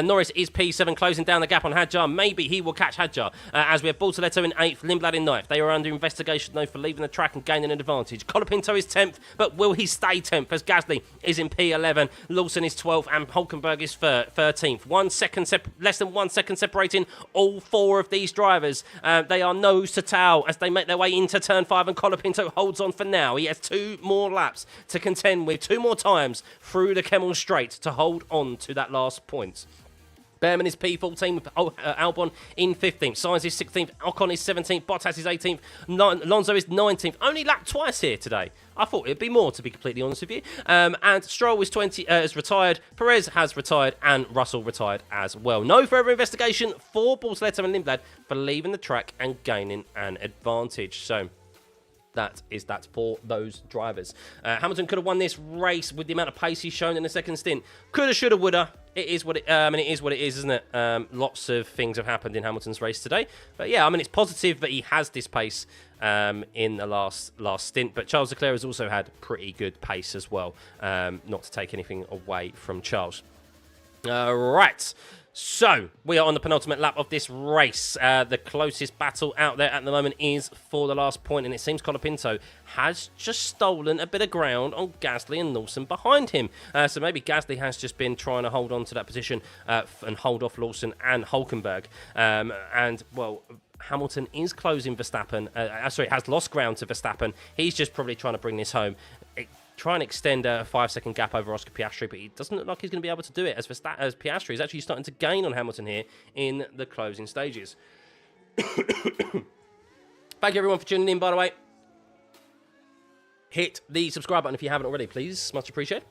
Norris is P7, closing down the gap on Hadjar. Maybe he will catch Hadjar. As we have Bortoletto in 8th, Lindblad in 9th. They are under investigation, though, for leaving the track and gaining an advantage. Colapinto is 10th, but will he stay 10th as Gasly is in P11? Lawson is 12th and Hulkenberg is 13th. Less than 1 second separating all 4 of these drivers. They are nose to tail as they make their way into turn 5, and Colapinto holds on for now. He has 2 more laps to contend with, 2 more times through the Kemmel Straight to hold on to that last points. Behrman is P14 with Albon in 15th. Sainz is 16th. Ocon is 17th. Bottas is 18th. Alonso is 19th. Only lapped twice here today. I thought it'd be more, to be completely honest with you. And Stroll is is retired. Perez has retired, and Russell retired as well. No further investigation for Bortoletto and Lindblad for leaving the track and gaining an advantage. So that for those drivers. Hamilton could have won this race with the amount of pace he's shown in the second stint. Coulda, shoulda, woulda. It is what it is what it is, isn't it? Lots of things have happened in Hamilton's race today. But yeah, I mean, it's positive that he has this pace in the last stint. But Charles Leclerc has also had pretty good pace as well. Not to take anything away from Charles. Right. So, we are on the penultimate lap of this race. The closest battle out there at the moment is for the last point, and it seems Colapinto has just stolen a bit of ground on Gasly and Lawson behind him. So maybe Gasly has just been trying to hold on to that position and hold off Lawson and Hulkenberg. And, well, Hamilton is closing Verstappen. Has lost ground to Verstappen. He's just probably trying to bring this home. Try and extend a 5-second gap over Oscar Piastri, but he doesn't look like he's going to be able to do it as Piastri is actually starting to gain on Hamilton here in the closing stages. Thank you everyone for tuning in, by the way. Hit the subscribe button if you haven't already, please. Much appreciated.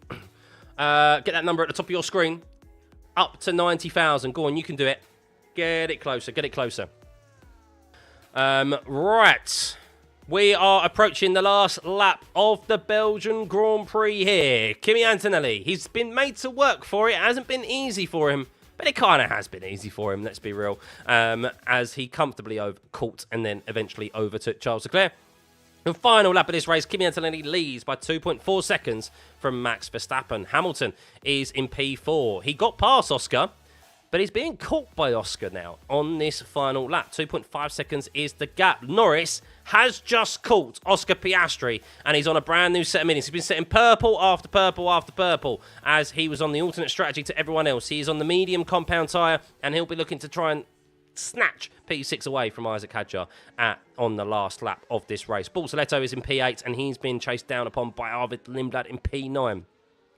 Get that number at the top of your screen. Up to 90,000. Go on, you can do it. Get it closer. Get it closer. Right. We are approaching the last lap of the Belgian Grand Prix here. Kimi Antonelli, he's been made to work for it. It hasn't been easy for him, but it kind of has been easy for him, let's be real, as he comfortably caught and then eventually overtook Charles Leclerc. The final lap of this race, Kimi Antonelli leads by 2.4 seconds from Max Verstappen. Hamilton is in P4. He got past Oscar, but he's being caught by Oscar now on this final lap. 2.5 seconds is the gap. Norris has just caught Oscar Piastri, and he's on a brand new set of minis. He's been setting purple after purple after purple, as he was on the alternate strategy to everyone else. He is on the medium compound tyre, and he'll be looking to try and snatch P6 away from Isaac Hadjar on the last lap of this race. Bortoletto is in P8, and he's been chased down upon by Arvid Lindblad in P9.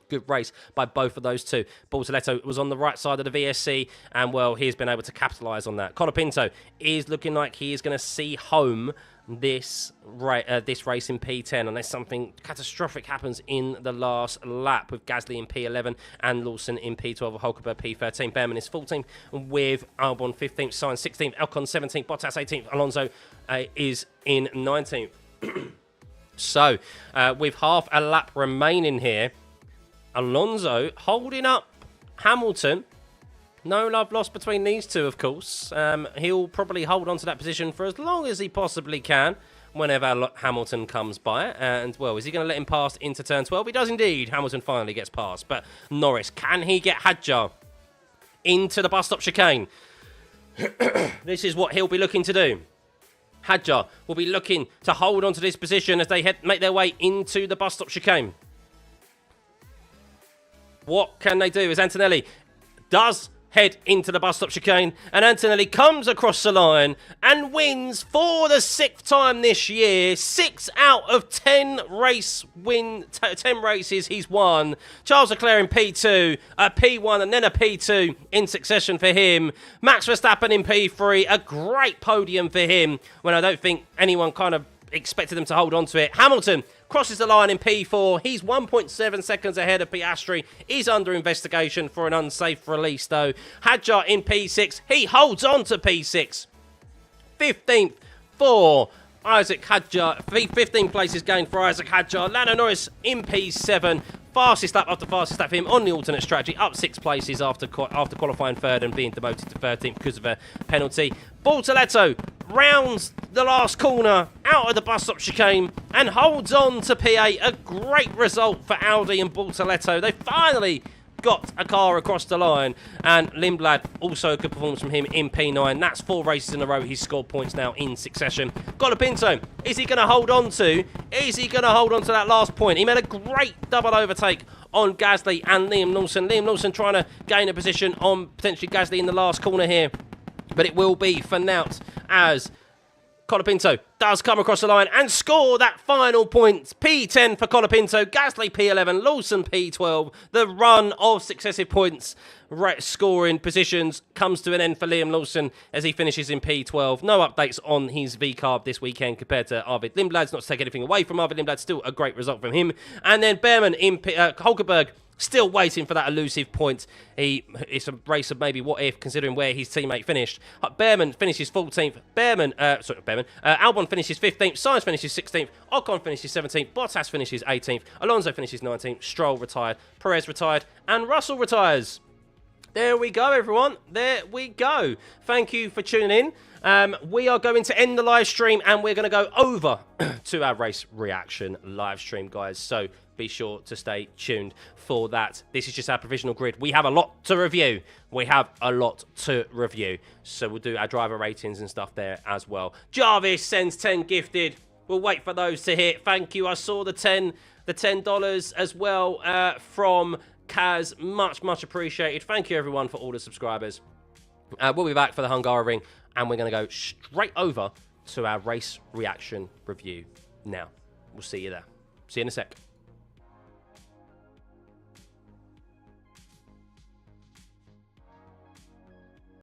Good race by both of those two. Bortoletto was on the right side of the VSC, and, well, he's been able to capitalise on that. Colapinto is looking like he is going to see home this race in P10 unless something catastrophic happens in the last lap, with Gasly in P11 and Lawson in P12, Hulkenberg P13. Behrman is 14th with Albon 15th, Sainz 16th, Ocon 17th, Bottas 18th, Alonso is in 19th. So, with half a lap remaining here, Alonso holding up Hamilton. No love lost between these two, of course. He'll probably hold on to that position for as long as he possibly can whenever Hamilton comes by. And, well, is he going to let him pass into turn 12? He does indeed. Hamilton finally gets past. But Norris, can he get Hadjar into the bus stop chicane? This is what he'll be looking to do. Hadjar will be looking to hold on to this position as they make their way into the bus stop chicane. What can they do as Antonelli does head into the bus stop chicane, and Antonelli comes across the line and wins for the 6th time this year. 6 out of 10 10 races he's won. Charles Leclerc in P2, a P1 and then a P2 in succession for him. Max Verstappen in P3, a great podium for him when I don't think anyone kind of expected them to hold on to it. Hamilton crosses the line in P4. He's 1.7 seconds ahead of Piastri. He's under investigation for an unsafe release, though. Hadjar in P6. He holds on to P6. 15th for Isaac Hadjar. 15 places gained for Isaac Hadjar. Lando Norris in P7. Fastest lap after fastest lap for him on the alternate strategy, up 6 places after qualifying third and being demoted to 13th because of a penalty. Bortoleto rounds the last corner out of the bus stop chicane and holds on to P8. A great result for Audi and Bortoleto. They finally got a car across the line, and Lindblad, also a good performance from him in P9. That's 4 races in a row. He's scored points now in succession. Colapinto, is he going to hold on to? Is he going to hold on to that last point? He made a great double overtake on Gasly and Liam Lawson. Liam Lawson trying to gain a position on potentially Gasly in the last corner here, but it will be for Nout as Colapinto does come across the line and score that final point. P10 for Colapinto, Gasly P11, Lawson P12. The run of successive points, scoring positions, comes to an end for Liam Lawson as he finishes in P12. No updates on his V-carb this weekend compared to Arvid Lindblad's. Not to take anything away from Arvid Lindblad, still a great result from him. And then Behrman in Hulkenberg, still waiting for that elusive point. It's a race of maybe what if, considering where his teammate finished. Behrman finishes 14th. Albon finishes 15th. Sainz finishes 16th. Ocon finishes 17th. Bottas finishes 18th. Alonso finishes 19th. Stroll retired. Perez retired. And Russell retires. There we go, everyone. There we go. Thank you for tuning in. We are going to end the live stream and we're going to go over to our race reaction live stream, guys. So be sure to stay tuned for that. This is just our provisional grid. We have a lot to review. So we'll do our driver ratings and stuff there as well. Jarvis sends 10 gifted. We'll wait for those to hit. Thank you. I saw the $10 as well from Kaz. Much appreciated. Thank you, everyone, for all the subscribers. We'll be back for the Hungaroring, and we're going to go straight over to our race reaction review now. We'll see you there. See you in a sec.